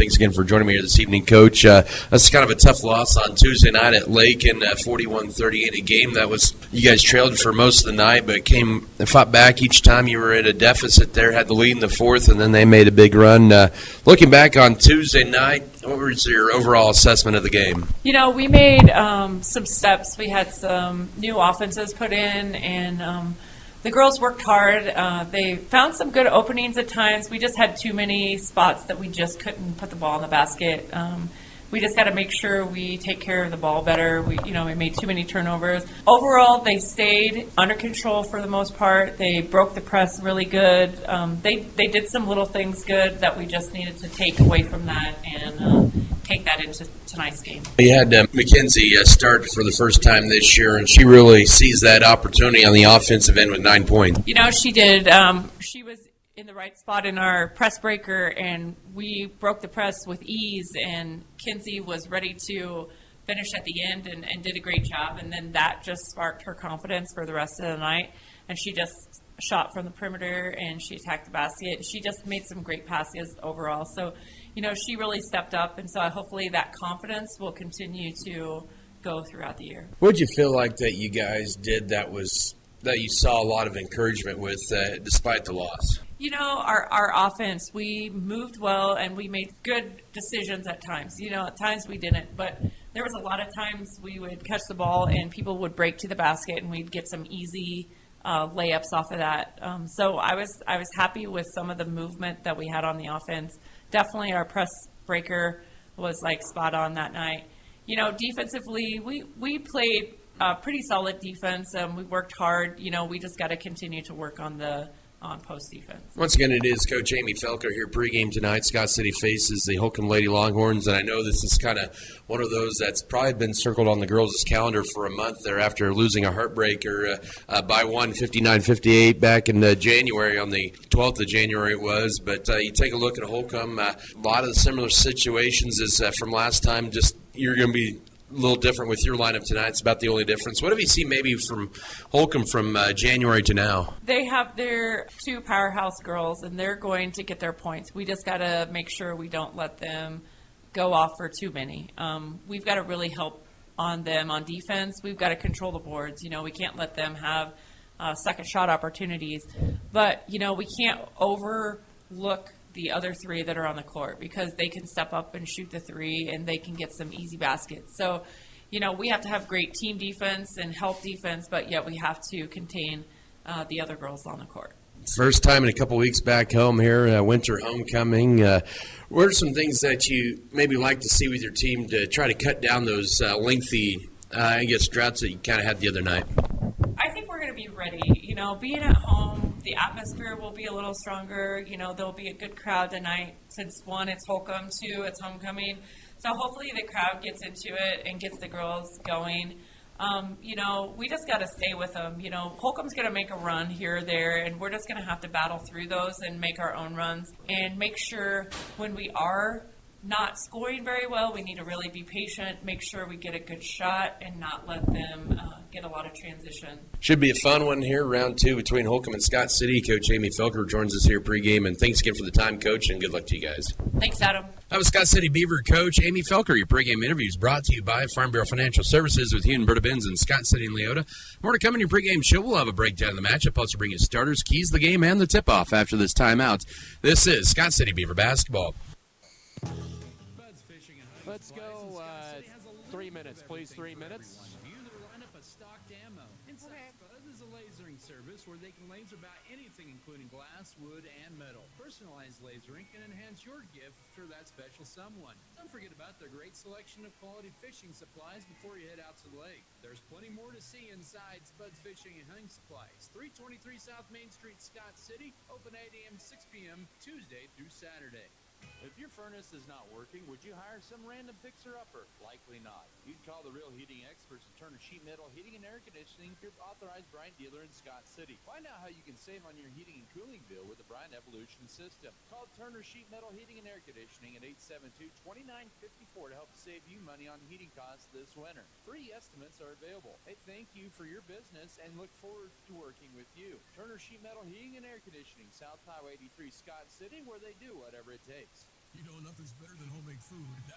Thanks again for joining me here this evening, Coach. That's kind of a tough loss on Tuesday night at Lake in 41-38, a game that was you guys trailed for most of the night, but fought back each time. You were at a deficit there, had the lead in the fourth, and then they made a big run. Looking back on Tuesday night, what was your overall assessment of the game? We made some steps. We had some new offenses put in, and the girls worked hard. They found some good openings at times. We just had too many spots that we just couldn't put the ball in the basket. We just got to make sure we take care of the ball better. We made too many turnovers. Overall, they stayed under control for the most part. They broke the press really good. They did some little things good that we just needed to take away from that and take that into tonight's game. You had Mackenzie start for the first time this year, and she really sees that opportunity on the offensive end with 9 points. She did. She was in the right spot in our press breaker, and we broke the press with ease, and Kinsey was ready to finish at the end and did a great job, and then that just sparked her confidence for the rest of the night, and she just shot from the perimeter, and she attacked the basket. She just made some great passes overall, so she really stepped up, and so hopefully that confidence will continue to go throughout the year. What did you feel like that you guys did that you saw a lot of encouragement with despite the loss? Our offense, we moved well and we made good decisions at times. At times we didn't, but there was a lot of times we would catch the ball and people would break to the basket and we'd get some easy layups off of that. So I was happy with some of the movement that we had on the offense. Definitely our press breaker was spot on that night. Defensively, we played pretty solid defense. We worked hard. We just got to continue to work on post defense. Once again, it is Coach Amy Felker here pregame tonight. Scott City faces the Holcomb Lady Longhorns, and I know this is kind of one of those that's probably been circled on the girls' calendar for a month there after losing a heartbreaker by 59-58 back in January, on the 12th of January it was. But you take a look at Holcomb, a lot of the similar situations as from last time, just you're going to be a little different with your lineup tonight. It's about the only difference. What have you seen maybe from Holcomb from January to now? They have their two powerhouse girls, and they're going to get their points. We just got to make sure we don't let them go off for too many. We've got to really help on them on defense. We've got to control the boards. We can't let them have second shot opportunities. But, we can't overlook the other three that are on the court because they can step up and shoot the three and they can get some easy baskets. So, we have to have great team defense and help defense, but yet we have to contain the other girls on the court. First time in a couple weeks back home here, winter homecoming. What are some things that you maybe like to see with your team to try to cut down those lengthy, droughts that you kind of had the other night? I think we're going to be ready. Being at home, the atmosphere will be a little stronger. There'll be a good crowd tonight since, one, it's Holcomb, two, it's homecoming. So hopefully the crowd gets into it and gets the girls going. We just got to stay with them. Holcomb's going to make a run here or there, and we're just going to have to battle through those and make our own runs and make sure when we are not scoring very well, we need to really be patient, make sure we get a good shot, and not let them get a lot of transition. Should be a fun one here, round two between Holcomb and Scott City. Coach Amy Felker joins us here pregame, and thanks again for the time, Coach, and good luck to you guys. Thanks, Adam. That was Scott City Beaver Coach Amy Felker. Your pregame interviews brought to you by Farm Bureau Financial Services with Hugh and Berta Benz in Scott City and Leota. More to come in your pregame show. We'll have a breakdown of the matchup, also bring you starters, keys to the game, and the tip-off after this timeout. This is Scott City Beaver Basketball. Let's go 3 minutes, please. 3 minutes. View their lineup of stocked ammo. Inside Buzz is a lasering service where they can laser about anything, including glass, wood, and metal. Personalized lasering can enhance your gift for that special someone. Don't forget about their great selection of quality fishing supplies before you head out to the lake. There's plenty more to see inside Spud's Fishing and Hunting Supplies. 323 South Main Street, Scott City. Open 8 a.m. 6 p.m. Tuesday through Saturday. If your furnace is not working, would you hire some random fixer-upper? Likely not. You'd call the real heating experts at Turner Sheet Metal Heating and Air Conditioning, your authorized Bryant dealer in Scott City. Find out how you can save on your heating and cooling bill with the Bryant Evolution system. Call Turner Sheet Metal Heating and Air Conditioning at 872-2954 to help save you money on heating costs this winter. Free estimates are available. Hey, thank you for your business and look forward to working with you. Turner Sheet Metal Heating and Air Conditioning, South Highway 83, Scott City, where they do whatever it takes. Nothing's better than home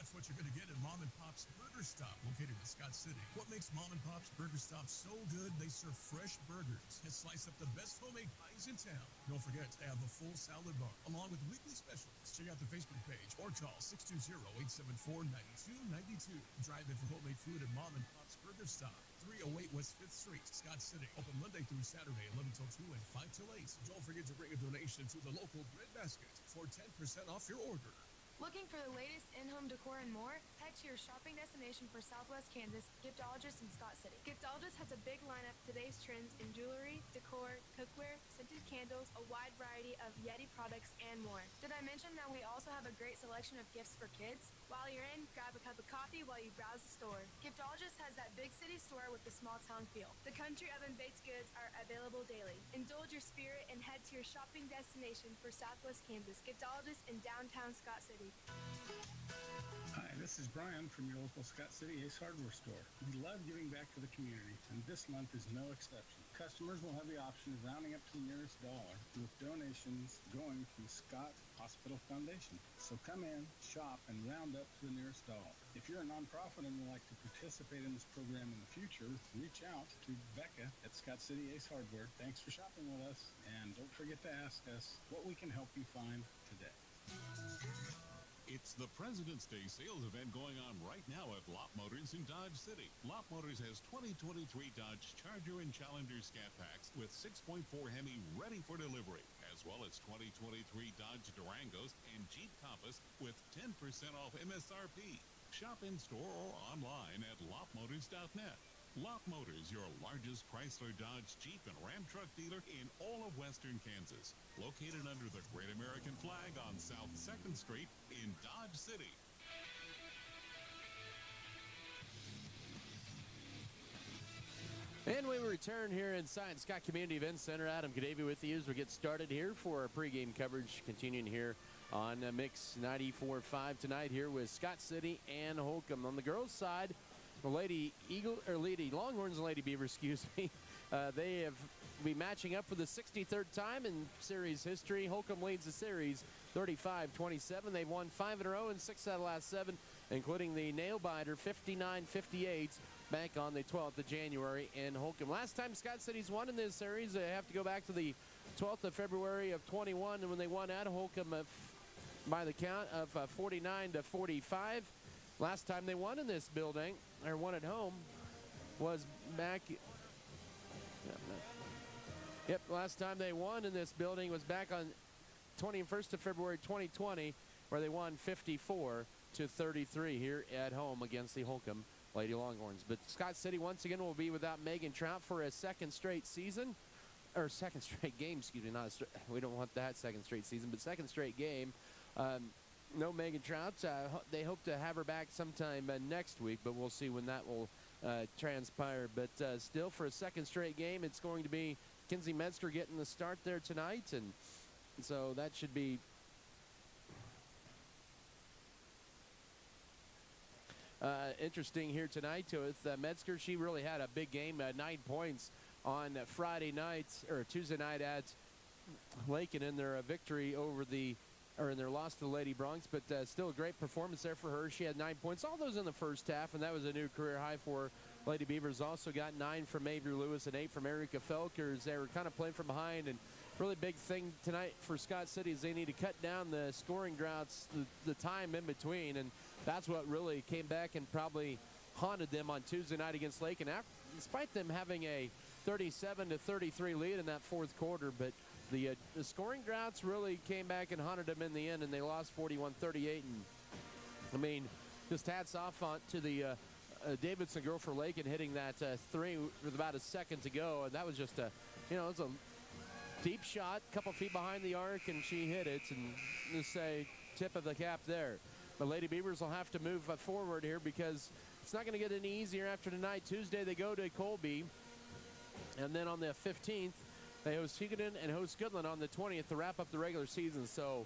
That's what you're going to get at Mom and Pop's Burger Stop, located in Scott City. What makes Mom and Pop's Burger Stop so good? They serve fresh burgers and slice up the best homemade pies in town. Don't forget to have the full salad bar, along with weekly specials. Check out the Facebook page or call 620-874-9292. Drive in for homemade food at Mom and Pop's Burger Stop, 308 West 5th Street, Scott City. Open Monday through Saturday, 11 till 2 and 5 till 8. Don't forget to bring a donation to the local bread basket for 10% off your order. Looking for the latest in-home decor and more? Head to your shopping destination for Southwest Kansas, Giftologist in Scott City. Giftologist has a big lineup of today's trends in jewelry, decor, cookware, scented candles, a wide variety of Yeti products, and more. Did I mention that we also have a great selection of gifts for kids? While you're in, grab a cup of coffee while you browse the store. Giftologist has that big city store with the small town feel. The country oven baked goods are available daily. Indulge your spirit and head to your shopping destination for Southwest Kansas, Giftologist in downtown Scott City. Hi, this is Brian from your local Scott City Ace Hardware store. We love giving back to the community, and this month is no exception. Customers will have the option of rounding up to the nearest dollar with donations going to the Scott Hospital Foundation. So come in, shop, and round up to the nearest dollar. If you're a nonprofit and would like to participate in this program in the future, reach out to Becca at Scott City Ace Hardware. Thanks for shopping with us, and don't forget to ask us what we can help you find today. It's the President's Day sales event going on right now at Lot Motors in Dodge City. Lot Motors has 2023 Dodge Charger and Challenger Scat Packs with 6.4 Hemi ready for delivery, as well as 2023 Dodge Durangos and Jeep Compass with 10% off MSRP. Shop in store or online at lotmotors.net. Lot Motors, your largest Chrysler, Dodge, Jeep, and Ram truck dealer in all of western Kansas. Located under the Great American flag on South 2nd Street in Dodge City. And we return here inside Scott Community Event Center. Adam Gadavy with you as we get started here for our pregame coverage, continuing here on Mix 94.5 tonight here with Scott City and Holcomb. On the girls' side, the Lady Longhorns and Lady Beavers, excuse me, they have been matching up for the 63rd time in series history. Holcomb leads the series 35-27. They've won 5 in a row and 6 out of the last 7, including the nail-biter 59-58 back on the 12th of January in Holcomb. Last time Scott City's won in this series, they have to go back to the 12th of February of 21, and when they won at Holcomb by the count of 49-45. Last time they won in this building, or won at home, was back. Last time they won in this building was back on 21st of February 2020, where they won 54-33 here at home against the Holcomb Lady Longhorns. But Scott City once again will be without Megan Trout for a second straight season, or second straight game. Excuse me, we don't want that second straight season, but second straight game. No Megan Trout. They hope to have her back sometime next week, but we'll see when that will transpire. But still, for a second straight game, it's going to be Kinsey Metzger getting the start there tonight, and so that should be interesting here tonight. With Metzger, she really had a big game, 9 points on Friday night, or Tuesday night at Lakin in their victory over in their loss to the Lady Bronx, but still a great performance there for her. She had 9 points, all those in the first half, and that was a new career high for her. Lady Beavers also got 9 from Avery Lewis and 8 from Erica Felkers. They were kind of playing from behind, and really big thing tonight for Scott City is they need to cut down the scoring droughts, the time in between, and that's what really came back and probably haunted them on Tuesday night against Lake. And despite them having a 37-33 lead in that fourth quarter, but the scoring droughts really came back and haunted them in the end, and they lost 41-38. And I mean, just hats off to the Davidson girl for Lake and hitting that three with about a second to go, and that was just it was a deep shot, a couple feet behind the arc, and she hit it, and just say tip of the cap there. The Lady Beavers will have to move forward here because it's not going to get any easier after tonight. Tuesday they go to Colby, and then on the 15th they host Hugoton and host Goodland on the 20th to wrap up the regular season. So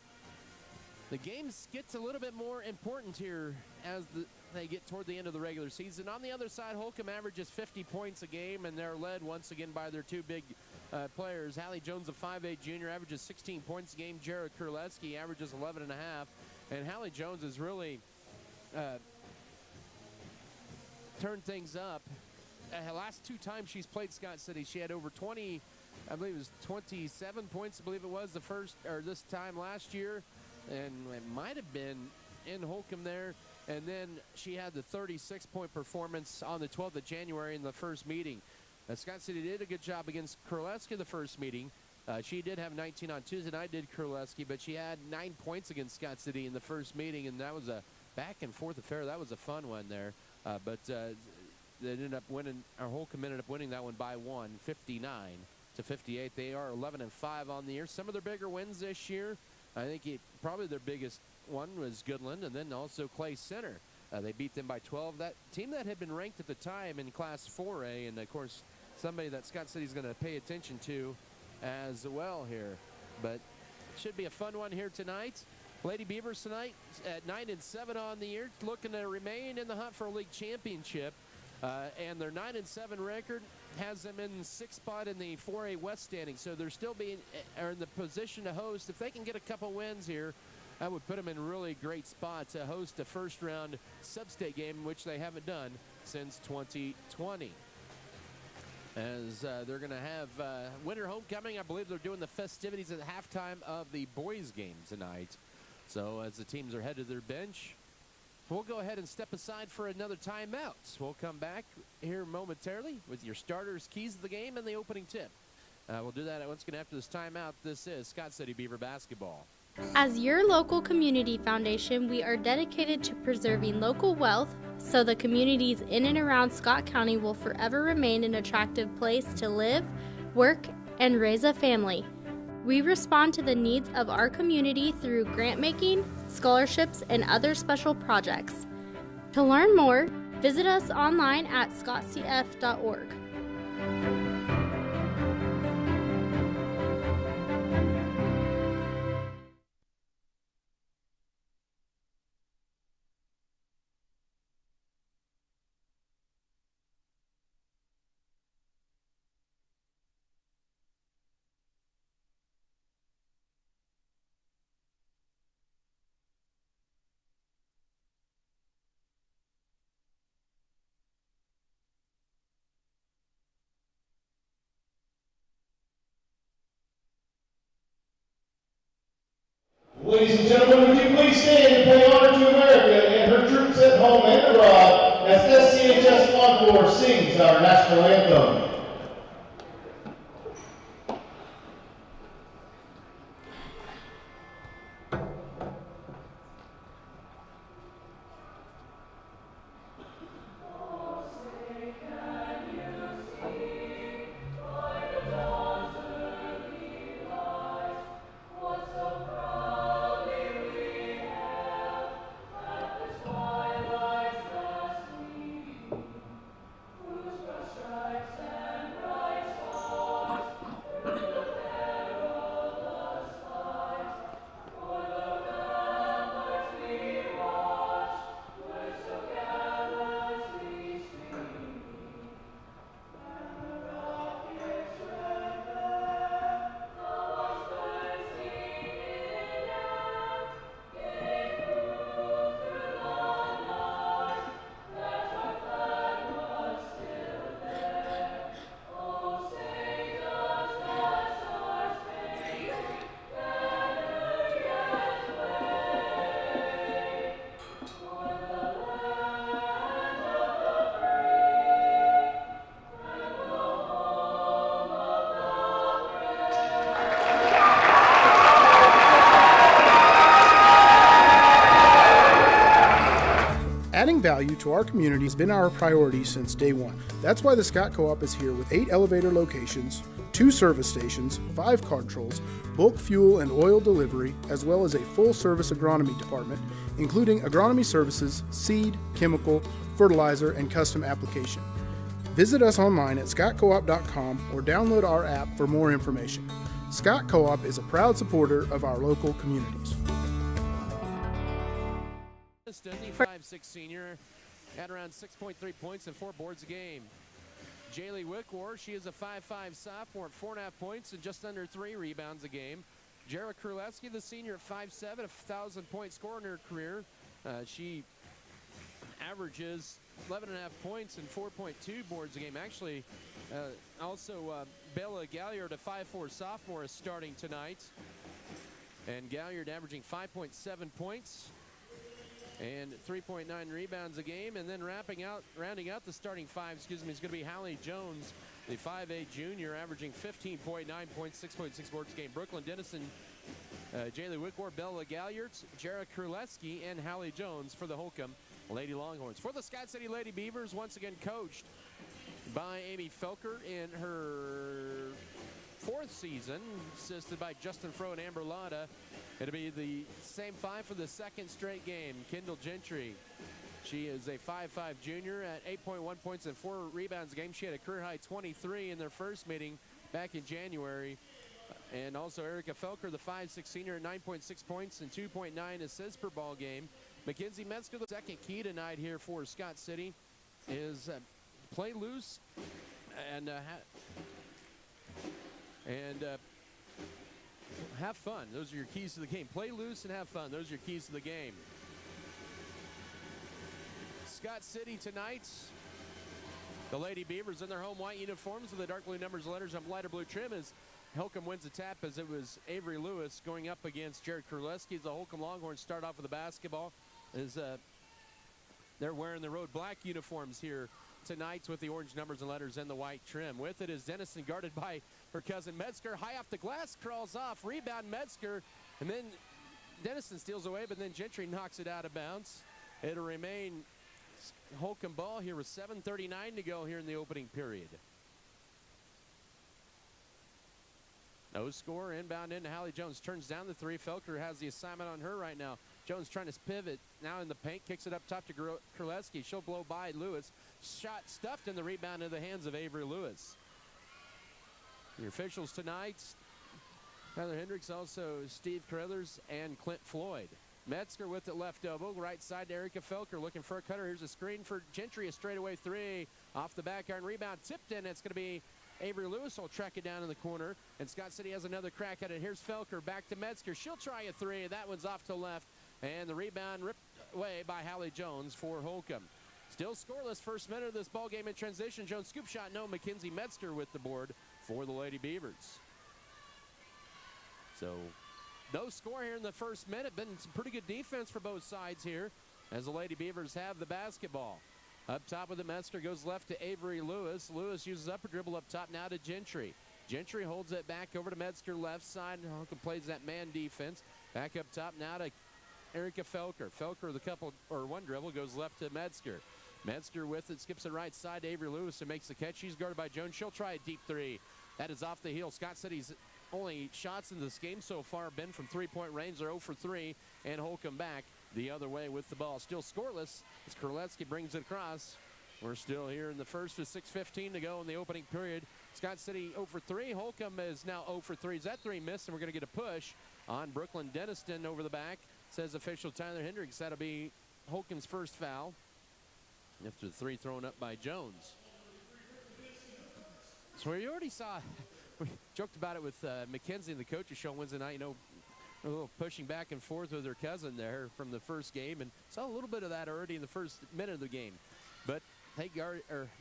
the games gets a little bit more important here as they get toward the end of the regular season. On the other side, Holcomb averages 50 points a game, and they're led once again by their two big players. Hallie Jones, a 5'8 junior, averages 16 points a game. Jared Kurleski averages 11.5. And Hallie Jones is really turn things up. The last 2 times she's played Scott City, she had over 20, I believe it was 27 points, I believe it was this time last year. And it might have been in Holcomb there. And then she had the 36-point performance on the 12th of January in the first meeting. Scott City did a good job against Kurleski the first meeting. She did have 19 on Tuesday night, did Kurleski, but she had 9 points against Scott City in the first meeting, and that was a back-and-forth affair. That was a fun one there. But they ended up winning, or Holcomb ended up winning that one by 1, 59-58. They are 11-5 on the year. Some of their bigger wins this year, I think probably their biggest one was Goodland, and then also Clay Center. They beat them by 12. That team that had been ranked at the time in Class 4A, and of course somebody that Scott City's going to pay attention to as well here. But it should be a fun one here tonight. Lady Beavers tonight at 9-7 on the year, looking to remain in the hunt for a league championship. And their 9-7 record has them in 6th spot in the 4A West standing. So they're still are in the position to host. If they can get a couple wins here, that would put them in a really great spot to host a first-round sub-state game, which they haven't done since 2020. As they're going to have winter homecoming. I believe they're doing the festivities at halftime of the boys' game tonight. So as the teams are headed to their bench, we'll go ahead and step aside for another timeout. We'll come back here momentarily with your starters, keys of the game, and the opening tip. We'll do that once again after this timeout. This is Scott City Beaver basketball. As your local community foundation, we are dedicated to preserving local wealth so the communities in and around Scott County will forever remain an attractive place to live, work, and raise a family. We respond to the needs of our community through grant making, scholarships, and other special projects. To learn more, visit us online at scottcf.org. Ladies and gentlemen, would you please stand and pay honor to America and her troops at home and abroad as SCHS Encore sings our national anthem. Adding value to our community has been our priority since day one. That's why the Scott Co-op is here with 8 elevator locations, 2 service stations, 5 card trolls, bulk fuel and oil delivery, as well as a full-service agronomy department, including agronomy services, seed, chemical, fertilizer, and custom application. Visit us online at scottcoop.com or download our app for more information. Scott Co-op is a proud supporter of our local communities. 5'6" senior, at around 6.3 points and 4 boards a game. Jaylee Wickwar, she is a 5'5" sophomore at 4.5 points and just under 3 rebounds a game. Jara Krulewski, the senior at 5'7", 1,000-point scorer in her career. She averages 11.5 points and 4.2 boards a game. Actually, also Bella Galliard, a 5'4 sophomore, is starting tonight. And Galliard averaging 5.7 points and 3.9 rebounds a game. And then rounding out the starting five, is going to be Hallie Jones, the 5'8 junior, averaging 15.9 points, 6.6 boards a game. Brooklyn Dennison, Jaylee Wickwar, Bella Galliard, Jara Kurleski, and Hallie Jones for the Holcomb Lady Longhorns. For the Scott City Lady Beavers, once again coached by Amy Felker in her 4th season, assisted by Justin Froh and Amber Lotta. It'll be the same five for the 2nd straight game. Kendall Gentry, she is a 5'5 junior at 8.1 points and 4 rebounds a game. She had a career high 23 in their first meeting back in January. And also Erica Felker, the 5'6 senior, at 9.6 points and 2.9 assists per ball game. Mackenzie Metzger, the second key tonight here for Scott City, is play loose and have fun. Those are your keys to the game. Play loose and have fun. Those are your keys to the game. Scott City tonight, the Lady Beavers in their home white uniforms with the dark blue numbers and letters on lighter blue trim as Holcomb wins the tap, as it was Avery Lewis going up against Jared Kurleski. The Holcomb Longhorns start off with the basketball as they're wearing the road black uniforms here tonight with the orange numbers and letters and the white trim. With it is Dennison, guarded by her cousin Metzger. High off the glass, crawls off, rebound Metzger, and then Dennison steals away, but then Gentry knocks it out of bounds. It'll remain Holcomb ball here with 7:39 to go here in the opening period. No score, inbound into Hallie Jones. Turns down the three. Felker has the assignment on her right now. Jones trying to pivot. Now in the paint. Kicks it up top to Kurleski. She'll blow by Lewis. Shot stuffed in the rebound into the hands of Avery Lewis. The officials tonight, Tyler Hendricks, also Steve Carruthers and Clint Floyd. Metzger with it left elbow. Right side to Erica Felker looking for a cutter. Here's a screen for Gentry. A straightaway three. Off the back iron rebound. Tipped in. It's going to be Avery Lewis will track it down in the corner, and Scott City has another crack at it. Here's Felker back to Metzger. She'll try a three. That one's off to left, and the rebound ripped away by Hallie Jones for Holcomb. Still scoreless first minute of this ball game in transition. Jones scoop shot, no. Mackenzie Metzger with the board for the Lady Beavers. So no score here in the first minute. Been some pretty good defense for both sides here as the Lady Beavers have the basketball. Up top with the Metzger, goes left to Avery Lewis. Lewis uses upper dribble up top now to Gentry. Gentry holds it back over to Metzger left side. Holcomb plays that man defense. Back up top now to Erica Felker. Felker, one dribble, goes left to Metzger. Metzger with it, skips it right side to Avery Lewis and makes the catch. She's guarded by Jones. She'll try a deep three. That is off the heel. Scott City's only shots in this game so far have been from three-point range. They're 0 for 3, and Holcomb back the other way with the ball. Still scoreless as Kurleski brings it across. We're still here in the first with 6:15 to go in the opening period. Scott City 0 for 3. Holcomb is now 0 for 3. That three missed, and we're going to get a push on Brooklyn Denniston over the back, says official Tyler Hendricks. That'll be Holcomb's first foul after the three thrown up by Jones. So we already saw, we joked about it with Mackenzie in the coaches show Wednesday night, a little pushing back and forth with her cousin there from the first game, and saw a little bit of that already in the first minute of the game. But they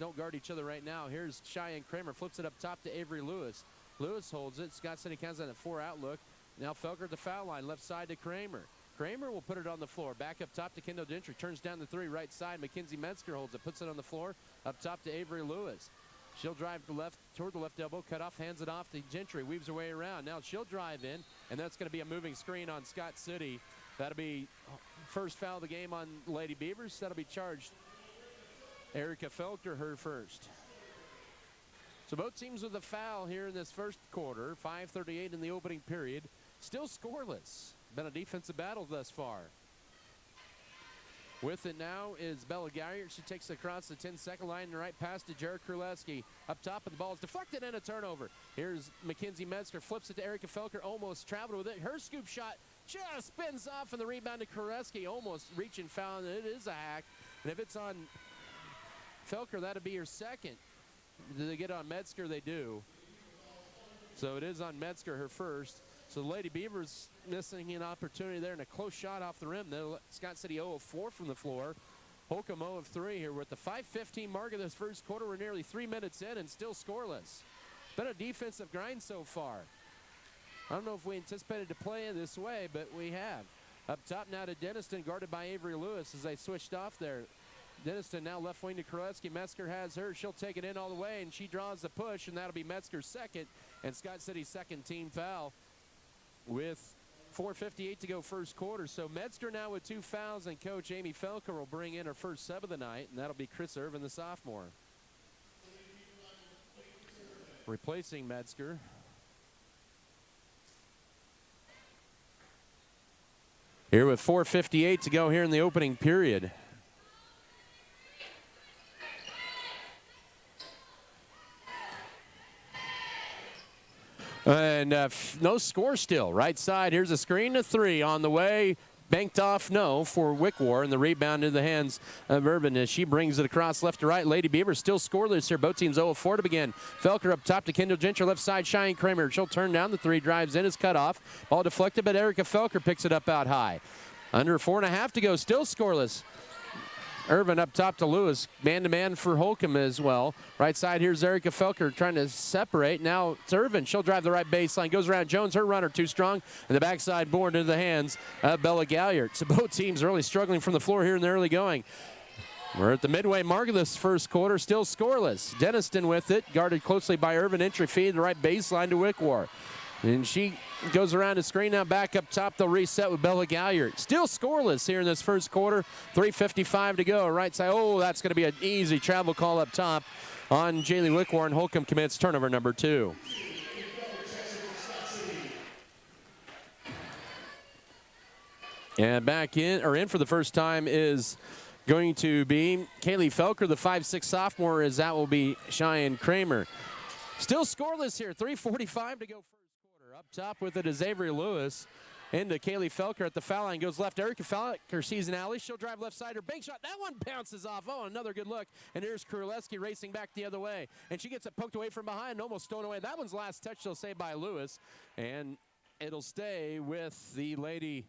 don't guard each other right now. Here's Cheyenne Kramer, flips it up top to Avery Lewis. Lewis holds it. Scott City counts on a 4-out look. Now Felker at the foul line, left side to Kramer. Kramer will put it on the floor. Back up top to Kendall Gentry. Turns down the three, right side. Mackenzie Metzger holds it, puts it on the floor. Up top to Avery Lewis. She'll drive toward the left elbow, cut off, hands it off to Gentry, weaves her way around. Now she'll drive in, and that's going to be a moving screen on Scott City. That'll be first foul of the game on Lady Beavers. That'll be charged Erica Felker, her first. So both teams with a foul here in this first quarter. 5:38 in the opening period. Still scoreless. Been a defensive battle thus far. With it now is Bella Galliard. She takes it across the 10-second line and right pass to Jared Kurleski. Up top, and the ball is deflected and a turnover. Here's Mackenzie Metzger. Flips it to Erica Felker. Almost traveled with it. Her scoop shot just spins off, and the rebound to Kurleski. Almost reaching foul, and it is a hack. And if it's on Felker, that'll be her second. Do they get on Metzger? They do. So it is on Metzger, her first. So the Lady Beavers missing an opportunity there and a close shot off the rim. Scott City 0 of 4 from the floor. Holcomb 0 of 3 here with the 5:15 mark of this first quarter. We're nearly 3 minutes in and still scoreless. Been a defensive grind so far. I don't know if we anticipated to play it this way, but we have. Up top now to Denniston, guarded by Avery Lewis as they switched off there. Denniston now left wing to Kraleski. Metzger has her. She'll take it in all the way, and she draws the push, and that'll be Metzger's second and Scott City's second team foul with 4:58 to go first quarter. So Metzger now with 2 fouls, and Coach Amy Felker will bring in her first sub of the night, and that'll be Chris Irvin, the sophomore. Replacing Metzger. Here with 4:58 to go here in the opening period. And no score still. Right side, here's a screen to 3 on the way. Banked off, no, for Wickwar, and the rebound into the hands of Irvin as she brings it across left to right. Lady Beaver still scoreless here. Both teams 0 of 4 to begin. Felker up top to Kendall Gentry, left side, Cheyenne Kramer. She'll turn down the 3, drives in, is cut off. Ball deflected, but Erica Felker picks it up out high. Under 4.5 to go, still scoreless. Irvin up top to Lewis. Man-to-man for Holcomb as well. Right side, here's Erica Felker trying to separate. Now it's Irvin. She'll drive the right baseline. Goes around Jones. Her runner too strong. And the backside board into the hands of Bella Galliard. So both teams really struggling from the floor here in the early going. We're at the midway mark of this first quarter. Still scoreless. Denniston with it. Guarded closely by Irvin. Entry feed the right baseline to Wickwar. And she goes around the screen now back up top. They'll reset with Bella Galliard. Still scoreless here in this first quarter. 3:55 to go. Right side. Oh, that's going to be an easy travel call up top on Jaylee Wickwar, and Holcomb commits turnover number 2. And back in, or in for the first time, is going to be Kaylee Felker, the 5'6" sophomore, as that will be Cheyenne Kramer. Still scoreless here. 3:45 to go. Up top with it is Avery Lewis. Into Kaylee Felker at the foul line. Goes left. Erica Felker sees an alley. She'll drive left side. Her bank shot. That one bounces off. Oh, another good look. And here's Kraleski racing back the other way. And she gets it poked away from behind. Almost stolen away. That one's last touch, they'll say, by Lewis. And it'll stay with the Lady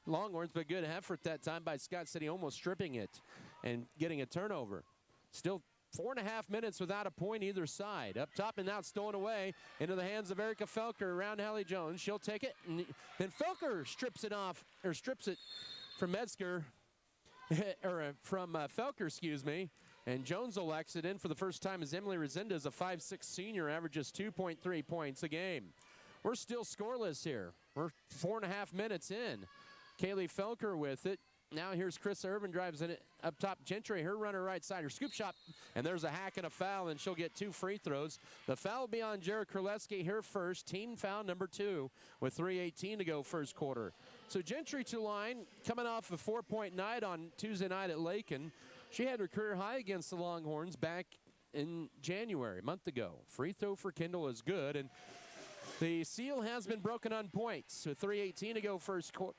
Longhorns. But good effort that time by Scott City, almost stripping it and getting a turnover. Still 4.5 minutes without a point either side. Up top and now it's stolen away into the hands of Erica Felker around Hallie Jones. She'll take it, and then Felker strips it off, or strips it from Metzger, or from Felker, excuse me. And Jones will exit in for the first time as Emily Resendez, a 5'6" senior, averages 2.3 points a game. We're still scoreless here. We're 4.5 minutes in. Kaylee Felker with it. Now here's Chris Irvin, drives in it up top. Gentry, her runner right side, her scoop shot, and there's a hack and a foul, and she'll get 2 free throws. The foul will be on Jared Kraleski, her first, team foul number 2, with 3:18 to go first quarter. So Gentry to line, coming off a 4-point night on Tuesday night at Lakin. She had her career high against the Longhorns back in January, a month ago. Free throw for Kendall is good, and the seal has been broken on points. With 3:18 to go first quarter.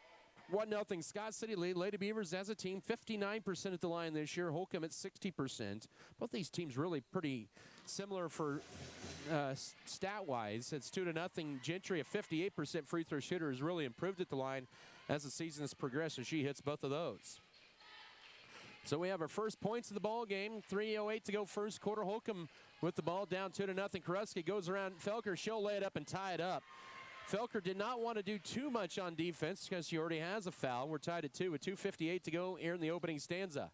1-0 Scott City lead. Lady Beavers as a team 59% at the line this year. Holcomb at 60%. Both these teams really pretty similar for stat-wise. It's 2-0. Gentry, a 58% free throw shooter, has really improved at the line as the season has progressed, as she hits both of those. So we have our first points of the ball game. 3:08 to go first quarter. Holcomb with the ball down 2-0. Kraleski goes around Felker. She'll lay it up and tie it up. Felker did not want to do too much on defense because she already has a foul. We're tied at 2 with 2:58 to go here in the opening stanza.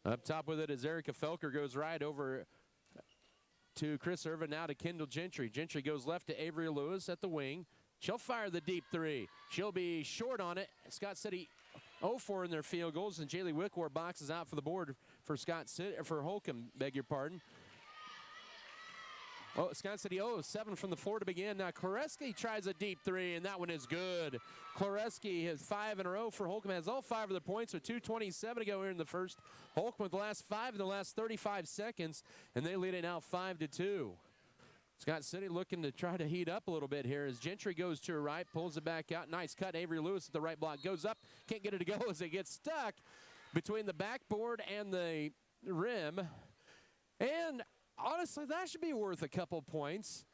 Up top with it is Erica Felker, goes right over to Chris Irvin, now to Kendall Gentry. Gentry goes left to Avery Lewis at the wing. She'll fire the deep 3. She'll be short on it. Scott City 0-4 in their field goals, and Jaylee Wickwar boxes out for the board for Holcomb, beg your pardon. Oh, Scott City 0-7 from the floor to begin. Now Kraleski tries a deep 3, and that one is good. Kraleski has 5 in a row for Holcomb, has all 5 of the points with 2:27 to go here in the first. Holcomb with the last 5 in the last 35 seconds, and they lead it now 5-2. Scott City looking to try to heat up a little bit here as Gentry goes to her right, pulls it back out. Nice cut. Avery Lewis at the right block, goes up, can't get it to go as it gets stuck between the backboard and the rim. And honestly, that should be worth a couple points.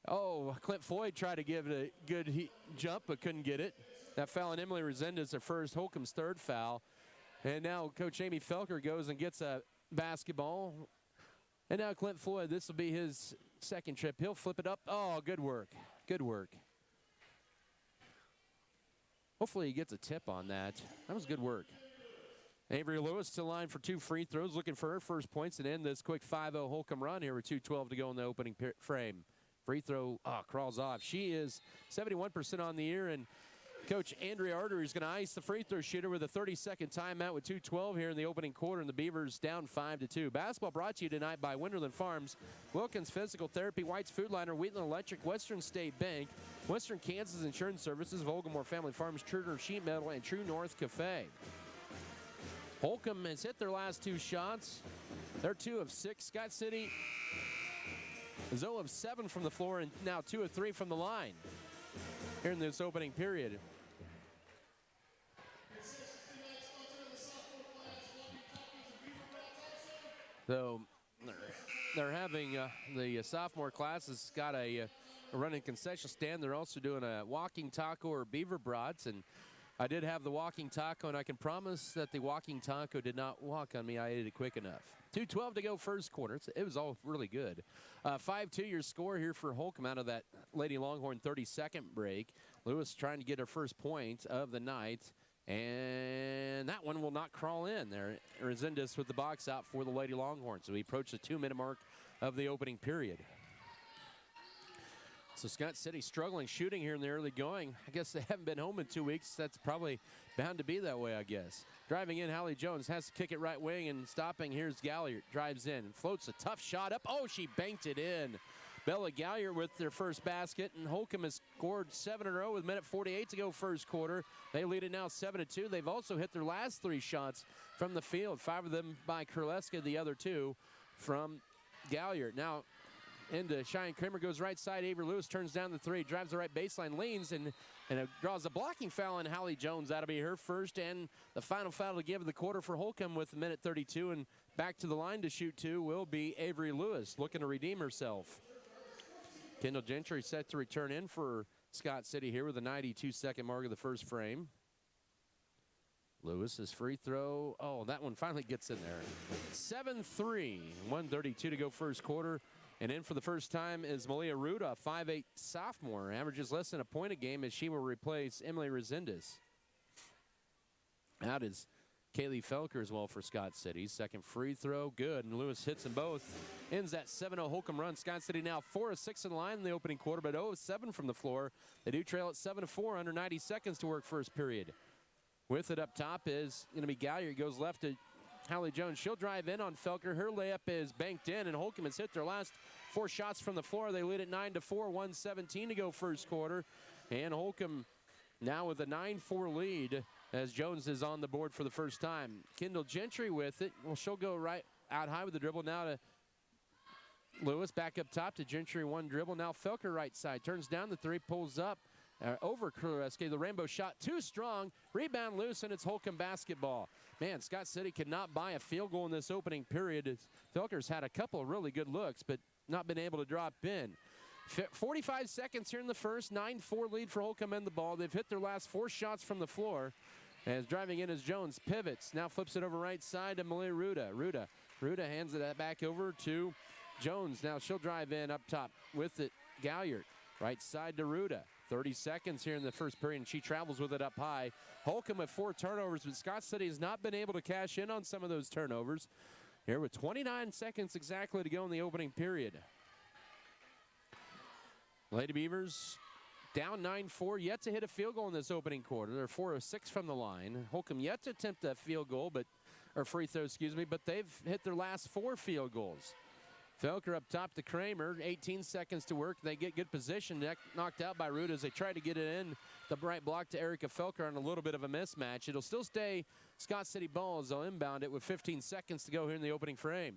Oh, Clint Floyd tried to give it a good jump, but couldn't get it. That foul on Emily Resendez, her first, Holcomb's third foul. And now Coach Amy Felker goes and gets a basketball. And now Clint Floyd, this will be his second trip. He'll flip it up. Oh, good work. Good work. Hopefully he gets a tip on that. That was good work. Avery Lewis to the line for 2 free throws, looking for her first points and end this quick 5-0 Holcomb run here with 2:12 to go in the opening frame. Free throw crawls off. She is 71% on the year, and Coach Andrea Artery is going to ice the free throw shooter with a 30-second timeout with 2:12 here in the opening quarter, and the Beavers down 5-2. Basketball brought to you tonight by Winterland Farms, Wilkins Physical Therapy, White's Food Liner, Wheatland Electric, Western State Bank, Western Kansas Insurance Services, Volgamore Family Farms, Turner Sheet Metal, and True North Cafe. Holcomb has hit their last 2 shots. They're 2 of 6. Scott City is 0 of 7 from the floor and now 2 of 3 from the line here in this opening period. So they're having the sophomore class has got a running concession stand. They're also doing a walking taco or beaver brats, and I did have the walking taco, and I can promise that the walking taco did not walk on me. I ate it quick enough. 2:12 to go first quarter. It was all really good. 5-2 your score here for Holcomb out of that Lady Longhorn 30-second break. Lewis trying to get her first point of the night, and that one will not crawl in there. Resendez with the box out for the Lady Longhorns. So we approach the 2-minute mark of the opening period. So Scott City struggling shooting here in the early going. I guess they haven't been home in 2 weeks. That's probably bound to be that way, I guess. Driving in, Hallie Jones has to kick it right wing, and stopping, here's Galliard. Drives in, floats a tough shot up. Oh, she banked it in. Bella Galliard with their first basket, and Holcomb has scored 7 in a row with 1:48 to go first quarter. They lead it now 7-2. They've also hit their last 3 shots from the field, 5 of them by Kurleska, the other 2 from Galliard. Now, into Cheyenne Kramer, goes right side. Avery Lewis turns down the 3, drives the right baseline, leans, and draws a blocking foul on Hallie Jones. That'll be her first and the final foul to give of the quarter for Holcomb with 1:32. And back to the line to shoot 2 will be Avery Lewis, looking to redeem herself. Kendall Gentry set to return in for Scott City here with a 92-second mark of the first frame. Lewis's free throw. Oh, that one finally gets in there. 7-3, 1:32 to go first quarter. And in for the first time is Malia Ruda, 5'8" sophomore. Averages less than a point a game as she will replace Emily Resendez. Out is Kaylee Felker as well for Scott City. Second free throw, good, and Lewis hits them both. Ends that 7-0 Holcomb run. Scott City now 4 of 6 in the line in the opening quarter, but 0 of 7 from the floor. They do trail at 7-4, under 90 seconds to work first period. With it up top is going to be Galliard. Goes left to Hallie Jones. She'll drive in on Felker. Her layup is banked in, and Holcomb has hit their last 4 shots from the floor. They lead at 9-4, 1:17 to go first quarter. And Holcomb now with a 9-4 lead as Jones is on the board for the first time. Kendall Gentry with it. Well, she'll go right out high with the dribble now to Lewis. Back up top to Gentry, 1 dribble. Now Felker right side. Turns down the 3, pulls up. Over Kuleski. The rainbow shot too strong. Rebound loose, and it's Holcomb basketball. Man, Scott City could not buy a field goal in this opening period. Felker's had a couple of really good looks, but not been able to drop in. 45 seconds here in the first. 9-4 lead for Holcomb and the ball. They've hit their last 4 shots from the floor. As driving in is Jones. Pivots. Now flips it over right side to Malia Ruda. Ruda hands it back over to Jones. Now she'll drive in up top with it. Galliard. Right side to Ruda. 30 seconds here in the first period, and she travels with it up high. Holcomb with 4 turnovers, but Scott City has not been able to cash in on some of those turnovers. Here with 29 seconds exactly to go in the opening period. Lady Beavers down 9-4, yet to hit a field goal in this opening quarter. They're 4 of 6 from the line. Holcomb yet to attempt a field goal, or free throw, but they've hit their last 4 field goals. Felker up top to Kramer, 18 seconds to work. They get good position, knocked out by Ruda as they try to get it in. The right block to Erica Felker on a little bit of a mismatch. It'll still stay Scott City ball as they'll inbound it with 15 seconds to go here in the opening frame.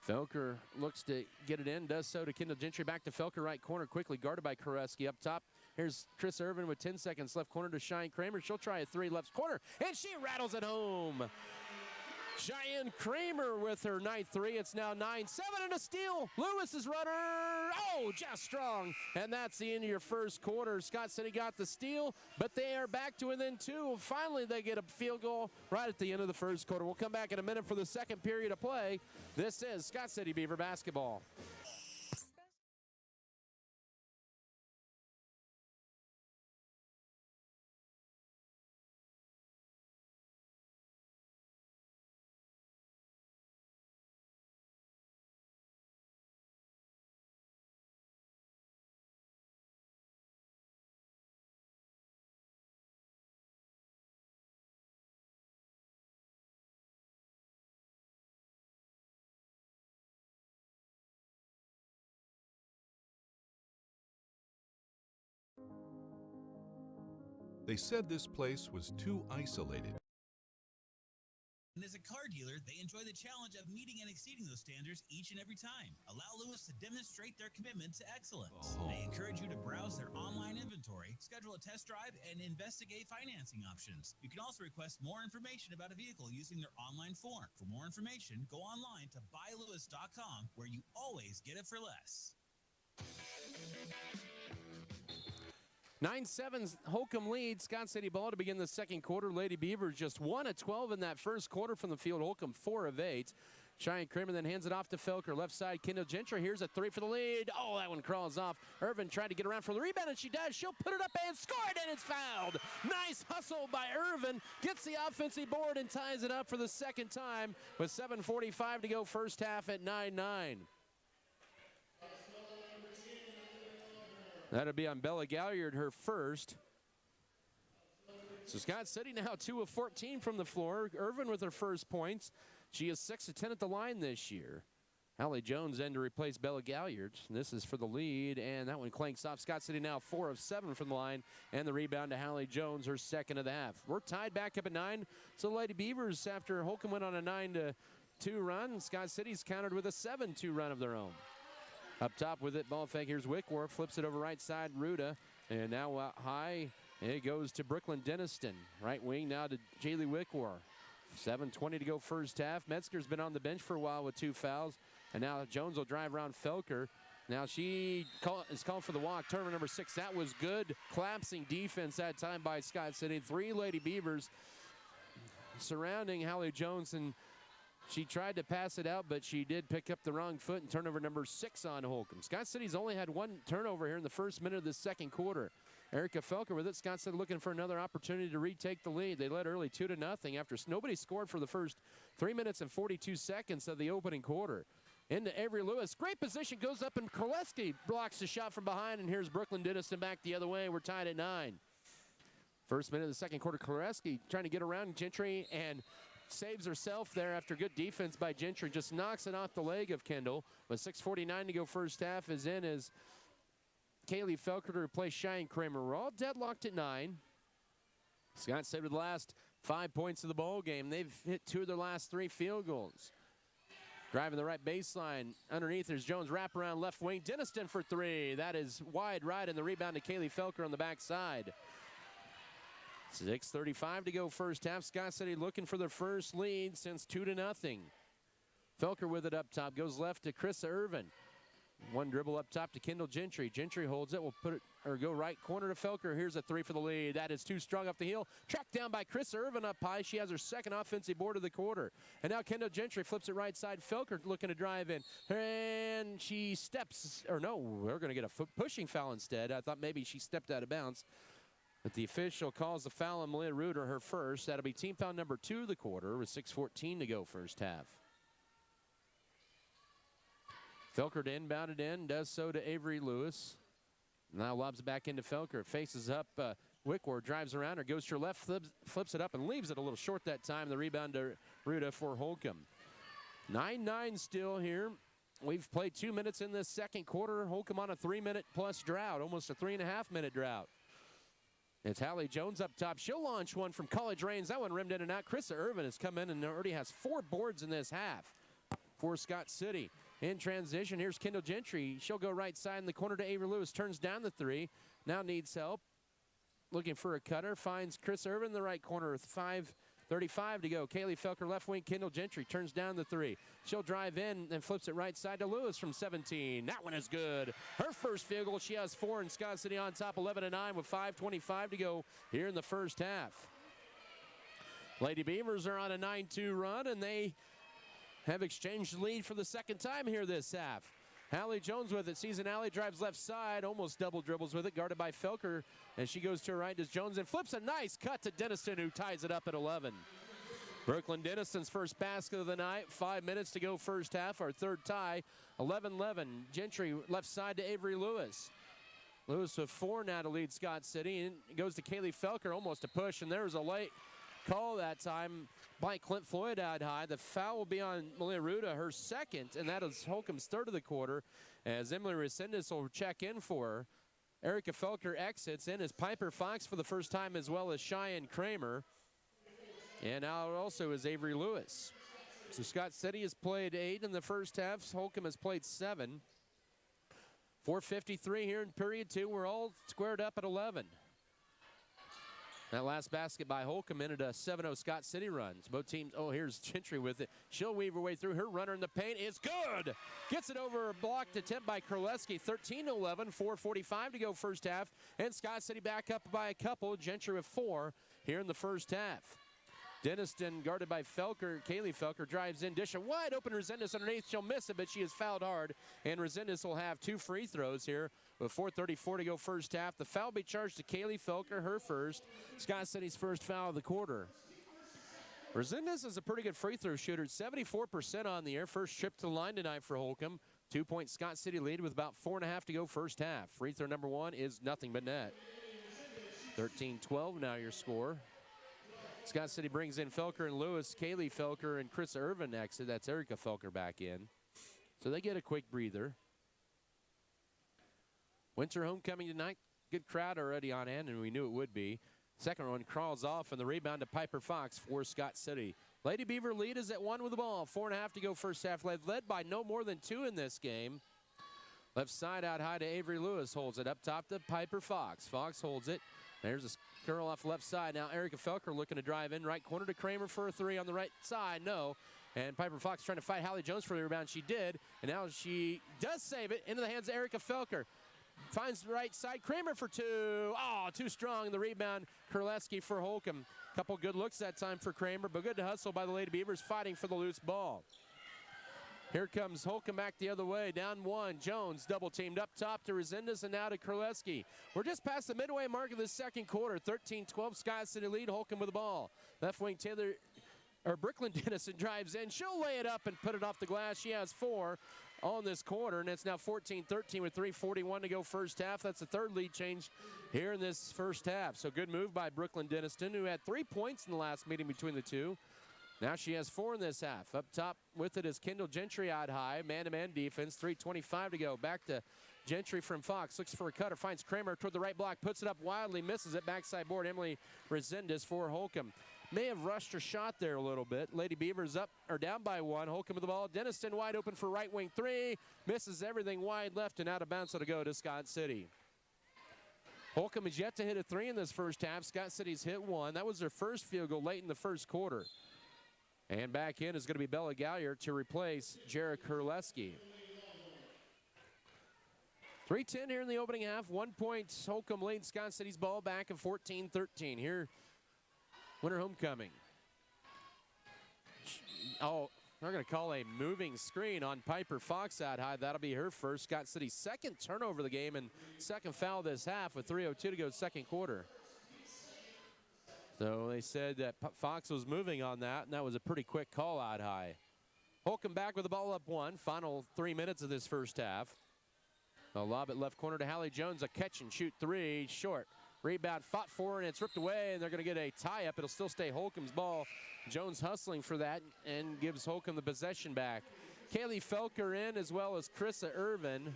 Felker looks to get it in, does so to Kendall Gentry. Back to Felker, right corner, quickly guarded by Kuleski. Up top, here's Chris Irvin with 10 seconds left corner to Cheyenne Kramer. She'll try a 3 left corner, and she rattles it home. Cheyenne Kramer with her ninth 3. It's now 9-7 and a steal. Lewis's runner Oh, just strong. And that's the end of your first quarter. Scott City got the steal, but they are back to within 2. Finally, they get a field goal right at the end of the first quarter. We'll come back in a minute for the second period of play. This is Scott City Beaver basketball. They said this place was too isolated. And as a car dealer, they enjoy the challenge of meeting and exceeding those standards each and every time. Allow Lewis to demonstrate their commitment to excellence. They encourage you to browse their online inventory, schedule a test drive, and investigate financing options. You can also request more information about a vehicle using their online form. For more information, go online to buylewis.com, where you always get it for less. 9-7 Holcomb leads Scott City ball to begin the second quarter. Lady Beavers just 1 of 12 in that first quarter from the field. Holcomb 4 of 8. Cheyenne Kramer then hands it off to Felker. Left side, Kendall Gentry. Here's a 3 for the lead. Oh, that one crawls off. Irvin tried to get around for the rebound, and she does. She'll put it up and score it, and it's fouled. Nice hustle by Irvin. Gets the offensive board and ties it up for the second time with 7:45 to go first half at 9-9. That'll be on Bella Galliard, her first. So Scott City now 2 of 14 from the floor. Irvin with her first points. She is 6 of 10 at the line this year. Hallie Jones then to replace Bella Galliard. This is for the lead, and that one clanks off. Scott City now 4 of 7 from the line, and the rebound to Hallie Jones, her second of the half. We're tied back up at 9. So the Lady Beavers, after Holcomb went on a 9-2 run, Scott City's countered with a 7-2 run of their own. Up top with it, ball fake. Here's Wickworth, flips it over right side, Ruda. And now out high, it goes to Brooklyn Denniston. Right wing now to Jaylee Wickworth. 7:20 to go first half. Metzger's been on the bench for a while with 2 fouls. And now Jones will drive around Felker. Now she is calling for the walk. Turnover number 6. That was good collapsing defense that time by Scott City. 3 Lady Beavers surrounding Hallie Jones, and she tried to pass it out, but she did pick up the wrong foot, and turnover number 6 on Holcomb. Scott City's only had 1 turnover here in the first minute of the second quarter. Erica Felker with it. Scott City looking for another opportunity to retake the lead. They led early 2-0 after nobody scored for the first 3 minutes and 42 seconds of the opening quarter. Into Avery Lewis. Great position. Goes up, and Korleski blocks the shot from behind, and here's Brooklyn Denniston back the other way. We're tied at 9. First minute of the second quarter, Korleski trying to get around Gentry and saves herself there after good defense by Gentry. Just knocks it off the leg of Kendall. With 6:49 to go first half is in as Kaylee Felker to replace Cheyenne Kramer. We're all deadlocked at 9. Scott City with the last 5 points of the ball game. They've hit 2 of their last 3 field goals. Driving the right baseline. Underneath there's Jones wraparound left wing. Denniston for 3. That is wide right, and the rebound to Kaylee Felker on the backside. 6:35 to go first half. Scott City looking for their first lead since 2-0. Felker with it up top. Goes left to Chris Irvin. One dribble up top to Kendall Gentry. Gentry holds it. Will put it or go right corner to Felker. Here's a 3 for the lead. That is too strong off the heel. Tracked down by Chris Irvin up high. She has her second offensive board of the quarter. And now Kendall Gentry flips it right side. Felker looking to drive in. And she steps, or no, we're going to get a pushing foul instead. I thought maybe she stepped out of bounds. But the official calls the foul on Malia Reuter, her first. That'll be team foul number 2 of the quarter with 6:14 to go first half. Felker to inbound it in, does so to Avery Lewis. Now lobs it back into Felker, faces up. Wickworth drives around her, goes to her left, flips it up and leaves it a little short that time. The rebound to Reuter for Holcomb. 9-9 still here. We've played 2 minutes in this second quarter. Holcomb on a 3-minute plus drought, almost a 3.5-minute drought. It's Hallie Jones up top. She'll launch one from College Range. That one rimmed in and out. Krista Irvin has come in and already has 4 boards in this half for Scott City. In transition, here's Kendall Gentry. She'll go right side in the corner to Avery Lewis. Turns down the 3. Now needs help. Looking for a cutter. Finds Chris Irvin in the right corner with 5 35 to go. Kaylee Felker, left wing. Kendall Gentry turns down the three. She'll drive in and flips it right side to Lewis from 17. That one is good. Her first field goal. She has 4, and Scott City on top 11-9 with 5:25 to go here in the first half. Lady Beavers are on a 9-2 run, and they have exchanged the lead for the second time here this half. Hallie Jones with it. Season Alley drives left side, almost double dribbles with it, guarded by Felker. And she goes to her right, does Jones, and flips a nice cut to Denniston, who ties it up at 11. Brooklyn Denniston's first basket of the night. 5 minutes to go first half, our third tie. 11-11. Gentry left side to Avery Lewis. Lewis with 4 now to lead Scott City. And it goes to Kaylee Felker, almost a push, and there was a late call that time by Clint Floyd out high. The foul will be on Malia Ruda, her second, and that is Holcomb's third of the quarter, as Emily Resendez will check in for her. Erica Felker exits in as Piper Fox for the first time, as well as Cheyenne Kramer. And now also is Avery Lewis. So Scott City has played 8 in the first half. Holcomb has played 7. 4:53 here in period 2. We're all squared up at 11. That last basket by Holcomb ended a 7-0 Scott City run. Both teams, here's Gentry with it. She'll weave her way through. Her runner in the paint is good. Gets it over a blocked attempt by Kurleski. 13-11, 4:45 to go first half. And Scott City back up by a couple. Gentry with 4 here in the first half. Denniston guarded by Felker. Kaylee Felker drives in, dish wide open. Resendez underneath. She'll miss it, but she is fouled hard. And Resendez will have 2 free throws here with 4:34 to go first half. The foul will be charged to Kaylee Felker, her first. Scott City's first foul of the quarter. Resendez is a pretty good free throw shooter. 74% on the air. First trip to the line tonight for Holcomb. 2-point Scott City lead with about 4.5 to go first half. Free throw number 1 is nothing but net. 13-12 now your score. Scott City brings in Felker and Lewis. Kaylee Felker and Chris Irvin exit. That's Erica Felker back in. So they get a quick breather. Winter homecoming tonight. Good crowd already on hand, and we knew it would be. Second one crawls off, and the rebound to Piper Fox for Scott City. Lady Beaver lead is at 1 with the ball. 4.5 to go first half. Led by no more than 2 in this game. Left side out high to Avery Lewis. Holds it up top to Piper Fox. Fox holds it. There's a curl off left side. Now Erica Felker looking to drive in. Right corner to Kramer for a 3 on the right side. No. And Piper Fox trying to fight Hallie Jones for the rebound. She did. And now she does save it into the hands of Erica Felker. Finds the right side. Kramer for 2. Oh, too strong. The rebound. Kurleski for Holcomb. Couple good looks that time for Kramer, but good to hustle by the Lady Beavers fighting for the loose ball. Here comes Holcomb back the other way. Down 1. Jones double teamed up top to Resendez and now to Kurleski. We're just past the midway mark of the second quarter. 13-12 Scott City lead. Holcomb with the ball. Left wing Brooklyn Dennison drives in. She'll lay it up and put it off the glass. She has 4 on this quarter, and it's now 14-13 with 3:41 to go first half. That's the third lead change here in this first half. So good move by Brooklyn Dennison, who had 3 points in the last meeting between the two. Now she has 4 in this half. Up top with it is Kendall Gentry out high. Man-to-man defense. 3:25 to go. Back to Gentry from Fox. Looks for a cutter. Finds Kramer toward the right block. Puts it up wildly. Misses it. Backside board. Emily Resendez for Holcomb. May have rushed her shot there a little bit. Lady Beavers up or down by 1. Holcomb with the ball. Denniston wide open for right wing 3. Misses everything wide left and out of bounds to go to Scott City. Holcomb has yet to hit a 3 in this first half. Scott City's hit 1. That was their first field goal late in the first quarter. And back in is going to be Bella Gallier to replace Jarek Kurleski. 3:10 here in the opening half. 1 point Holcomb lead Scott City's ball back at 14-13. Here, winter homecoming. Oh, they're going to call a moving screen on Piper Fox out high. That'll be her first. Scott City's second turnover of the game and second foul this half with 3:02 to go second quarter. So they said that Fox was moving on that, and that was a pretty quick call out high. Holcomb back with the ball up 1. Final 3 minutes of this first half. A lob at left corner to Hallie Jones. A catch and shoot 3. Short. Rebound fought for, and it's ripped away, and they're going to get a tie-up. It'll still stay Holcomb's ball. Jones hustling for that and gives Holcomb the possession back. Kaylee Felker in as well as Krissa Irvin.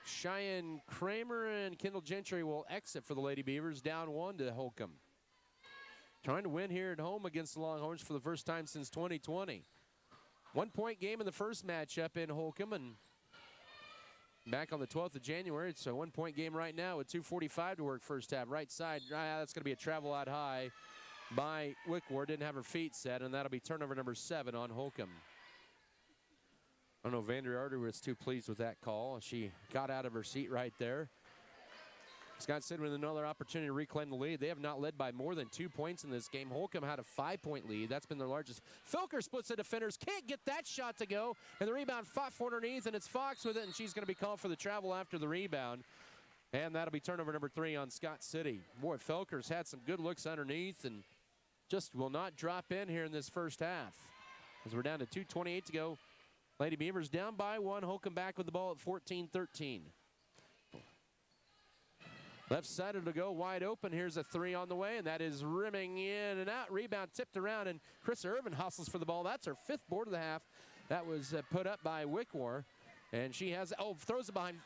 Cheyenne Kramer and Kendall Gentry will exit for the Lady Beavers. Down 1 to Holcomb. Trying to win here at home against the Longhorns for the first time since 2020. 1 point game in the first matchup in Holcomb, and back on the 12th of January. It's a 1 point game right now with 2:45 to work first half. Right side, that's going to be a travel out high. by Wickmore. Didn't have her feet set, and that'll be turnover number 7 on Holcomb. I don't know if Vander Arter was too pleased with that call. She got out of her seat right there. Scott City with another opportunity to reclaim the lead. They have not led by more than 2 points in this game. Holcomb had a 5-point lead. That's been their largest. Felker splits the defenders. Can't get that shot to go. And the rebound fought for underneath, and it's Fox with it, and she's going to be called for the travel after the rebound. And that'll be turnover number 3 on Scott City. Boy, Felker's had some good looks underneath and just will not drop in here in this first half. As we're down to 2:28 to go. Lady Beavers down by 1. Holcomb back with the ball at 14-13. Left side to go wide open. Here's a 3 on the way, and that is rimming in and out. Rebound tipped around, and Chris Irvin hustles for the ball. That's her 5th board of the half. That was put up by Wickmore. And she has, throws it behind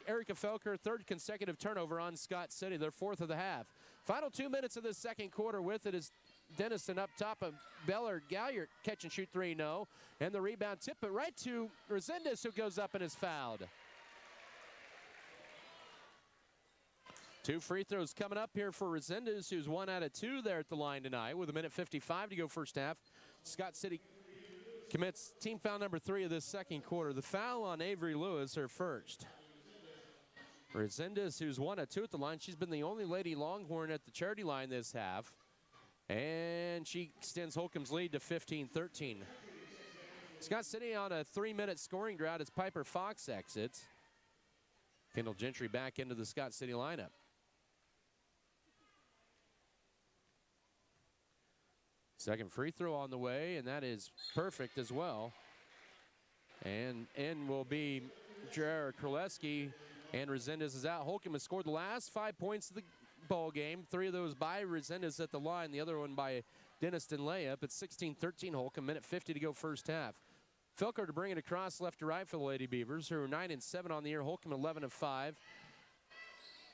Erica Felker, 3rd consecutive turnover on Scott City, their 4th of the half. Final 2 minutes of the second quarter. With it is Denison up top of Beller. Galliard catch and shoot 3, no. And the rebound tip it right to Resendez, who goes up and is fouled. 2 free throws coming up here for Resendez, who's 1 out of 2 there at the line tonight with 1:55 to go first half. Scott City commits team foul number 3 of this second quarter. The foul on Avery Lewis, her first. Resendez, who's 1 of 2 at the line. She's been the only Lady Longhorn at the charity line this half. And she extends Holcomb's lead to 15-13. Scott City on a 3-minute scoring drought as Piper Fox exits. Kendall Gentry back into the Scott City lineup. Second free throw on the way, and that is perfect as well. And in will be Jared Kraleski, and Resendez is out. Holcomb has scored the last 5 points of the ball game. 3 of those by Resendez at the line, the other one by Denniston layup. It's 16-13 Holcomb, 1:50 to go first half. Felker to bring it across left to right for the Lady Beavers, who are 9-7 on the year. Holcomb 11-5.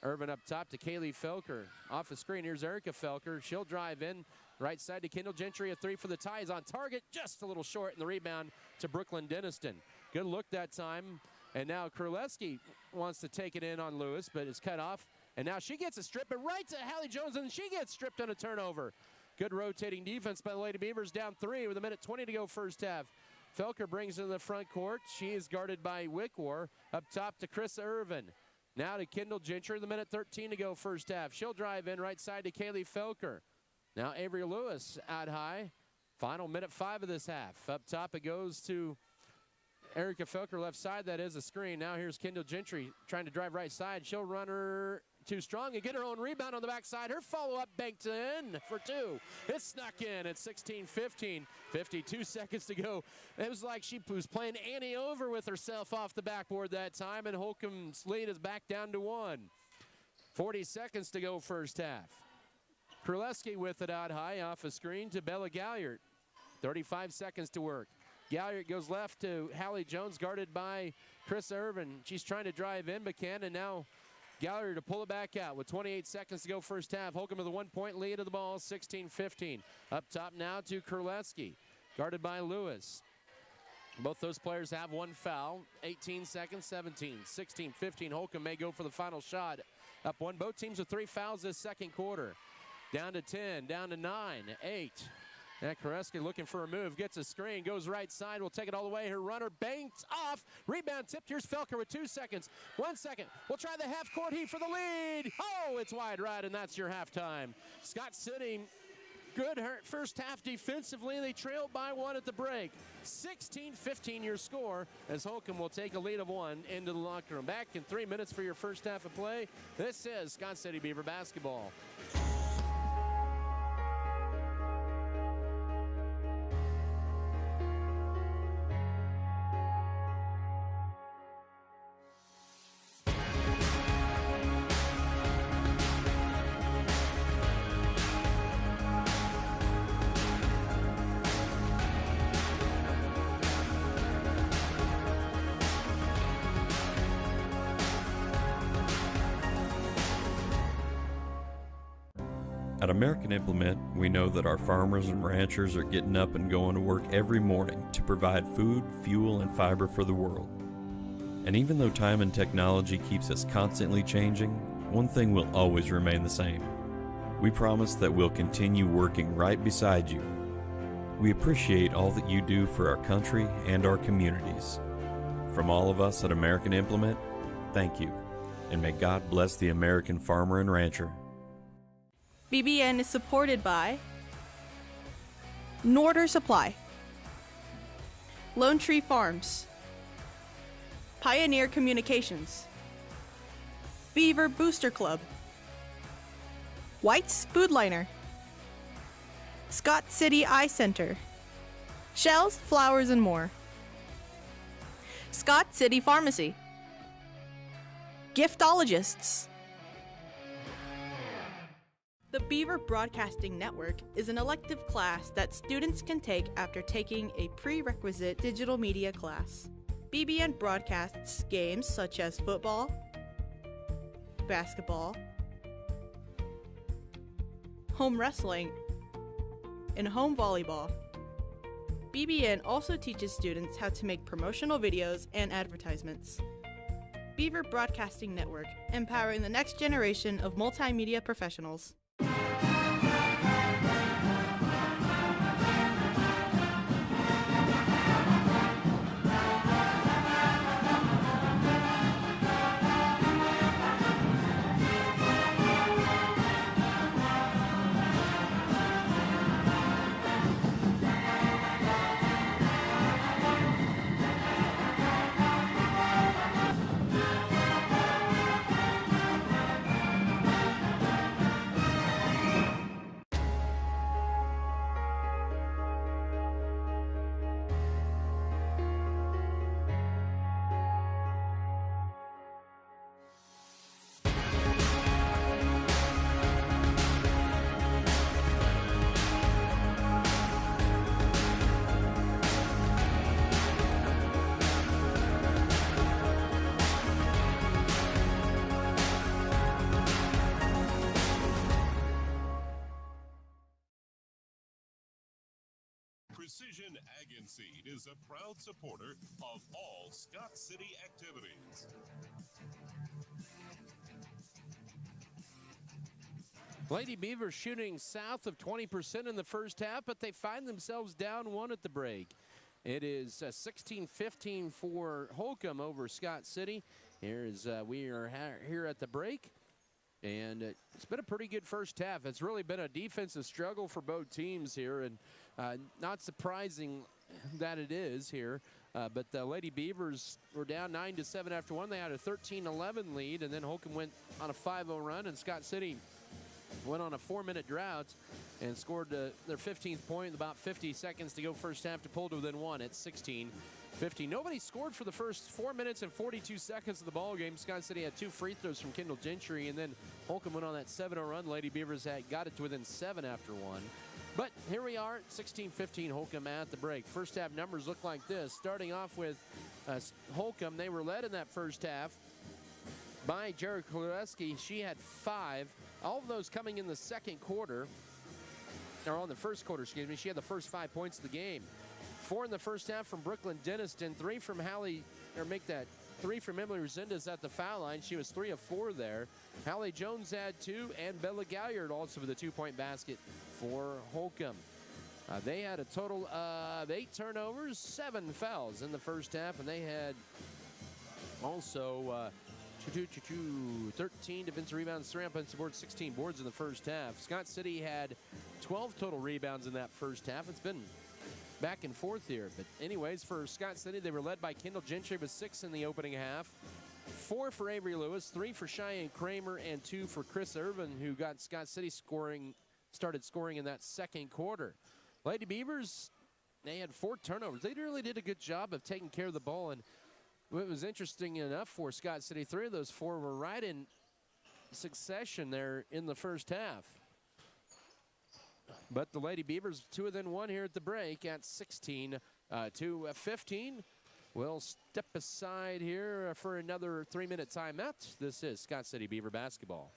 Irvin up top to Kaylee Felker. Off the screen, here's Erica Felker. She'll drive in. Right side to Kendall Gentry. A 3 for the tie is on target. Just a little short in the rebound to Brooklyn Denniston. Good look that time. And now Kraleski wants to take it in on Lewis, but it's cut off. And now she gets a strip, but right to Hallie Jones, and she gets stripped on a turnover. Good rotating defense by the Lady Beavers, down 3 with 1:20 to go first half. Felker brings it in the front court. She is guarded by Wickmore. Up top to Chris Irvin. Now to Kendall Gentry, the 1:13 to go first half. She'll drive in right side to Kaylee Felker. Now Avery Lewis out high. Final 1:05 of this half. Up top it goes to Erica Felker left side. That is a screen. Now here's Kendall Gentry trying to drive right side. She'll run her too strong and get her own rebound on the backside. Her follow-up banked in for 2. It's snuck in at 16-15. 52 seconds to go. It was like she was playing Annie over with herself off the backboard that time, and Holcomb's lead is back down to 1. 40 seconds to go first half. Kraleski with it out high off a screen to Bella Galliard. 35 seconds to work. Galliard goes left to Hallie Jones, guarded by Chris Irvin. She's trying to drive in, but can, and now Galliard to pull it back out with 28 seconds to go first half. Holcomb with a 1-point lead of the ball, 16-15. Up top now to Kraleski, guarded by Lewis. Both those players have 1 foul. 18 seconds, 17, 16, 15. Holcomb may go for the final shot. Up 1. Both teams with 3 fouls this second quarter. Down to 10, down to 9, 8. Now Kraleski looking for a move, gets a screen, goes right side, will take it all the way. Her runner banked off, rebound tipped. Here's Felker with 2 seconds. 1 second, we'll try the half-court heat for the lead. Oh, it's wide right, and that's your halftime. Scott City, good first half defensively. They trailed by 1 at the break. 16-15 your score, as Holcomb will take a lead of 1 into the locker room. Back in 3 minutes for your first half of play. This is Scott City Beaver basketball. At American Implement, we know that our farmers and ranchers are getting up and going to work every morning to provide food, fuel, and fiber for the world. And even though time and technology keeps us constantly changing, one thing will always remain the same. We promise that we'll continue working right beside you. We appreciate all that you do for our country and our communities. From all of us at American Implement, thank you, and may God bless the American farmer and rancher. BBN is supported by Norder Supply, Lone Tree Farms, Pioneer Communications, Beaver Booster Club, White's Foodliner, Scott City Eye Center, Shells, Flowers, and more, Scott City Pharmacy, Giftologists. The Beaver Broadcasting Network is an elective class that students can take after taking a prerequisite digital media class. BBN broadcasts games such as football, basketball, home wrestling, and home volleyball. BBN also teaches students how to make promotional videos and advertisements. Beaver Broadcasting Network, empowering the next generation of multimedia professionals. Precision Ag and Seed is a proud supporter of all Scott City activities. Lady Beavers shooting south of 20% in the first half, but they find themselves down one at the break. It is 16-15 for Holcomb over Scott City. We are here at the break, and it's been a pretty good first half. It's really been a defensive struggle for both teams here, and not surprising that it is here. But the Lady Beavers were down 9-7 after one. They had a 13-11 lead, and then Holcomb went on a 5-0 run, and Scott City went on a 4-minute drought and scored their 15th point with about 50 seconds to go first half to pull to within one at 16-15. Nobody scored for the first 4 minutes and 42 seconds of the ball game. Scott City had 2 free throws from Kendall Gentry, and then Holcomb went on that 7-0 run. Lady Beavers got it to within 7 after one. But here we are, 16-15 Holcomb at the break. First half numbers look like this. Starting off with Holcomb, they were led in that first half by Jared Koleski. She had 5. All of those coming in the second quarter, or on the first quarter, excuse me. She had the first 5 points of the game. 4 in the first half from Brooklyn Denniston, 3 from Emily Resendez at the foul line. She was 3 of 4 there. Hallie Jones had 2, and Bella Galliard also with a 2-point basket for Holcomb. They had a total of 8 turnovers, 7 fouls in the first half, and they had also 13 defensive rebounds, 3 offensive boards, 16 boards in the first half. Scott City had 12 total rebounds in that first half. It's been back and forth here. But anyways, for Scott City, they were led by Kendall Gentry with 6 in the opening half. 4 for Avery Lewis, 3 for Cheyenne Kramer, and 2 for Chris Irvin, who got Scott City started scoring in that second quarter. Lady Beavers, they had 4 turnovers. They really did a good job of taking care of the ball, and it was interesting enough for Scott City, 3 of those 4 were right in succession there in the first half. But the Lady Beavers 2 and 1 here at the break at 16-15. We'll step aside here for another 3-minute timeout. This is Scott City Beaver basketball.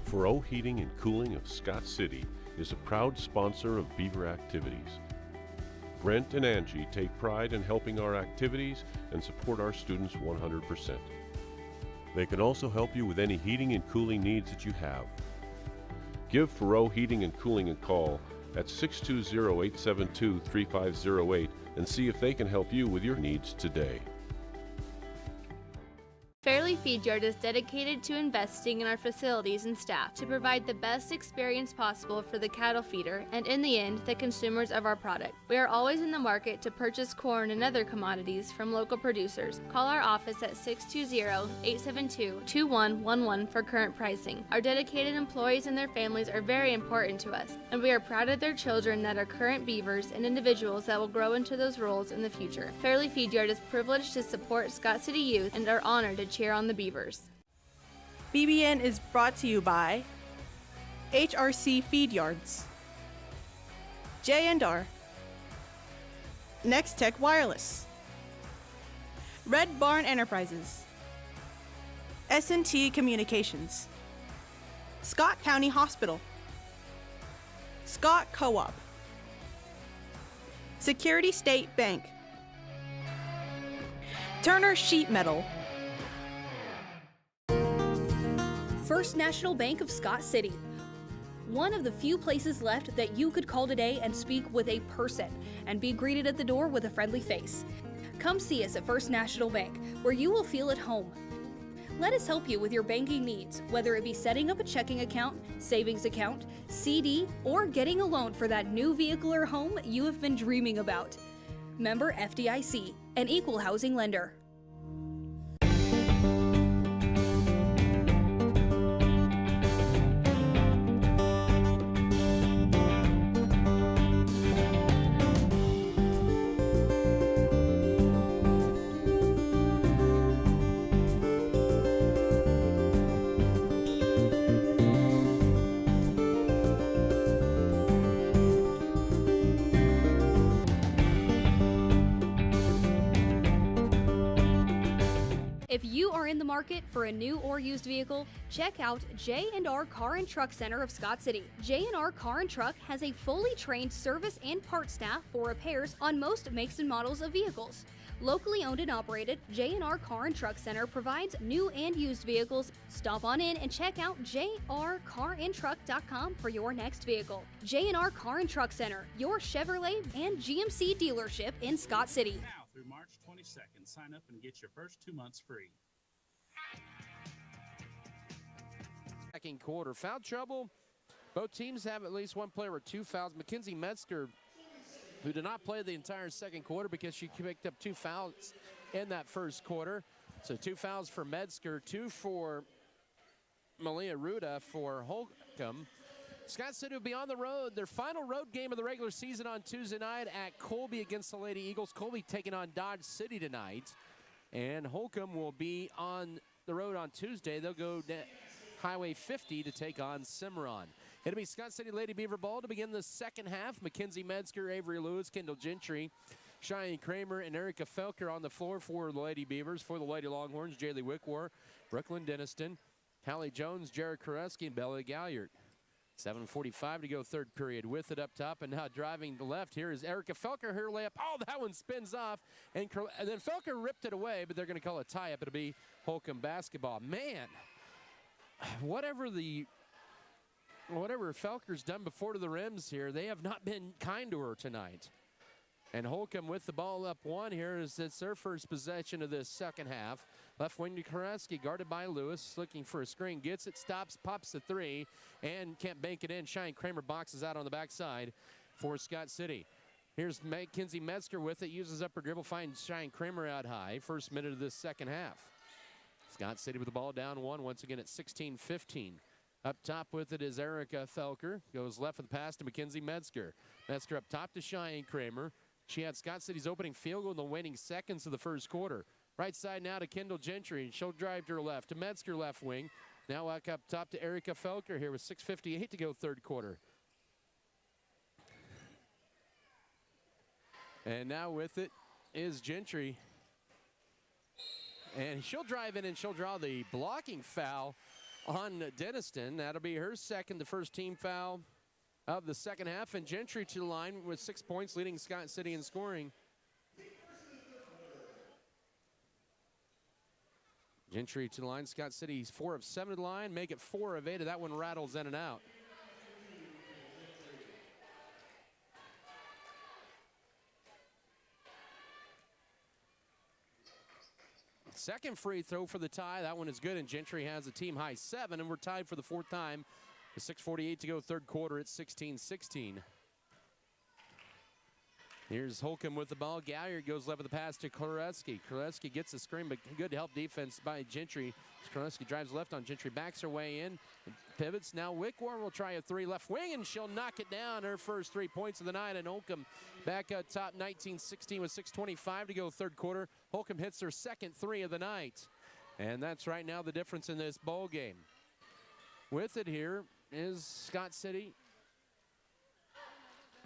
Furrow Heating and Cooling of Scott City is a proud sponsor of Beaver activities. Brent and Angie take pride in helping our activities and support our students 100%. They can also help you with any heating and cooling needs that you have. Give Faroe Heating and Cooling a call at 620-872-3508 and see if they can help you with your needs today. Fairleigh Feed Yard is dedicated to investing in our facilities and staff to provide the best experience possible for the cattle feeder and, in the end, the consumers of our product. We are always in the market to purchase corn and other commodities from local producers. Call our office at 620-872-2111 for current pricing. Our dedicated employees and their families are very important to us, and we are proud of their children that are current beavers and individuals that will grow into those roles in the future. Fairleigh Feed Yard is privileged to support Scott City youth and are honored to cheer on the Beavers. BBN is brought to you by HRC Feed Yards, J&R, Next Tech Wireless, Red Barn Enterprises, S&T Communications, Scott County Hospital, Scott Co-op, Security State Bank, Turner Sheet Metal, First National Bank of Scott City. One of the few places left that you could call today and speak with a person and be greeted at the door with a friendly face. Come see us at First National Bank, where you will feel at home. Let us help you with your banking needs, whether it be setting up a checking account, savings account, CD, or getting a loan for that new vehicle or home you have been dreaming about. Member FDIC, an equal housing lender. If you are in the market for a new or used vehicle, check out J&R Car and Truck Center of Scott City. J&R Car and Truck has a fully trained service and part staff for repairs on most makes and models of vehicles. Locally owned and operated, J&R Car and Truck Center provides new and used vehicles. Stop on in and check out jrcarandtruck.com for your next vehicle. J&R Car and Truck Center, your Chevrolet and GMC dealership in Scott City. Now through March 22nd, sign up and get your first 2 months free. Second quarter. Foul trouble. Both teams have at least one player with 2 fouls. Mackenzie Metzger, who did not play the entire second quarter because she picked up 2 fouls in that first quarter. So 2 fouls for Metzger, 2 for Malia Ruda for Holcomb. Scott City will be on the road. Their final road game of the regular season on Tuesday night at Colby against the Lady Eagles. Colby taking on Dodge City tonight. And Holcomb will be on the road on Tuesday. They'll go Highway 50 to take on Cimarron. It'll be Scott City Lady Beaver ball to begin the second half. Mackenzie Metzger, Avery Lewis, Kendall Gentry, Cheyenne Kramer, and Erica Felker on the floor for the Lady Beavers. For the Lady Longhorns, Jaylee Wickwar, Brooklyn Denniston, Hallie Jones, Jared Koreski, and Bella Galliard. 7:45 to go third period. With it up top and now driving to left here is Erica Felker. Her layup. Oh, that one spins off. And then Felker ripped it away, but they're going to call a tie-up. It'll be Holcomb basketball. Man, whatever Felker's done before to the rims here, they have not been kind to her tonight. And Holcomb with the ball up one here as it's their first possession of this second half. Left wing to Koreski, guarded by Lewis, looking for a screen. Gets it, stops, pops the three, and can't bank it in. Cheyenne Kramer boxes out on the backside for Scott City. Here's Mackenzie Metzger with it, uses up her dribble, finds Cheyenne Kramer out high. First minute of this second half. Scott City with the ball down one, once again at 16-15. Up top with it is Erica Felker. Goes left with the pass to Mackenzie Metzger. Metzger up top to Cheyenne Kramer. She had Scott City's opening field goal in the waning seconds of the first quarter. Right side now to Kendall Gentry, and she'll drive to her left. To Metzger left wing. Now back up top to Erica Felker here with 6:58 to go third quarter. And now with it is Gentry. And she'll drive in and she'll draw the blocking foul on Denniston. That'll be her second, the first team foul of the second half, and Gentry to the line with 6 points, leading Scott City in scoring. Gentry to the line. Scott City's 4 of 7 to the line. Make it 4 of 8. That one rattles in and out. Second free throw for the tie. That one is good, and Gentry has a team high 7, and we're tied for the 4th time. With 6:48 to go, third quarter. It's 16-16. Here's Holcomb with the ball. Galliard goes left with the pass to Koreski. Koreski gets the screen, but good help defense by Gentry. Koreski drives left on Gentry, backs her way in, pivots. Now Wickworm will try a 3 left wing, and she'll knock it down. Her first 3 points of the night, and Holcomb back up top 19-16 with 6:25 to go, third quarter. Holcomb hits her second 3 of the night, and that's right now the difference in this ball game. With it here is Scott City.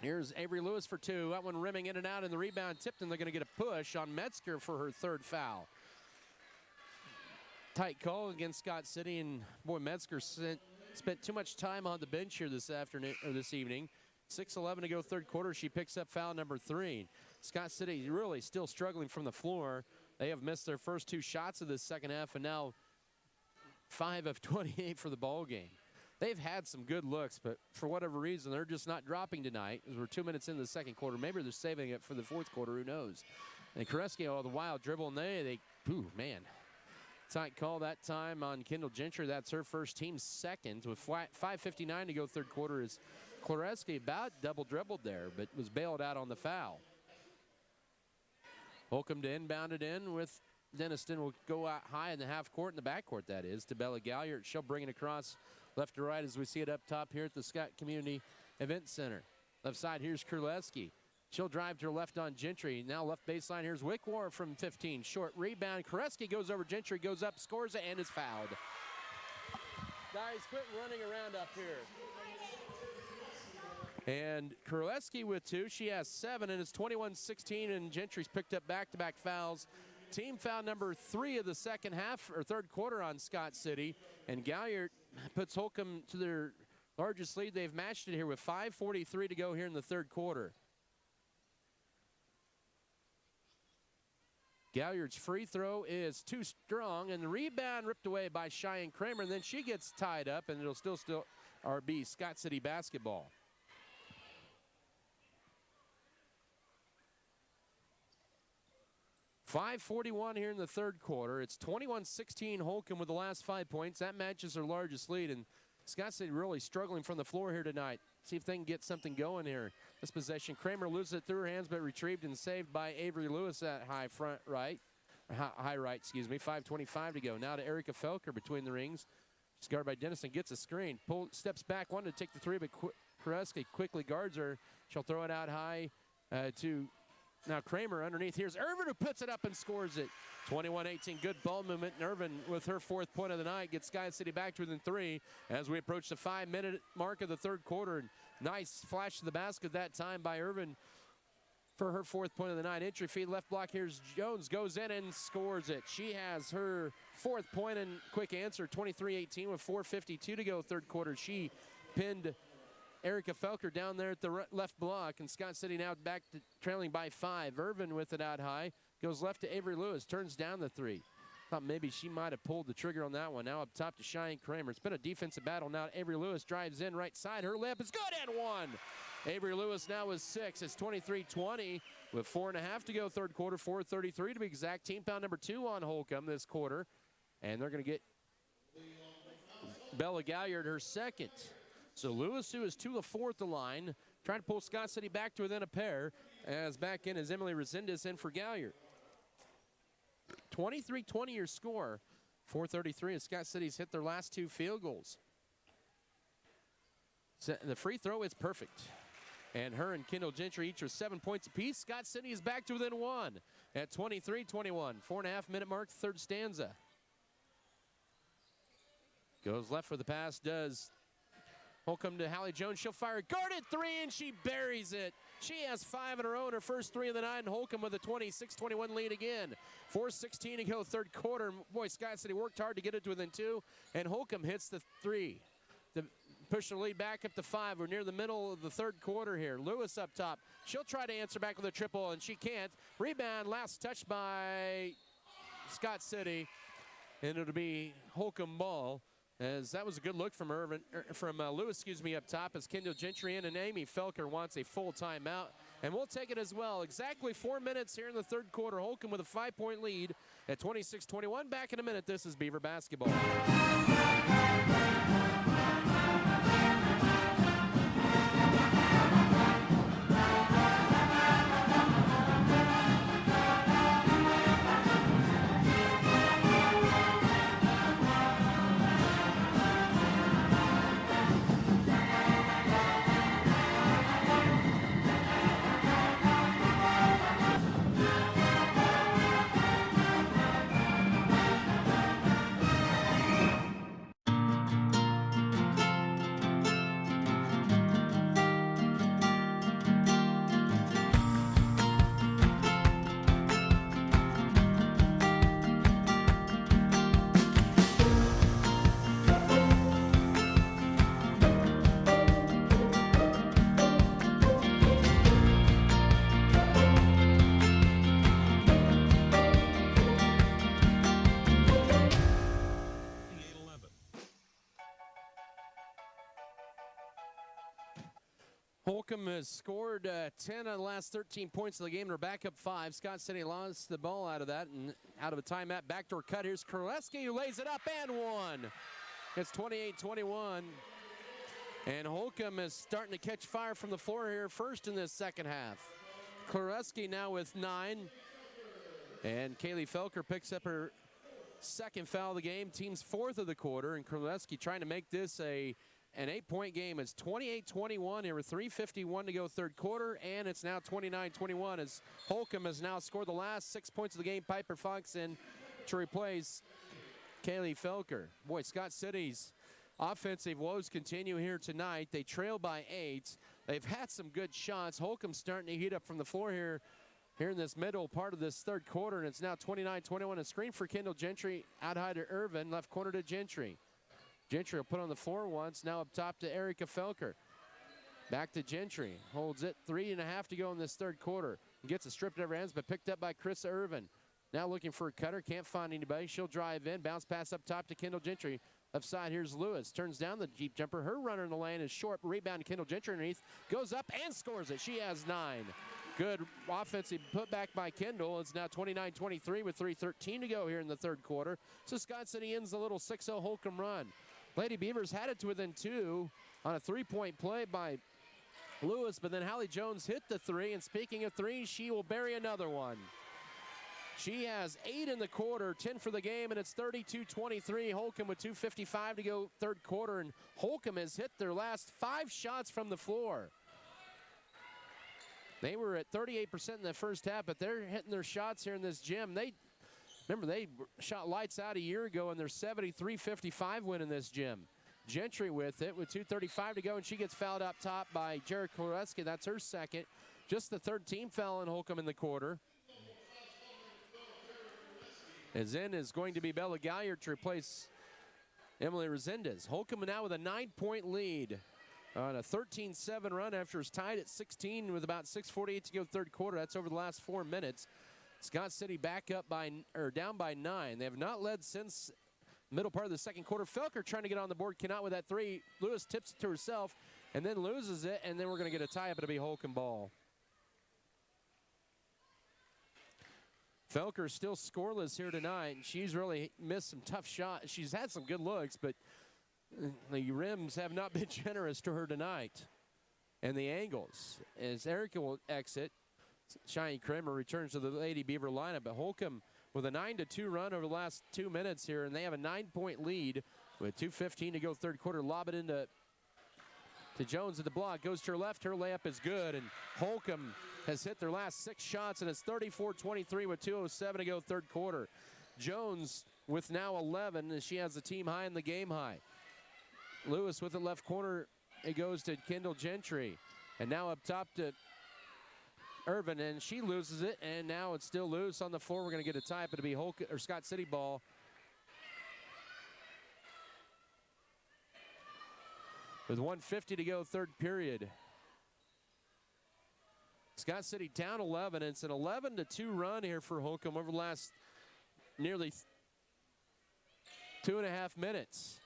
Here's Avery Lewis for 2. That one rimming in and out, and the rebound tipped, and they're going to get a push on Metzger for her 3rd foul. Tight call against Scott City, and boy, Metzger spent too much time on the bench here this afternoon or this evening. 6:11 to go, third quarter. She picks up foul number 3. Scott City really still struggling from the floor. They have missed their first 2 shots of this second half, and now 5 of 28 for the ball game. They've had some good looks, but for whatever reason, they're just not dropping tonight. As we're 2 minutes into the second quarter. Maybe they're saving it for the fourth quarter. Who knows? And Koreski, all the while, dribble, and man. Tight call that time on Kendall Gentry. That's her first, team second. With 5:59 to go, third quarter, is Koreski about double dribbled there, but was bailed out on the foul. Holcomb to inbound it in with Denniston. Will go out high in the half court, in the back court, that is, to Bella Galliard. She'll bring it across left to right as we see it up top here at the Scott Community Event Center. Left side, here's Kurleski. She'll drive to her left on Gentry. Now left baseline, here's Wickwar from 15. Short rebound. Koreski goes over Gentry, goes up, scores it, and is fouled. Guys, quit running around up here. And Koreski with 2. She has 7, and it's 21-16, and Gentry's picked up back-to-back fouls. Team foul number 3 of the second half, or third quarter, on Scott City. And Galliard puts Holcomb to their largest lead. They've matched it here with 5:43 to go here in the third quarter. Galliard's free throw is too strong, and the rebound ripped away by Cheyenne Kramer, and then she gets tied up, and it'll still be Scott City basketball. .541 here in the third quarter. It's 21-16 Holcomb with the last 5 points. That matches their largest lead, and Scott City really struggling from the floor here tonight. See if they can get something going here. This possession, Kramer loses it through her hands, but retrieved and saved by Avery Lewis at high right. 5:25 to go. Now to Erica Felker between the rings. She's guarded by Dennison, gets a screen. Steps back, wanted to take the 3, but Koreski quickly guards her. She'll throw it out high to now Kramer underneath. Here's Irvin, who puts it up and scores it. 21-18, good ball movement. And Irvin, with her 4th point of the night, gets Scott City back to within 3 as we approach the 5-minute mark of the third quarter. And nice flash to the basket that time by Irvin for her 4th point of the night. Entry feed, left block. Here's Jones, goes in and scores it. She has her 4th point and quick answer, 23-18 with 4:52 to go third quarter. She pinned Erica Felker down there at the left block, and Scott City now back to trailing by 5. Irvin with it out high. Goes left to Avery Lewis, turns down the 3. Thought maybe she might have pulled the trigger on that one. Now up top to Cheyenne Kramer. It's been a defensive battle. Now Avery Lewis drives in right side. Her layup is good and 1. Avery Lewis now with 6. It's 23-20 with 4.5 to go third quarter. 4:33 to be exact. Team foul number 2 on Holcomb this quarter. And they're going to get Bella Galliard her 2nd. So Lewis, who is 2 of 4 at the line, trying to pull Scott City back to within a pair. As back in is Emily Resendez in for Galliard. 23-20 your score. 4:33 as Scott City's hit their last 2 field goals. So the free throw is perfect. And her and Kendall Gentry each are 7 points apiece. Scott City is back to within 1 at 23-21. 4.5-minute mark, third stanza. Goes left for the pass, does Holcomb to Hallie Jones. She'll fire a guarded 3, and she buries it. She has 5 in her own, her first 3 of the night, and Holcomb with a 26-21 lead again. 4:16 to go third quarter. Boy, Scott City worked hard to get it to within 2, and Holcomb hits the 3. pushing the lead back up to 5. We're near the middle of the third quarter here. Lewis up top. She'll try to answer back with a triple, and she can't. Rebound, last touch by Scott City, and it'll be Holcomb ball. As that was a good look from Lewis, up top, as Kendall Gentry in, and Amy Felker wants a full timeout. And we'll take it as well. Exactly 4 minutes here in the third quarter. Holcomb with a 5-point lead at 26-21. Back in a minute. This is Beaver basketball. Holcomb has scored 10 of the last 13 points of the game. They're back up 5. Scott City lost the ball out of that and out of a timeout. Backdoor cut. Here's Korleski, who lays it up and one. It's 28-21. And Holcomb is starting to catch fire from the floor here first in this second half. Korleski now with 9. And Kaylee Felker picks up her second foul of the game. Team's 4th of the quarter. And Korleski trying to make this an 8-point game. It's 28-21. There were 3:51 to go third quarter, and it's now 29-21 as Holcomb has now scored the last 6 points of the game. Piper Fox in to replace Kaylee Felker. Boy, Scott City's offensive woes continue here tonight. They trail by 8. They've had some good shots. Holcomb's starting to heat up from the floor here in this middle part of this third quarter, and it's now 29-21. A screen for Kendall Gentry, out high to Irvin, left corner to Gentry. Gentry will put on the floor once, now up top to Erica Felker. Back to Gentry, holds it, 3.5 to go in this third quarter. Gets it stripped out of her hands, but picked up by Chris Irvin. Now looking for a cutter, can't find anybody. She'll drive in, bounce pass up top to Kendall Gentry. Left side, here's Lewis, turns down the deep jumper. Her runner in the lane is short, rebound to Kendall Gentry underneath, goes up and scores it. She has 9. Good offensive putback by Kendall. It's now 29-23 with 3:13 to go here in the third quarter. So Scott City ends a little 6-0 Holcomb run. Lady Beavers had it to within 2 on a 3-point play by Lewis, but then Hallie Jones hit the 3, and speaking of 3, she will bury another one. She has 8 in the quarter, 10 for the game, and it's 32-23. Holcomb with 2:55 to go third quarter, and Holcomb has hit their last 5 shots from the floor. They were at 38% in the first half, but they're hitting their shots here in this gym. Remember, they shot lights out a year ago in their 73-55 win in this gym. Gentry with it with 2:35 to go, and she gets fouled up top by Jared Korleski. That's her second. Just the third team foul in Holcomb in the quarter. As in is going to be Bella Galliard to replace Emily Resendez. Holcomb now with a 9-point lead on a 13-7 run after it's tied at 16 with about 6:48 to go third quarter. That's over the last 4 minutes. Scott City back up down by 9. They have not led since middle part of the second quarter. Felker trying to get on the board, cannot with that 3. Lewis tips it to herself and then loses it, and then we're going to get a tie-up. It'll be Holcomb ball. Felker still scoreless here tonight, and she's really missed some tough shots. She's had some good looks, but the rims have not been generous to her tonight. And the angles, as Erica will exit, Shiny Kramer returns to the Lady Beaver lineup, but Holcomb with a 9-2 run over the last 2 minutes here, and they have a 9-point lead with 2:15 to go third quarter. Lob it into Jones at the block, goes to her left, her layup is good, and Holcomb has hit their last 6 shots, and it's 34-23 with 2:07 to go third quarter. Jones with now 11, and she has the team high and the game high. Lewis with the left corner, it goes to Kendall Gentry, and now up top to Irvin, and she loses it, and now it's still loose on the floor. We're going to get a tie, but it'll be Scott City ball. with 1:50 to go, third period. Scott City down 11. It's an 11-2 run here for Holcomb over the last nearly 2.5 minutes.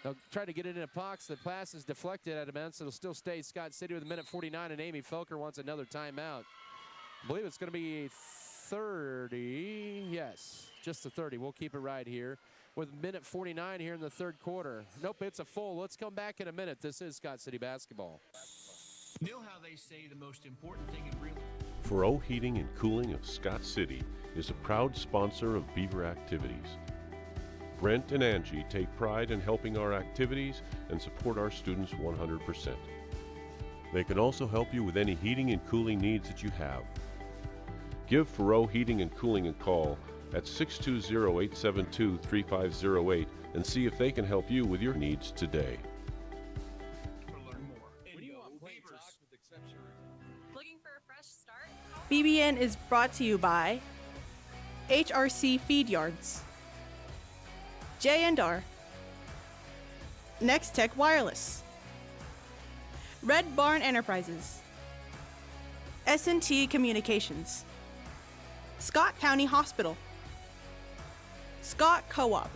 They'll try to get it in a box. The pass is deflected at him, so it'll still stay Scott City with a minute 49, and Amy Felker wants another timeout. I believe it's going to be 30. Yes, just the 30. We'll keep it right here with minute 49 here in the third quarter. Nope, it's a full. Let's come back in a minute. This is Scott City basketball. You know how they say the most important thing in real Faro Heating and Cooling of Scott City is a proud sponsor of Beaver activities. Brent and Angie take pride in helping our activities and support our students 100%. They can also help you with any heating and cooling needs that you have. Give Faro Heating and Cooling a call at 620-872-3508 and see if they can help you with your needs today. Looking for a fresh start? BBN is brought to you by HRC Feed Yards, J&R, Next Tech Wireless, Red Barn Enterprises, S&T Communications, Scott County Hospital, Scott Co-op,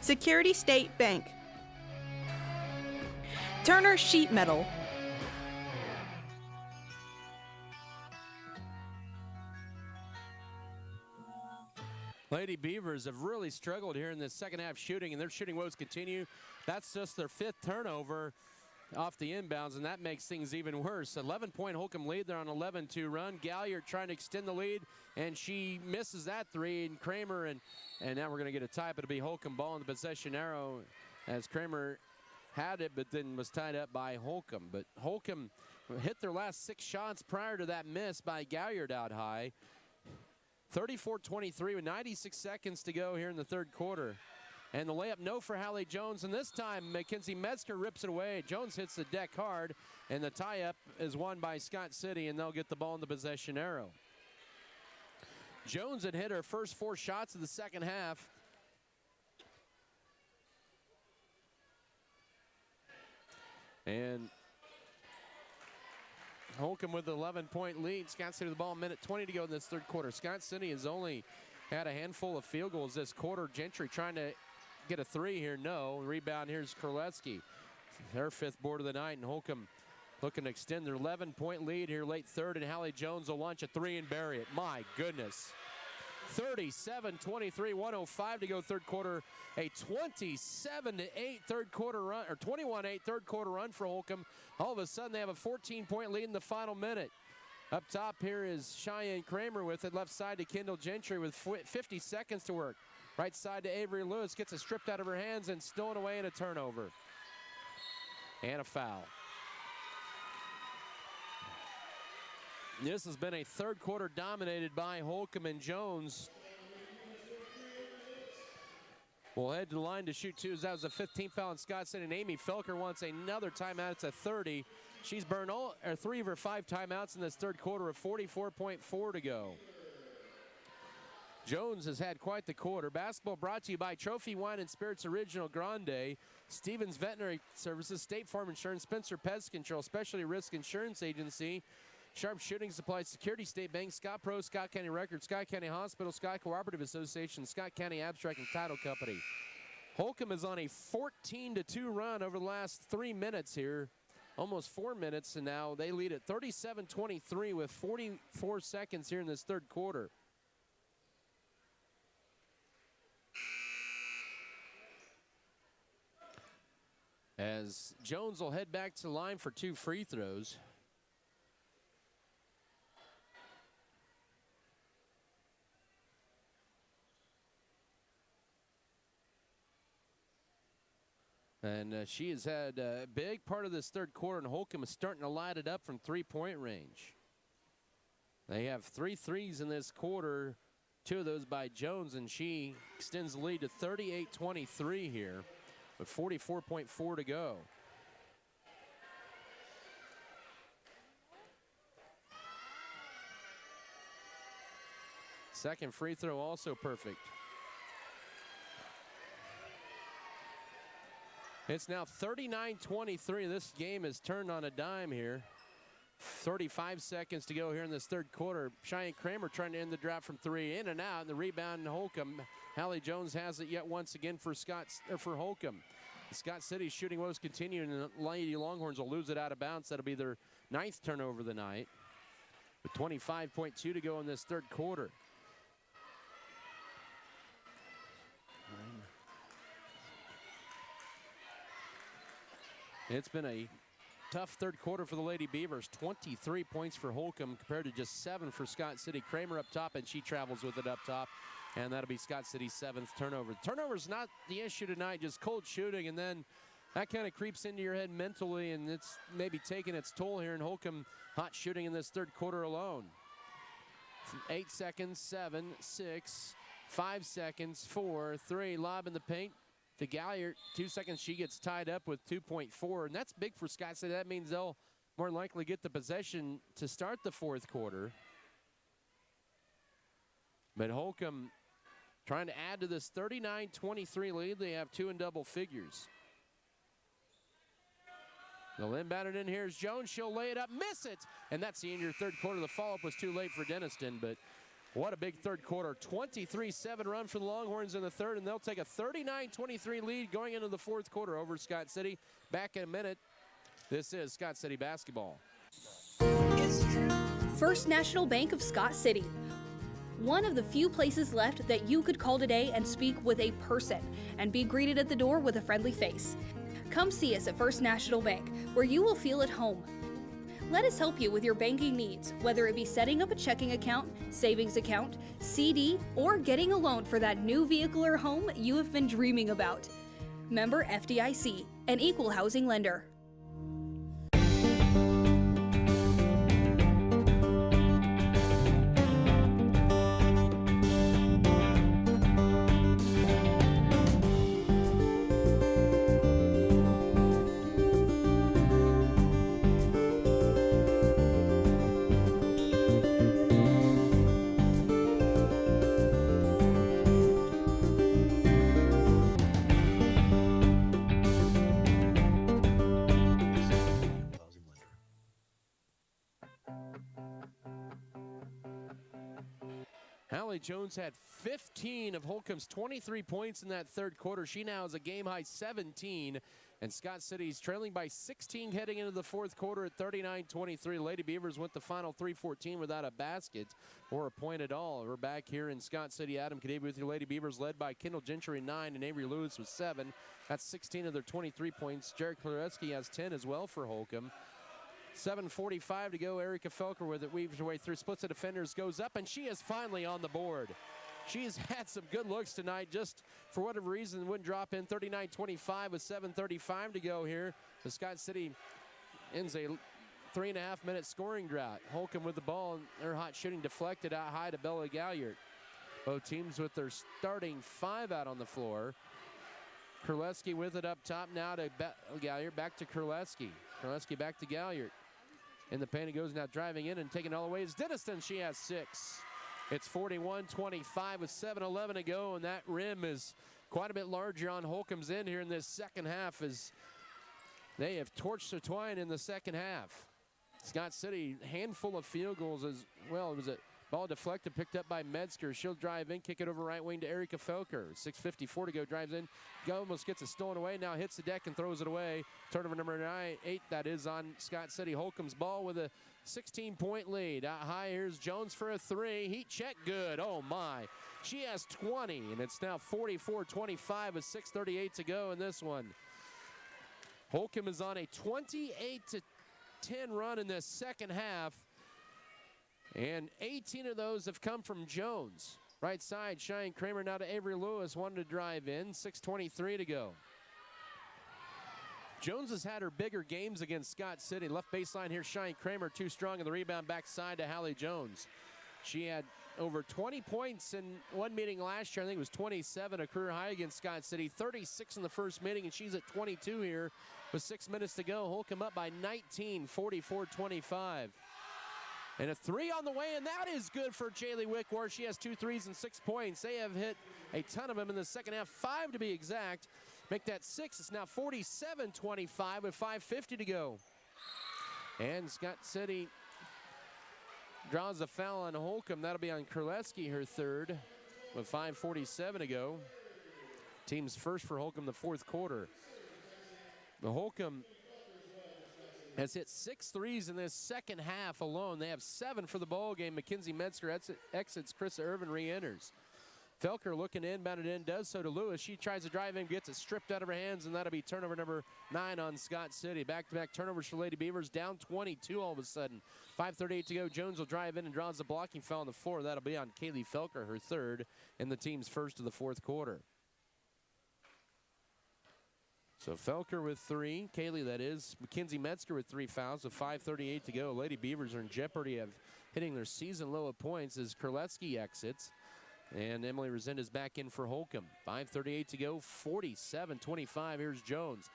Security State Bank, Turner Sheet Metal, Lady Beavers have really struggled here in the second half shooting, and their shooting woes continue. That's just their 5th turnover off the inbounds, and that makes things even worse. 11-point Holcomb lead. They're on 11-2 run. Galliard trying to extend the lead, and she misses that three. And Kramer, and now we're going to get a tie, but it'll be Holcomb ball in the possession arrow as Kramer had it, but then was tied up by Holcomb. But Holcomb hit their last 6 shots prior to that miss by Galliard out high. 34-23 with 96 seconds to go here in the third quarter. And the layup no for Hallie Jones, and this time Mackenzie Metzger rips it away. Jones hits the deck hard, and the tie-up is won by Scott City, and they'll get the ball in the possession arrow. Jones had hit her first 4 shots of the second half. And Holcomb with the 11-point lead. Scott City with the ball, minute 20 to go in this third quarter. Scott City has only had a handful of field goals this quarter. Gentry trying to get a 3 here. No. Rebound, here's Kroletsky. Their 5th board of the night, and Holcomb looking to extend their 11-point lead here late third, and Hallie Jones will launch a 3 and bury it. My goodness. 37-23, 105 to go third quarter. A 27-8 third quarter run, or 21-8 third quarter run for Holcomb. All of a sudden, they have a 14-point lead in the final minute. Up top here is Cheyenne Kramer with it. Left side to Kendall Gentry with 50 seconds to work. Right side to Avery Lewis. Gets it stripped out of her hands and stolen away in a turnover. And a foul. This has been a third quarter dominated by Holcomb, and Jones will head to the line to shoot 2. That was a 15th foul on Scott City, and Amy Felker wants another timeout. It's a 30. She's burned 3 of her 5 timeouts in this third quarter with 44.4 to go. Jones has had quite the quarter. Basketball brought to you by Trophy Wine and Spirits Original Grande, Stevens Veterinary Services, State Farm Insurance, Spencer Pest Control, Specialty Risk Insurance Agency, Sharp Shooting Supply, Security State Bank, Scott Pro, Scott County Records, Scott County Hospital, Scott Cooperative Association, Scott County Abstract and Title Company. Holcomb is on a 14-2 run over the last 3 minutes here, almost 4 minutes, and now they lead at 37-23 with 44 seconds here in this third quarter. As Jones will head back to the line for 2 free throws. And she has had a big part of this third quarter, and Holcomb is starting to light it up from 3-point range. They have 3 threes in this quarter, 2 of those by Jones, and she extends the lead to 38-23 here with 44.4 to go. Second free throw also perfect. It's now 39-23. This game has turned on a dime here. 35 seconds to go here in this third quarter. Cheyenne Kramer trying to end the drought from three. In and out, and the rebound in Holcomb. Hallie Jones has it yet once again for Holcomb. Scott City's shooting woes continue, and the Lady Longhorns will lose it out of bounds. That'll be their 9th turnover of the night. With 25.2 to go in this third quarter. It's been a tough third quarter for the Lady Beavers. 23 points for Holcomb compared to just 7 for Scott City. Kramer up top, and she travels with it up top. And that'll be Scott City's 7th turnover. Turnover's not the issue tonight, just cold shooting, and then that kind of creeps into your head mentally, and it's maybe taking its toll here in Holcomb. Hot shooting in this third quarter alone. 8 seconds, 7, 6, 5 seconds, 4, 3, lob in the paint. To Galliard, 2 seconds, she gets tied up with 2.4, and that's big for Scott City. That means they'll more likely get the possession to start the fourth quarter. But Holcomb trying to add to this 39-23 lead. They have 2 in double figures. They'll inbound it in. Here's Jones. She'll lay it up, miss it, and that's the end of your third quarter. The follow-up was too late for Denniston, but what a big third quarter. 23-7 run for the Longhorns in the third, and they'll take a 39-23 lead going into the fourth quarter over Scott City. Back in a minute. This is Scott City basketball. First National Bank of Scott City. One of the few places left that you could call today and speak with a person and be greeted at the door with a friendly face. Come see us at First National Bank, where you will feel at home. Let us help you with your banking needs, whether it be setting up a checking account, savings account, CD, or getting a loan for that new vehicle or home you have been dreaming about. Member FDIC, an equal housing lender. Hallie Jones had 15 of Holcomb's 23 points in that third quarter. She now has a game-high 17, and Scott City's trailing by 16 heading into the fourth quarter at 39-23. Lady Beavers went the final 3-14 without a basket or a point at all. We're back here in Scott City. Adam Kadavy with your Lady Beavers, led by Kendall Gentry 9 and Avery Lewis with 7. That's 16 of their 23 points. Jared Klereski has 10 as well for Holcomb. 7:45 to go. Erica Felker with it, weaves her way through, splits the defenders, goes up, and she is finally on the board. She's had some good looks tonight, just for whatever reason wouldn't drop in. 39-25 with 7:35 to go here. The Scott City ends a 3.5-minute scoring drought. Holcomb with the ball, and their hot shooting deflected out high to Bella Galliard. Both teams with their starting 5 out on the floor. Kerleski with it up top now to Galliard, back to Kerleski. Kerleski back to Galliard. In the paint, it goes now driving in and taking it all the way is Denniston. She has 6. It's 41-25 with 7:11 to go, and that rim is quite a bit larger on Holcomb's end here in this second half as they have torched the twine in the second half. Scott City, handful of field goals as well. It was a ball deflected, picked up by Metzger. She'll drive in, kick it over right wing to Erica Felker. 6:54 to go, drives in, almost gets it stolen away, now hits the deck and throws it away. Turnover number 8, that is on Scott City. Holcomb's ball with a 16-point lead. Out high, here's Jones for a 3. Heat check, good. Oh my. She has 20, and it's now 44-25 with 6:38 to go in this one. Holcomb is on a 28-10 run in this second half, and 18 of those have come from Jones. Right side, Cheyenne Kramer now to Avery Lewis, wanted to drive in. 6:23 to go. Jones has had her bigger games against Scott City. Left baseline here, Cheyenne Kramer too strong in the rebound, backside to Hallie Jones. She had over 20 points in one meeting last year. I think it was 27, a career high against Scott City. 36 in the first meeting, and she's at 22 here with 6 minutes to go. Holcomb up by 19, 44-25. And a three on the way, and that is good for Jaylee Wickwar. She has 2 threes and 6 points. They have hit a ton of them in the second half, 5 to be exact. Make that 6. It's now 47-25 with 5:50 to go. And Scott City draws a foul on Holcomb. That'll be on Kurleski, her third, with 5:47 to go. Team's first for Holcomb the fourth quarter. The Holcomb has hit 6 threes in this second half alone. They have 7 for the ball game. Mackenzie Metzger exits. Chris Irvin re-enters. Felker looking inbound it in, does so to Lewis. She tries to drive in, gets it stripped out of her hands, and that'll be turnover number 9 on Scott City. Back-to-back turnovers for Lady Beavers, down 22 all of a sudden. 5:38 to go. Jones will drive in and draws the blocking foul on the floor. That'll be on Kaylee Felker, her third, and the team's first of the fourth quarter. So Felker with 3, Kaylee that is. Mackenzie Metzger with 3 fouls with 5:38 to go. Lady Beavers are in jeopardy of hitting their season low of points as Kurleski exits. And Emily Resendez back in for Holcomb. 5:38 to go, 47-25. Here's Jones.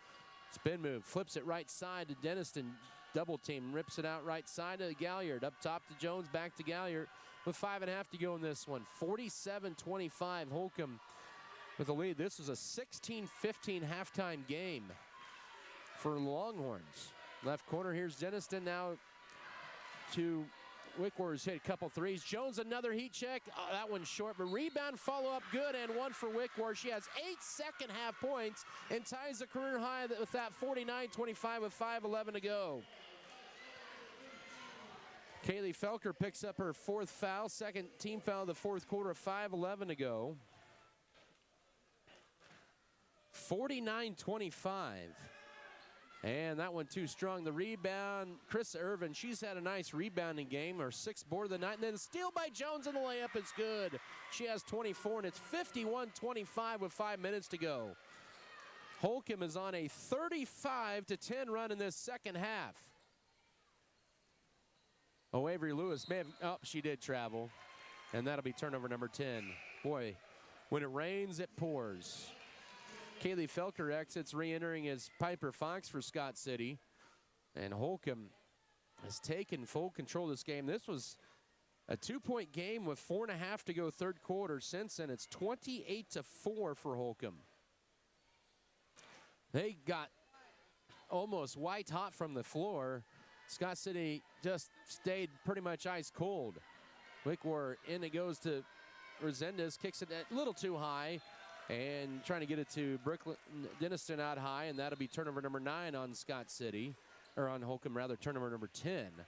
Spin move, flips it right side to Denniston. Double team, rips it out right side to Galliard. Up top to Jones, back to Galliard with 5.5 to go in this one. 47-25, Holcomb with the lead. This was a 16-15 halftime game for Longhorns. Left corner, here's Denniston now to Wickwar's hit a couple threes. Jones another heat check. Oh, that one's short, but rebound follow-up good, and one for Wickwar. She has 8 second half points and ties the career high with that 49-25 with 5:11 to go. Kaylee Felker picks up her 4th foul, 2nd team foul of the fourth quarter, 5:11 to go. 49-25. And that one too strong. The rebound, Chris Irvin, she's had a nice rebounding game, her 6th board of the night. And then a steal by Jones, and the layup is good. She has 24, and it's 51-25 with 5 minutes to go. Holcomb is on a 35-10 run in this second half. Oh, Avery Lewis may have, she did travel. And that'll be turnover number 10. Boy, when it rains, it pours. Kaylee Felker exits, re-entering as Piper Fox for Scott City. And Holcomb has taken full control of this game. This was a 2-point game with 4.5 to go third quarter. Since then, it's 28-4 for Holcomb. They got almost white hot from the floor. Scott City just stayed pretty much ice cold. Wickwar in, it goes to Resendez, kicks it a little too high. And trying to get it to Denniston out high, and that'll be turnover number 9 on Scott City, or on Holcomb rather, turnover number 10.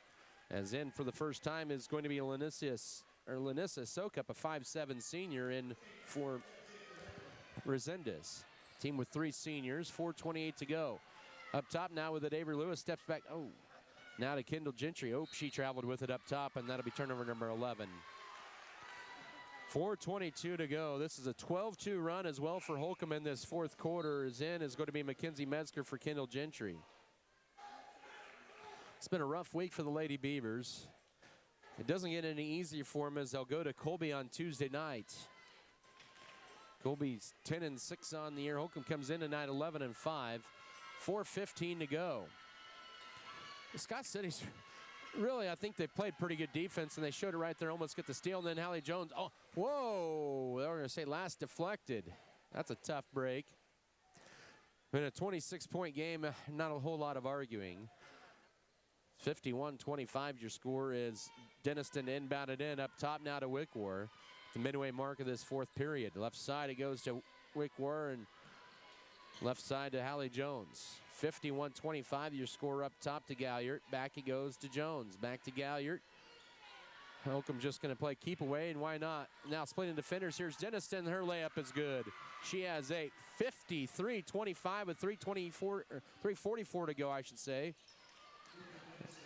As in for the first time is going to be Lanissa Sokup, a 5'7" senior, in for Resendez. Team with 3 seniors, 4:28 to go. Up top now with it, Avery Lewis steps back. Oh, now to Kendall Gentry. Oh, she traveled with it up top, and that'll be turnover number 11. 4:22 to go. This is a 12-2 run as well for Holcomb in this fourth quarter. Is going to be Mackenzie Metzger for Kendall Gentry. It's been a rough week for the Lady Beavers. It doesn't get any easier for them as they'll go to Colby on Tuesday night. Colby's 10-6 on the year. Holcomb comes in tonight 11-5. 4:15 to go. Scott City's really, I think they played pretty good defense, and they showed it right there, almost get the steal. And then Hallie Jones, oh, whoa, they were going to say last deflected. That's a tough break. In a 26-point game, not a whole lot of arguing. 51-25 your score is Denniston inbounded in. Up top now to Wickwar. The midway mark of this fourth period. Left side, it goes to Wickwar, and left side to Hallie Jones. 51-25, your score up top to Galliard. Back it goes to Jones. Back to Galliard. Holcomb just going to play keep away, and why not? Now splitting defenders. Here's Denniston. Her layup is good. She has a 53-25 with 3:44 to go, I should say.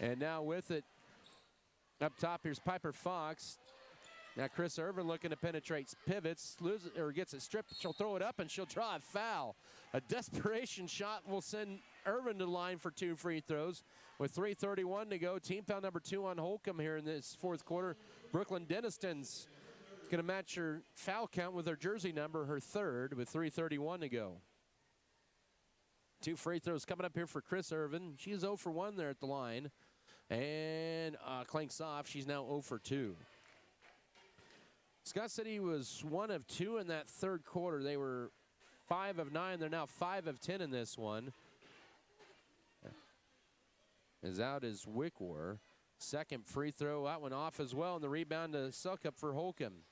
And now with it up top, here's Piper Fox. Now Chris Irvin looking to penetrate, pivots, loses, or gets it stripped. She'll throw it up, and she'll draw a foul. A desperation shot will send Irvin to the line for 2 free throws. With 3:31 to go, team foul number 2 on Holcomb here in this fourth quarter. Brooklyn Denniston's going to match her foul count with her jersey number, her 3rd, with 3:31 to go. 2 free throws coming up here for Chris Irvin. She's 0 for 1 there at the line. And clanks off. She's now 0 for 2. Scott City was 1 of 2 in that third quarter. They were 5 of 9. They're now 5 of 10 in this one. As out is Wickwar. Second free throw, that one off as well, and the rebound to Selkup for Holcomb.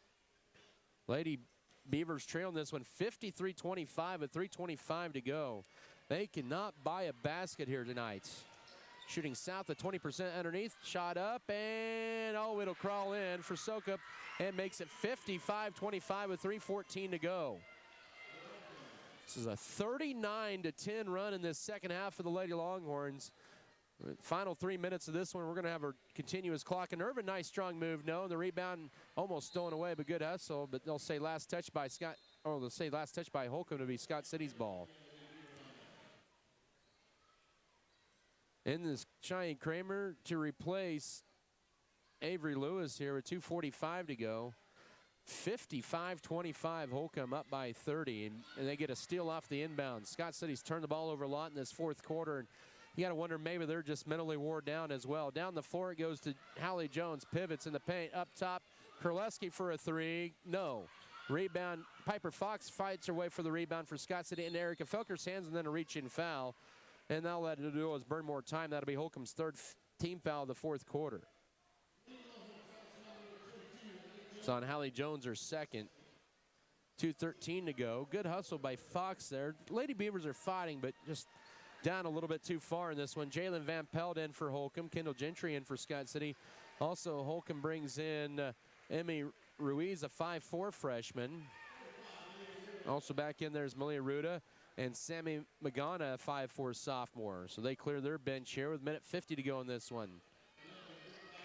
Lady Beavers trailing this one 53-25 with 3:25 to go. They cannot buy a basket here tonight. Shooting south at 20% underneath, shot up, and it'll crawl in for Selkup and makes it 55-25 with 3:14 to go. This is a 39-10 run in this second half for the Lady Longhorns. Final 3 minutes of this one, we're going to have a continuous clock. And Irvin, nice strong move. No, the rebound almost stolen away, but good hustle. But they'll say last touch by Holcomb to be Scott City's ball. In this Cheyenne Kramer to replace Avery Lewis here with 2:45 to go. 55-25, Holcomb up by 30, and they get a steal off the inbound. Scott City's turned the ball over a lot in this fourth quarter, and you got to wonder maybe they're just mentally wore down as well. Down the floor it goes to Hallie Jones, pivots in the paint. Up top, Kurleski for a three. No. Rebound, Piper Fox fights her way for the rebound for Scott City, and Erica Felker's hands, and then a reach-in foul. And now let it do is burn more time. That'll be Holcomb's third team foul of the fourth quarter. It's on Hallie Jones, her second. 2:13 to go. Good hustle by Fox there. Lady Beavers are fighting, but just down a little bit too far in this one. Jalen Van Pelt in for Holcomb. Kendall Gentry in for Scott City. Also, Holcomb brings in Emmy Ruiz, a 5'4 freshman. Also back in there is Malia Ruda and Sammy Magana, a 5'4 sophomore. So they clear their bench here with 1:50 to go in this one.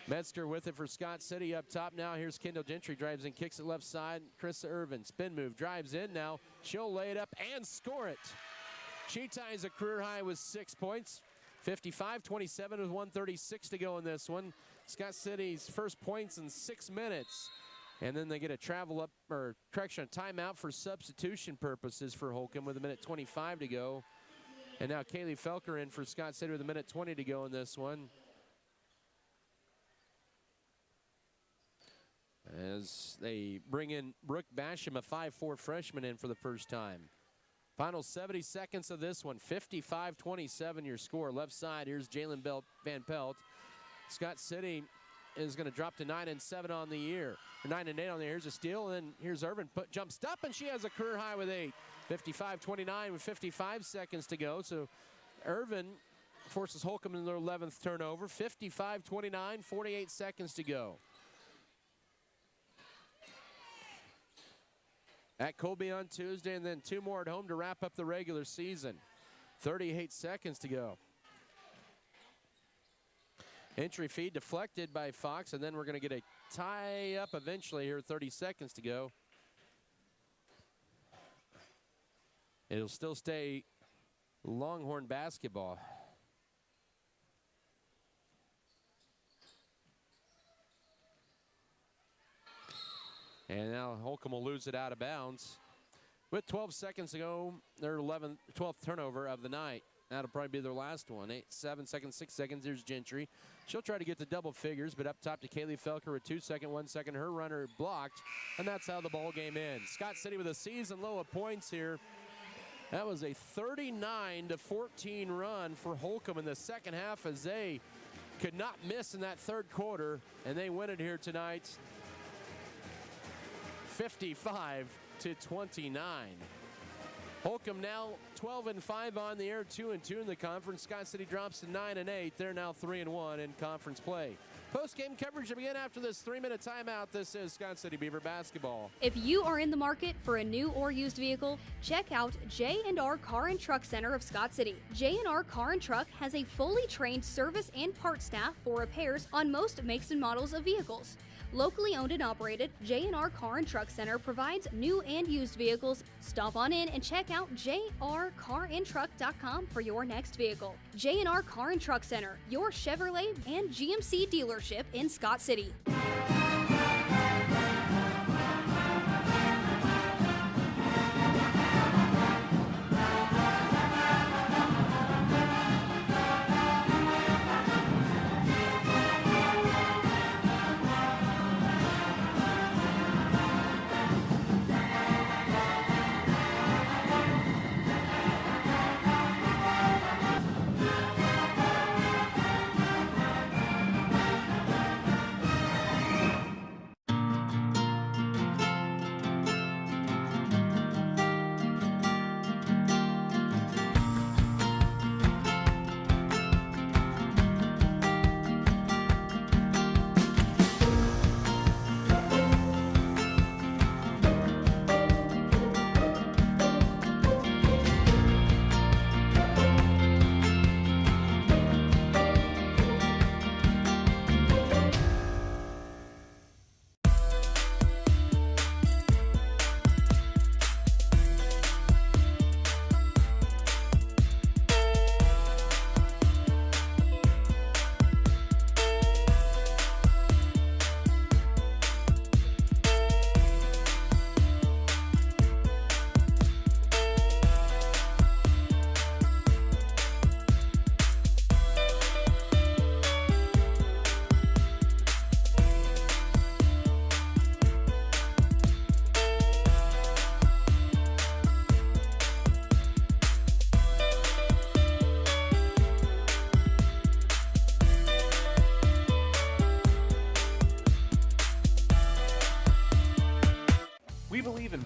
Metzger with it for Scott City up top now. Here's Kendall Gentry, drives in, kicks it left side. Krista Irvin, spin move, drives in now. She'll lay it up and score it. She ties a career high with 6 points. 55-27 with 1:36 to go in this one. Scott City's first points in 6 minutes. And then they get a timeout for substitution purposes for Holcomb with 1:25 to go. And now Kaylee Felker in for Scott City with 1:20 to go in this one. As they bring in Brooke Basham, a 5'4 freshman, in for the first time. Final 70 seconds of this one. 55-27 your score. Left side, here's Jalen Van Pelt. Scott City is going to drop to 9-7 on the year. 9-8 on the year. Here's a steal, and then here's Irvin. Jumps up, and she has a career high with 8. 55-29 with 55 seconds to go. So Irvin forces Holcomb in their 11th turnover. 55-29, 48 seconds to go. At Colby on Tuesday, and then 2 more at home to wrap up the regular season. 38 seconds to go. Entry feed deflected by Fox, and then we're going to get a tie-up eventually here, 30 seconds to go. It'll still stay Longhorn basketball. And now Holcomb will lose it out of bounds. With 12 seconds to go, their 12th turnover of the night. That'll probably be their last one. 7 seconds, 6 seconds. Here's Gentry. She'll try to get to double figures, but up top to Kaylee Felker with 2 seconds, 1 second. Her runner blocked, and that's how the ball game ends. Scott City with a season low of points here. That was a 39-14 run for Holcomb in the second half, as they could not miss in that third quarter, and they win it here tonight. 55-29. Holcomb now 12-5 on the year, 2-2 in the conference. Scott City drops to 9-8. They're now 3-1 in conference play. Post-game coverage to begin after this 3-minute timeout. This is Scott City Beaver basketball. If you are in the market for a new or used vehicle, check out J&R Car and Truck Center of Scott City. J&R Car and Truck has a fully trained service and part staff for repairs on most makes and models of vehicles. Locally owned and operated, J&R Car and Truck Center provides new and used vehicles. Stop on in and check out jrcarandtruck.com for your next vehicle. J&R Car and Truck Center, your Chevrolet and GMC dealership in Scott City.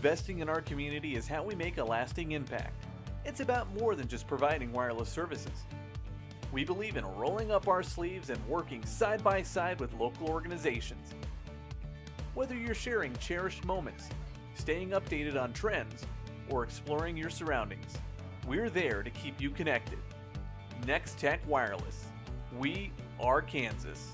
investing in our community is how we make a lasting impact. It's about more than just providing wireless services. We believe in rolling up our sleeves and working side by side with local organizations. Whether you're sharing cherished moments, staying updated on trends, or exploring your surroundings, we're there to keep you connected. Next Tech Wireless. We are Kansas.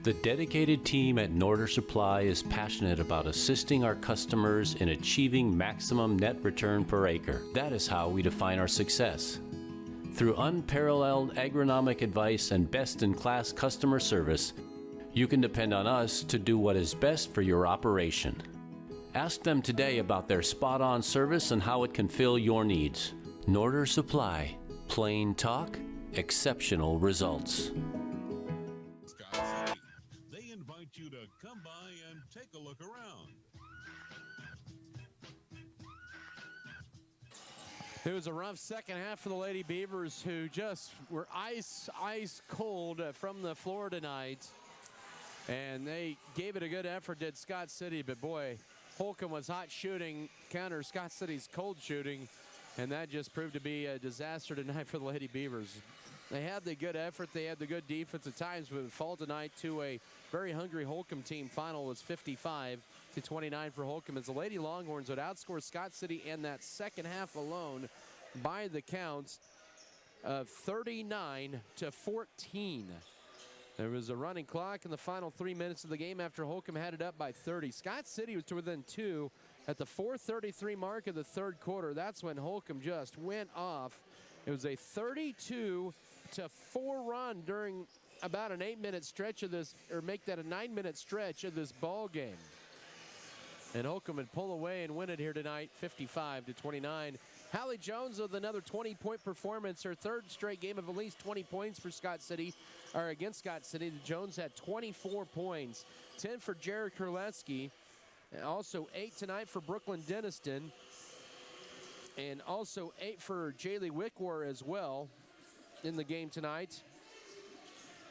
The dedicated team at Norder Supply is passionate about assisting our customers in achieving maximum net return per acre. That is how we define our success. Through unparalleled agronomic advice and best-in-class customer service, you can depend on us to do what is best for your operation. Ask them today about their spot-on service and how it can fill your needs. Norder Supply. Plain talk, exceptional results. They invite you to come by and take a look around. It was a rough second half for the Lady Beavers, who just were ice cold from the floor tonight. And they gave it a good effort, did Scott City, but boy, Holcomb was hot shooting, counter Scott City's cold shooting, and that just proved to be a disaster tonight for the Lady Beavers. They had the good effort, they had the good defense at times, but would fall tonight to a very hungry Holcomb team. Final was 55-29 for Holcomb, as the Lady Longhorns would outscore Scott City in that second half alone by the count of 39-14. There was a running clock in the final 3 minutes of the game after Holcomb had it up by 30. Scott City was to within 2 at the 4:33 mark of the third quarter. That's when Holcomb just went off. It was a 32-4 run during about an 8-minute stretch of this, or make that a 9-minute stretch of this ball game. And Holcomb would pull away and win it here tonight, 55-29. Hallie Jones with another 20-point performance, her third straight game of at least 20 points for Scott City, or against Scott City. Jones had 24 points, 10 for Jared Kurleski, and also 8 tonight for Brooklyn Denniston, and also 8 for Jaylee Wickwar as well in the game tonight.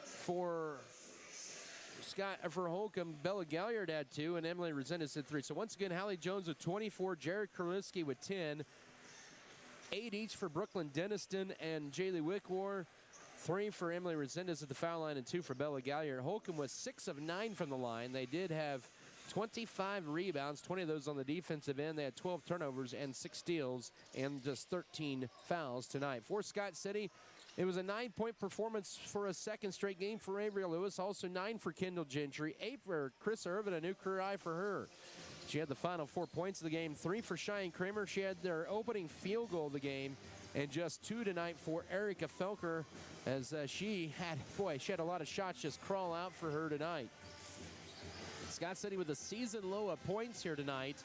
For Holcomb, Bella Galliard had 2, and Emily Resendez had 3. So once again, Hallie Jones with 24, Jared Kurleski with 10, 8 each for Brooklyn Denniston and Jaylee Wickwar, 3 for Emily Resendez at the foul line, and 2 for Bella Galliard. Holcomb was 6 of 9 from the line. They did have 25 rebounds, 20 of those on the defensive end. They had 12 turnovers and 6 steals and just 13 fouls tonight. For Scott City, it was a 9-point performance for a second straight game for Avery Lewis. Also 9 for Kendall Gentry, 8 for Chris Irvin, a new career high for her. She had the final 4 points of the game, 3 for Cheyenne Kramer. She had their opening field goal of the game, and just 2 tonight for Erica Felker, as she had a lot of shots just crawl out for her tonight. Scott City with a season low of points here tonight,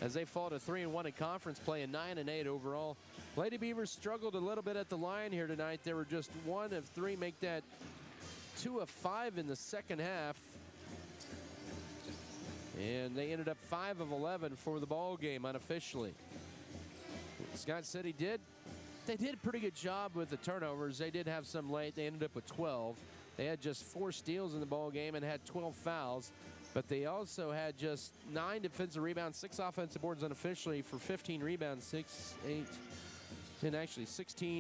as they fall to 3-1 in conference play and 9-8 overall. Lady Beavers struggled a little bit at the line here tonight. They were just 1 of 3, make that 2 of 5 in the second half. And they ended up 5 of 11 for the ball game unofficially. Scott City did a pretty good job with the turnovers. They did have some late. They ended up with 12. They had just 4 steals in the ball game and had 12 fouls. But they also had just 9 defensive rebounds, 6 offensive boards unofficially for 15 rebounds, 16,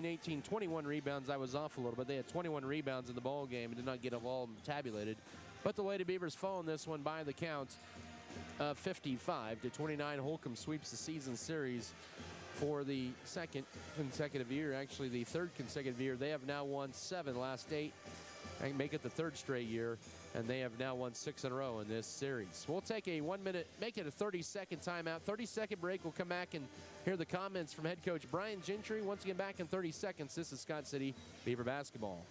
18, 21 rebounds. I was off a little bit. They had 21 rebounds in the ball game and did not get them all tabulated. But the Lady Beavers fall in this one by the count of 55-29. Holcomb sweeps the season series for the second consecutive year, actually the third consecutive year. They have now won 7 last 8. And make it the third straight year, and they have now won 6 in a row in this series. We'll take a 1 minute, make it a 30-second timeout. 30-second break. We'll come back and hear the comments from head coach Brian Gentry. Once again, back in 30 seconds. This is Scott City Beaver basketball.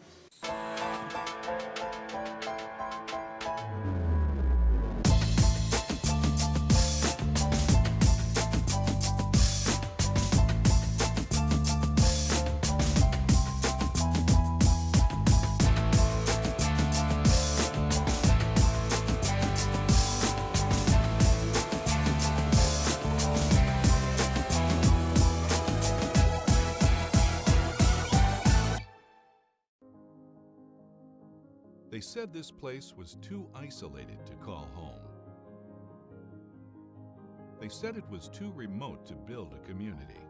They said this place was too isolated to call home. They said it was too remote to build a community.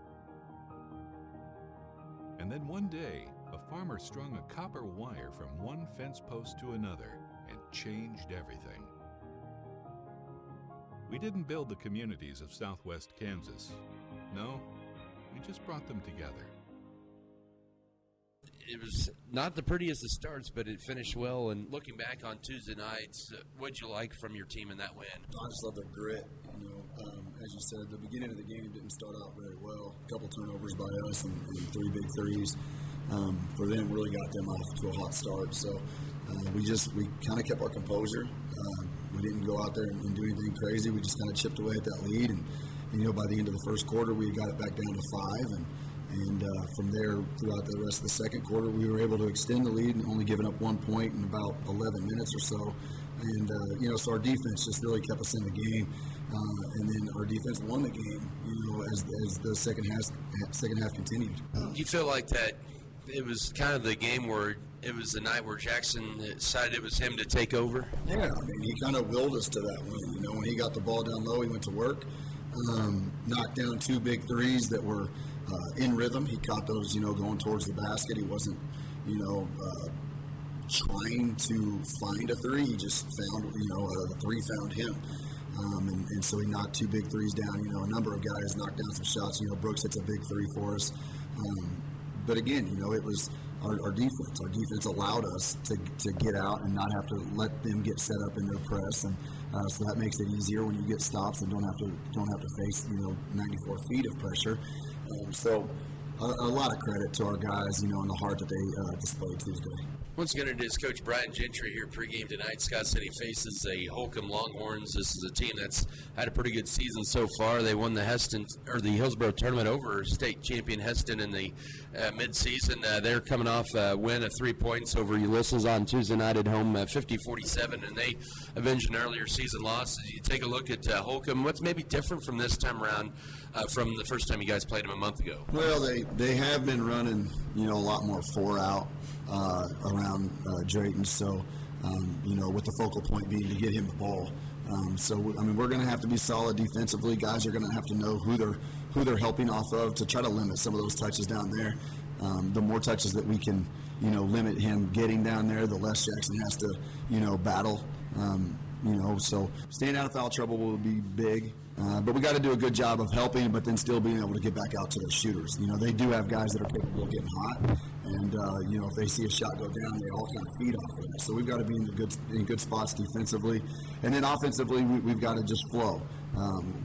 And then one day, a farmer strung a copper wire from one fence post to another and changed everything. We didn't build the communities of Southwest Kansas. No, we just brought them together. It was not the prettiest of starts, but it finished well. And looking back on Tuesday nights, what'd you like from your team in that win? I just love their grit. As you said, the beginning of the game didn't start out very well. A couple turnovers by us and 3 big threes. For them, really got them off to a hot start. So we kind of kept our composure. We didn't go out there and do anything crazy. We just kind of chipped away at that lead. And by the end of the first quarter, we got it back down to 5. And from there, throughout the rest of the second quarter, we were able to extend the lead and only giving up 1 point in about 11 minutes or so. And, so our defense just really kept us in the game. And then our defense won the game, as the second half continued. You feel like that it was kind of the game where it was the night where Jackson decided it was him to take over? Yeah, he kind of willed us to that win. When he got the ball down low, he went to work, knocked down 2 big threes that were in rhythm. He caught those, going towards the basket. He wasn't, trying to find a three. He just found, a three found him. And so he knocked 2 big threes down. A number of guys knocked down some shots. Brooks hits a big three for us. But again, it was our defense. Our defense allowed us to get out and not have to let them get set up in their press. And so that makes it easier when you get stops and don't have to face 94 feet of pressure. So a lot of credit to our guys, and the heart that they displayed Tuesday. Once again, it is Coach Brian Gentry here pregame tonight. Scott City faces the Holcomb Longhorns. This is a team that's had a pretty good season so far. They won the Hillsborough tournament over state champion Heston in the midseason. They're coming off a win of 3 points over Ulysses on Tuesday night at home, 50-47, and they avenged an earlier season loss. You take a look at Holcomb. What's maybe different from this time around from the first time you guys played them a month ago? Well, they have been running, a lot more 4-out. Around Drayton, so with the focal point being to get him the ball. We're going to have to be solid defensively. Guys are going to have to know who they're helping off of to try to limit some of those touches down there. The more touches that we can, limit him getting down there, the less Jackson has to, battle. So staying out of foul trouble will be big. But we got to do a good job of helping, but then still being able to get back out to those shooters. They do have guys that are capable of getting hot, and if they see a shot go down, they all kind of feed off of that. So we've got to be in good spots defensively, and then offensively, we've got to just flow.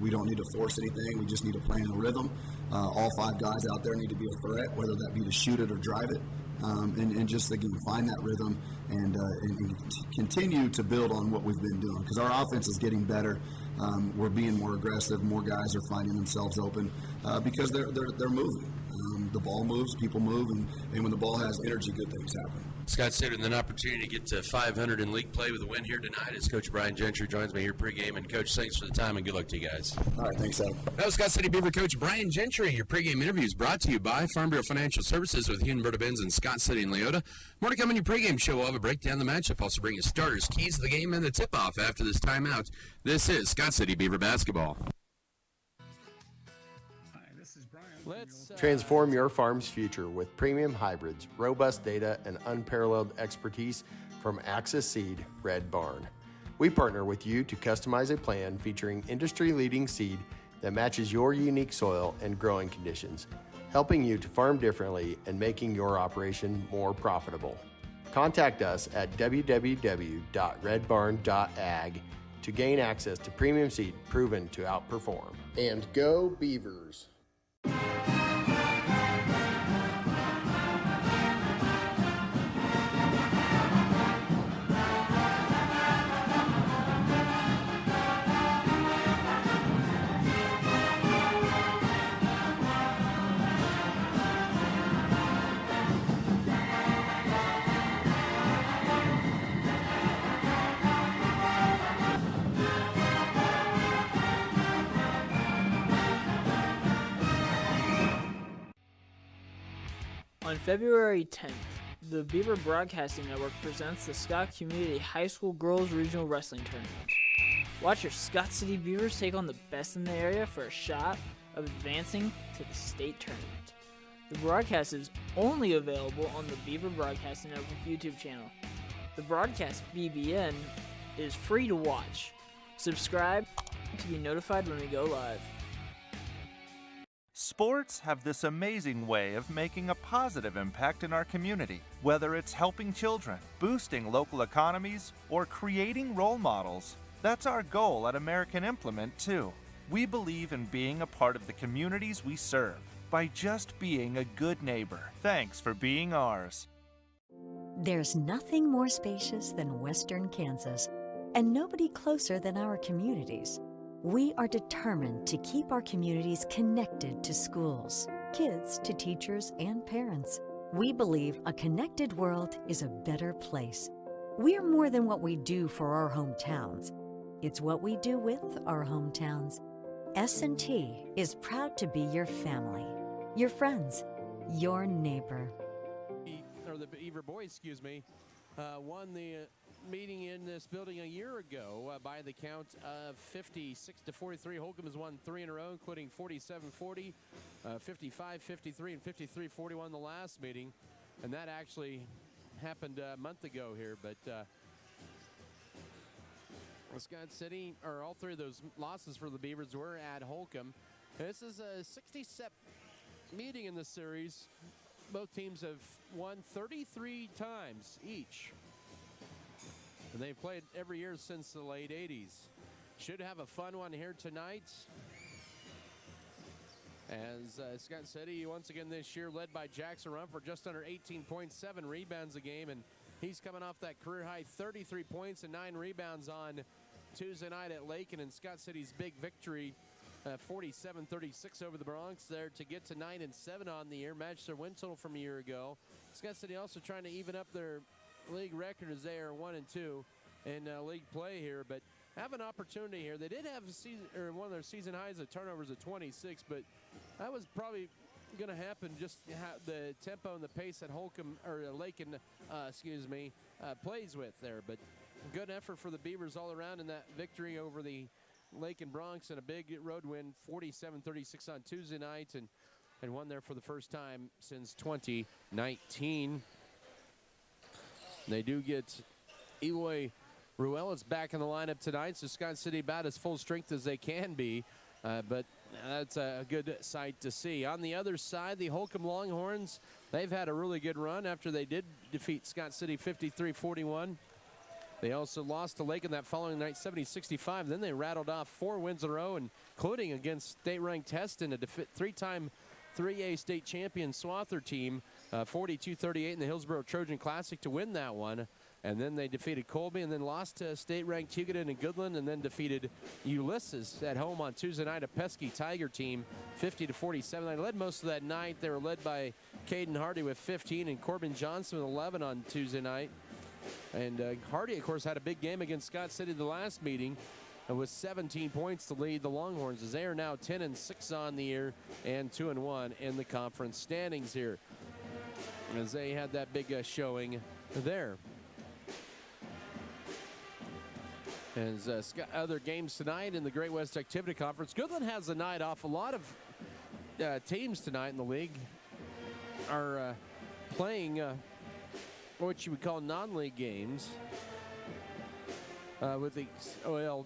We don't need to force anything. We just need to play in a rhythm. All 5 guys out there need to be a threat, whether that be to shoot it or drive it. And just, again, find that rhythm and continue to build on what we've been doing, because our offense is getting better. We're being more aggressive. More guys are finding themselves open because they're moving. The ball moves, people move, and when the ball has energy, good things happen. Scott City with an opportunity to get to 500 in league play with a win here tonight as Coach Brian Gentry joins me here pregame. And, Coach, thanks for the time and good luck to you guys. All right, thanks, Adam. That was Scott City Beaver Coach Brian Gentry. Your pregame interview is brought to you by Farm Bureau Financial Services with Huenberta Benz in Scott City and Leota. More to come in your pregame show. We'll have a breakdown of the matchup. Also bring you starters, keys to the game, and the tip-off after this timeout. This is Scott City Beaver Basketball. Transform your farm's future with premium hybrids, robust data, and unparalleled expertise from Axis Seed Red Barn. We partner with you to customize a plan featuring industry-leading seed that matches your unique soil and growing conditions, helping you to farm differently and making your operation more profitable. Contact us at www.redbarn.ag to gain access to premium seed proven to outperform. And go Beavers! On February 10th, The Beaver Broadcasting Network presents the Scott Community High School Girls Regional Wrestling Tournament. Watch your Scott City Beavers take on the best in the area for a shot of advancing to the state tournament. The broadcast is only available on the Beaver Broadcasting Network YouTube channel. The broadcast BBN is free to watch. Subscribe to be notified when we go live. Sports have this amazing way of making a positive impact in our community, whether it's helping children, boosting local economies, or creating role models. That's our goal at American Implement, too. We believe in being a part of the communities we serve by just being a good neighbor. Thanks for being ours. There's nothing more spacious than Western Kansas, and nobody closer than our communities. We are determined to keep our communities connected to schools, kids to teachers and parents. We believe a connected world is a better place. We're more than what we do for our hometowns. It's what we do with our hometowns. S&T is proud to be your family, your friends, your neighbor. Or the Beaver boys, won the meeting in this building a year ago by the count of 56-43. Holcomb has won 3 in a row, including 47-40, 55-53, and 53-41 the last meeting. And that actually happened a month ago here, but Scott City, or all 3 of those losses for the Beavers were at Holcomb. This is a 60-step meeting in the series. Both teams have won 33 times each. And they've played every year since the late 80s. Should have a fun one here tonight. As Scott City, once again this year, led by Jackson Rumford, just under 18.7 rebounds a game. And he's coming off that career-high 33 points and 9 rebounds on Tuesday night at Lakin. And Scott City's big victory, 47-36 over the Bronx there to get to 9-7 on the year, matched their win total from a year ago. Scott City also trying to even up their league record as they are 1-2 in league play here, but have an opportunity here. They did have a season, or one of their season highs of turnovers at 26, but that was probably going to happen just the tempo and the pace that Holcomb or Lakin, plays with there. But good effort for the Beavers all around in that victory over the Lakin Bronx, and a big road win, 47-36 on Tuesday night, and won there for the first time since 2019. They do get Eloy Ruelas back in the lineup tonight, so Scott City about as full strength as they can be, but that's a good sight to see. On the other side, the Holcomb Longhorns, they've had a really good run after they did defeat Scott City 53-41. They also lost to Lakin that following night 70-65. Then they rattled off 4 wins in a row, including against state-ranked Heston, a 3-time 3A state champion Swather team, 42-38 in the Hillsborough Trojan Classic to win that one. And then they defeated Colby and then lost to state-ranked Hugoton and Goodland, and then defeated Ulysses at home on Tuesday night, a pesky Tiger team, 50-47. They led most of that night. They were led by Caden Hardy with 15 and Corbin Johnson with 11 on Tuesday night. And Hardy, of course, had a big game against Scott City the last meeting, and with 17 points to lead the Longhorns, as they are now 10-6 on the year and 2-1 in the conference standings here, as they had that big showing there. As other games tonight in the Great West Activity Conference, Goodland has a night off. A lot of teams tonight in the league are playing what you would call non-league games. With the, well,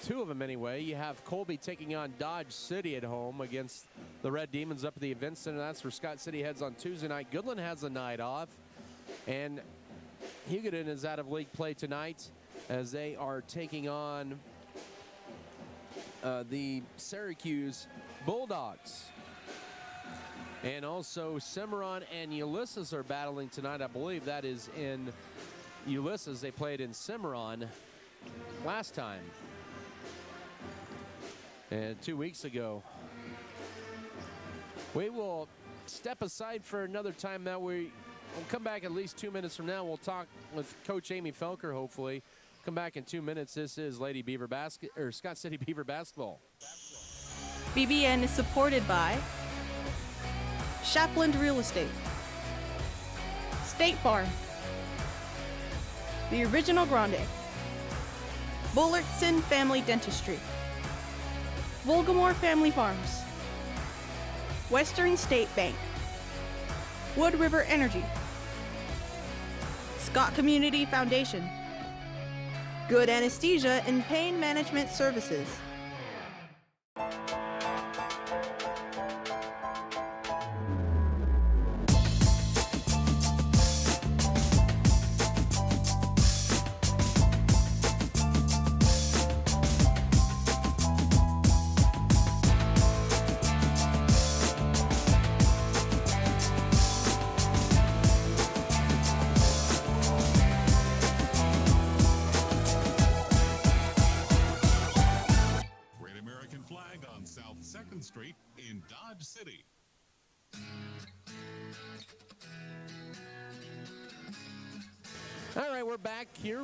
2 of them anyway. You have Colby taking on Dodge City at home against the Red Demons up at the Event Center. That's where Scott City heads on Tuesday night. Goodland has a night off, and Hugoton is out of league play tonight as they are taking on the Syracuse Bulldogs. And also Cimarron and Ulysses are battling tonight. I believe that is in Ulysses. They played in Cimarron last time, and 2 weeks ago. We will step aside for another time. Now we'll come back at least 2 minutes from now. We'll talk with Coach Amy Felker, hopefully. Come back in 2 minutes. This is Lady Beaver Scott City Beaver basketball. BBN is supported by Shapland Real Estate, State Farm, The Original Grande, Bullertson Family Dentistry, Volgamore Family Farms, Western State Bank, Wood River Energy, Scott Community Foundation, Good Anesthesia and Pain Management Services. Great American flag on South 2nd Street in Dodge City. All right, we're back here.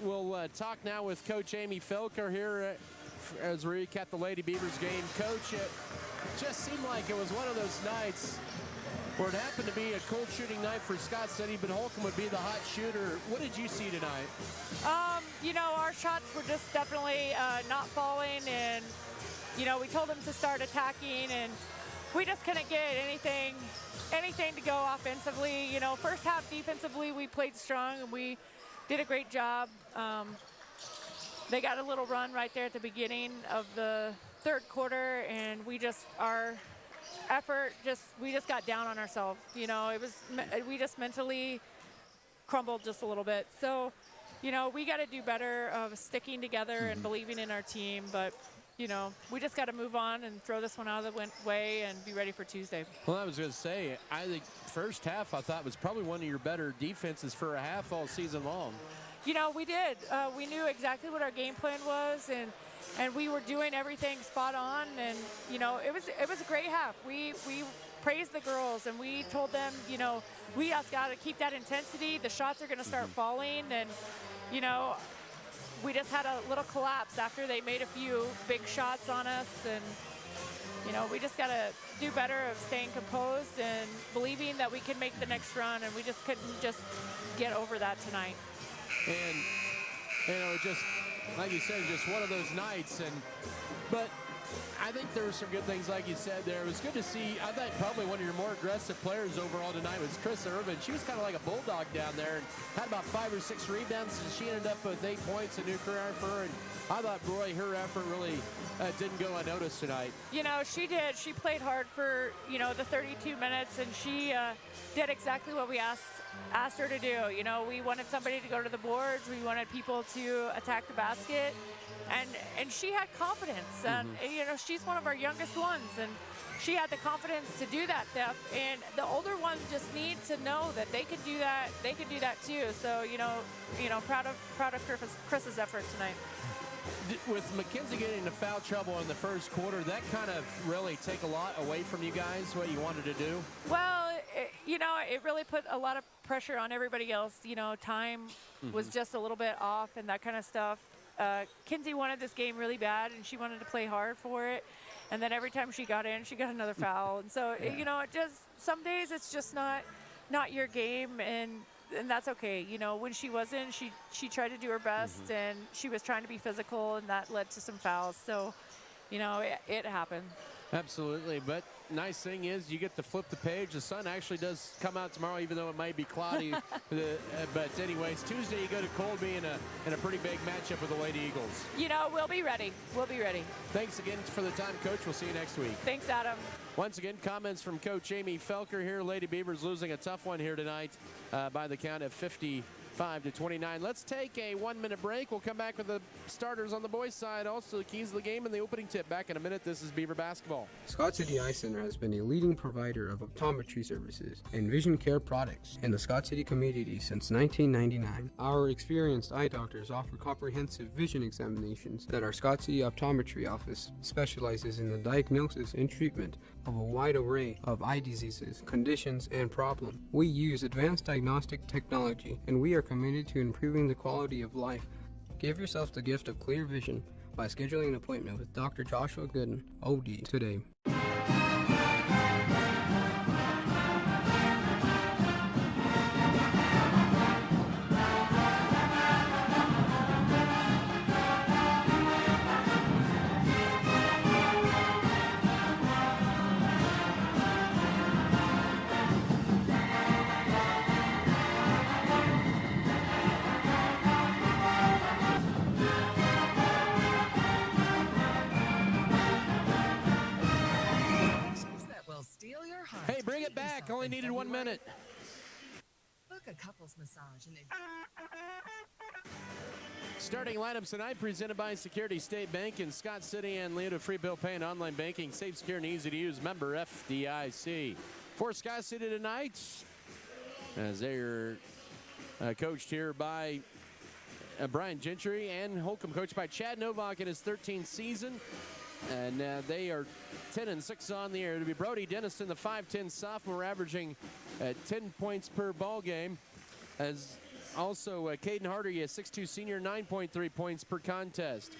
We'll talk now with Coach Amy Felker here as we recap the Lady Beavers game. Coach, it just seemed like it was one of those nights where it happened to be a cold shooting night for Scott City, but Holcomb would be the hot shooter. What did you see tonight? You know, our shots were just definitely not falling, and, you know, we told them to start attacking, and we just couldn't get anything to go offensively. You know, first half defensively, we played strong, and we did a great job. They got a little run right there at the beginning of the third quarter, and we just, our effort, we just got down on ourselves. You know, we just mentally crumbled just a little bit. So, you know, we got to do better of sticking together and believing in our team, but you know, we just got to move on and throw this one out of the way and be ready for Tuesday. Well, I was going to say, I think first half I thought was probably one of your better defenses for a half all season long. You know, we did. We knew exactly what our game plan was, and we were doing everything spot on. And you know, it was a great half. We praised the girls, and we told them, you know, we just got to keep that intensity. The shots are going to start falling, and you know, we just had a little collapse after they made a few big shots on us, and you know, we just got to do better of staying composed and believing that we can make the next run, and we just couldn't just get over that tonight. And you know, just like you said, just one of those nights. But I think there were some good things, like you said there. It was good to see. I think probably one of your more aggressive players overall tonight was Chris Irvin. She was kind of like a bulldog down there and had about 5 or 6 rebounds, and she ended up with 8 points, a new career for her. And I thought, boy, her effort really didn't go unnoticed tonight. You know, she did. She played hard for, you know, the 32 minutes, and she did exactly what we asked her to do. You know, we wanted somebody to go to the boards. We wanted people to attack the basket. And she had confidence. And, you know, she's one of our youngest ones, and she had the confidence to do that stuff. And the older ones just need to know that they can do that. They can do that too. So, you know, proud of Chris's effort tonight. With Mackenzie getting into foul trouble in the first quarter, that kind of really take a lot away from you guys, what you wanted to do? Well, you know, it really put a lot of pressure on everybody else. You know, time was just a little bit off and that kind of stuff. Kinsey wanted this game really bad, and she wanted to play hard for it. And then every time she got in, she got another foul. And so, you know, it just, some days it's just not your game, and that's okay. You know, when she was in, she tried to do her best, and she was trying to be physical, and that led to some fouls. So, you know, it happened. Absolutely, but nice thing is you get to flip the page. The sun actually does come out tomorrow, even though it might be cloudy. But anyways, Tuesday you go to Colby in a pretty big matchup with the Lady Eagles. You know, we'll be ready. We'll be ready. Thanks again for the time, Coach. We'll see you next week. Thanks, Adam. Once again, comments from Coach Amy Felker here. Lady Beavers losing a tough one here tonight by the count of 55-29. Let's take a 1-minute break. We'll come back with the starters on the boys' side. Also, the keys of the game and the opening tip. Back in a minute. This is Beaver Basketball. Scott City Eye Center has been a leading provider of optometry services and vision care products in the Scott City community since 1999. Our experienced eye doctors offer comprehensive vision examinations that our Scott City Optometry office specializes in the diagnosis and treatment of a wide array of eye diseases, conditions, and problems. We use advanced diagnostic technology, and we are committed to improving the quality of life. Give yourself the gift of clear vision by scheduling an appointment with Dr. Joshua Gooden, OD, today. only needed 1 minute. Book a couples massage and Starting lineups tonight presented by Security State Bank in Scott City and Leota Free Bill Pay and Online Banking. Safe, secure, and easy to use. Member FDIC. For Scott City tonight, as they're coached here by Brian Gentry, and Holcomb coached by Chad Novak in his 13th season. And they are 10-6 on the year. It'll be Brody Denniston, the 5'10 sophomore, averaging 10 points per ball game. As also Caden Hardy, a 6'2 senior, 9.3 points per contest.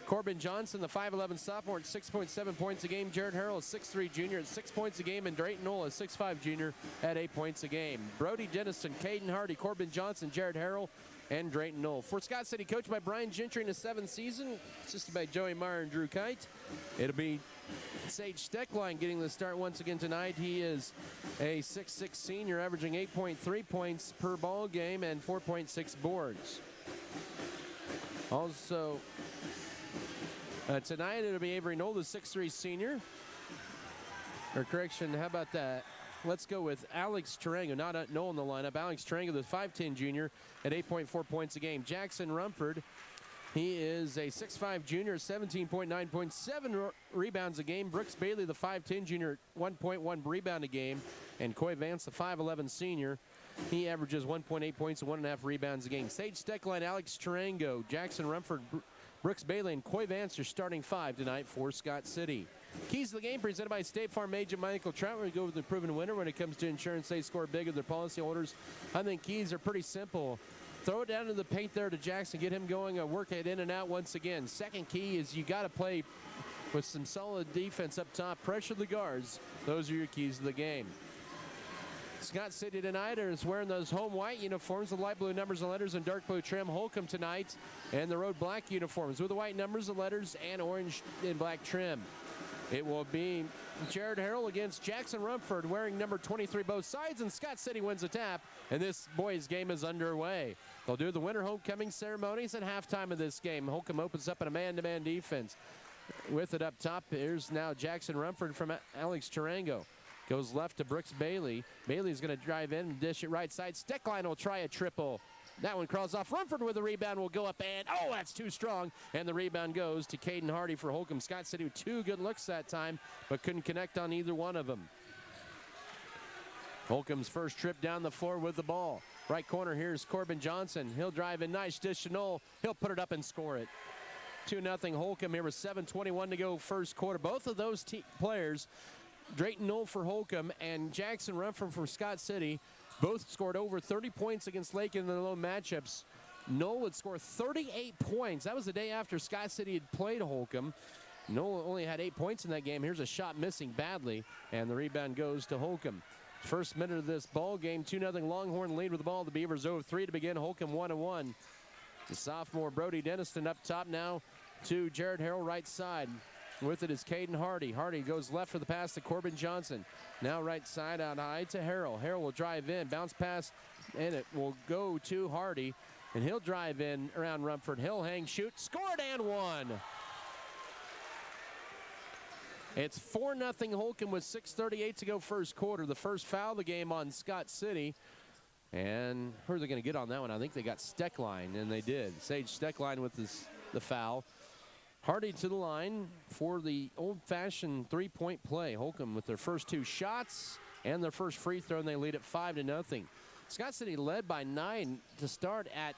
Corbin Johnson, the 5'11 sophomore, at 6.7 points a game. Jared Harrell, a 6'3 junior, at 6 points a game. And Drayton Knoll, a 6'5 junior, at 8 points a game. Brody Denniston, Caden Hardy, Corbin Johnson, Jared Harrell, and Drayton Knoll. For Scott City, coached by Brian Gentry in his 7th season, assisted by Joey Meyer and Drew Kite. It'll be Sage Steckline getting the start once again tonight. He is a 6'6 senior, averaging 8.3 points per ball game and 4.6 boards. Also, tonight it'll be Avery Knoll, the 6'3 senior. Or correction, how about that? Let's go with Alex Tarango, not Knoll in the lineup. Alex Tarango, the 5'10 junior, at 8.4 points a game. Jackson Rumford, he is a 6'5 junior, 17.9 points, 7 rebounds a game. Brooks Bailey, the 5'10 junior, 1.1 rebound a game. And Coy Vance, the 5'11 senior, he averages 1.8 points and 1.5 rebounds a game. Sage Steckline, Alex Tarango, Jackson Rumford, Brooks Bailey, and Coy Vance are starting 5 tonight for Scott City. Keys to the game presented by State Farm agent Michael Trout. We go with the proven winner when it comes to insurance. They score big with their policyholders. I think keys are pretty simple. Throw it down to the paint there to Jackson. Get him going. Work it in and out once again. Second key is you got to play with some solid defense up top. Pressure the guards. Those are your keys to the game. Scott City tonight is wearing those home white uniforms with light blue numbers and letters and dark blue trim. Holcomb tonight and the road black uniforms with the white numbers and letters and orange and black trim. It will be Jared Harrell against Jackson Rumford wearing number 23 both sides, and Scott City wins the tap, and this boys game is underway. They'll do the winter homecoming ceremonies at halftime of this game. Holcomb opens up in a man-to-man defense. With it up top, here's now Jackson Rumford from Alex Tarango. Goes left to Brooks Bailey. Bailey's going to drive in and dish it right side. Steckline will try a triple. That one crawls off. Rumford with the rebound will go up, and oh, that's too strong. And the rebound goes to Caden Hardy for Holcomb. Scott City with 2 good looks that time, but couldn't connect on either one of them. Holcomb's first trip down the floor with the ball. Right corner, here's Corbin Johnson. He'll drive in, nice dish to Knoll. He'll put it up and score it. 2-0 Holcomb here with 7:21 to go first quarter. Both of those players, Drayton Knoll for Holcomb and Jackson Rumford from Scott City, both scored over 30 points against Lake in their lone matchups. Knoll would score 38 points. That was the day after Scott City had played Holcomb. Knoll only had 8 points in that game. Here's a shot missing badly, and the rebound goes to Holcomb. First minute of this ball game, 2-0 Longhorn lead with the ball. The Beavers 0-3 to begin. Holcomb 1-1. The sophomore Brody Denniston up top now to Jared Harrell right side. With it is Caden Hardy. Hardy goes left for the pass to Corbin Johnson. Now right side out high to Harrell. Harrell will drive in, bounce pass, and it will go to Hardy. And he'll drive in around Rumford. He'll hang, shoot, scored, and one. It's 4-0 Holcomb with 6:38 to go first quarter. The first foul of the game on Scott City. And who are they going to get on that one? I think they got Steckline, and they did. Sage Steckline with the foul. Hardy to the line for the old-fashioned three-point play. Holcomb with their first 2 shots and their first free throw, and they lead at 5-0. Scott City led by 9 to start at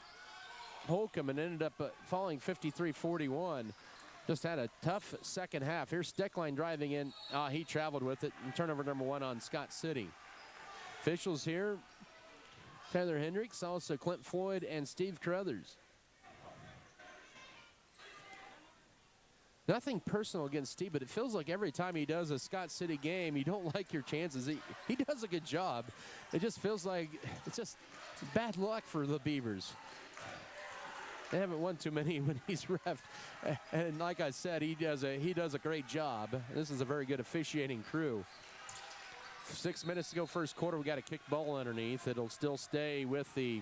Holcomb and ended up falling 53-41. Just had a tough second half. Here's Steckline driving in. He traveled with it. And turnover number 1 on Scott City. Officials here, Tyler Hendricks, also Clint Floyd and Steve Carruthers. Nothing personal against Steve, but it feels like every time he does a Scott City game, you don't like your chances. He does a good job. It just feels like it's just bad luck for the Beavers. They haven't won too many when he's ref. And like I said, he does a great job. This is a very good officiating crew. 6 minutes to go first quarter. We got a kick ball underneath. It'll still stay with the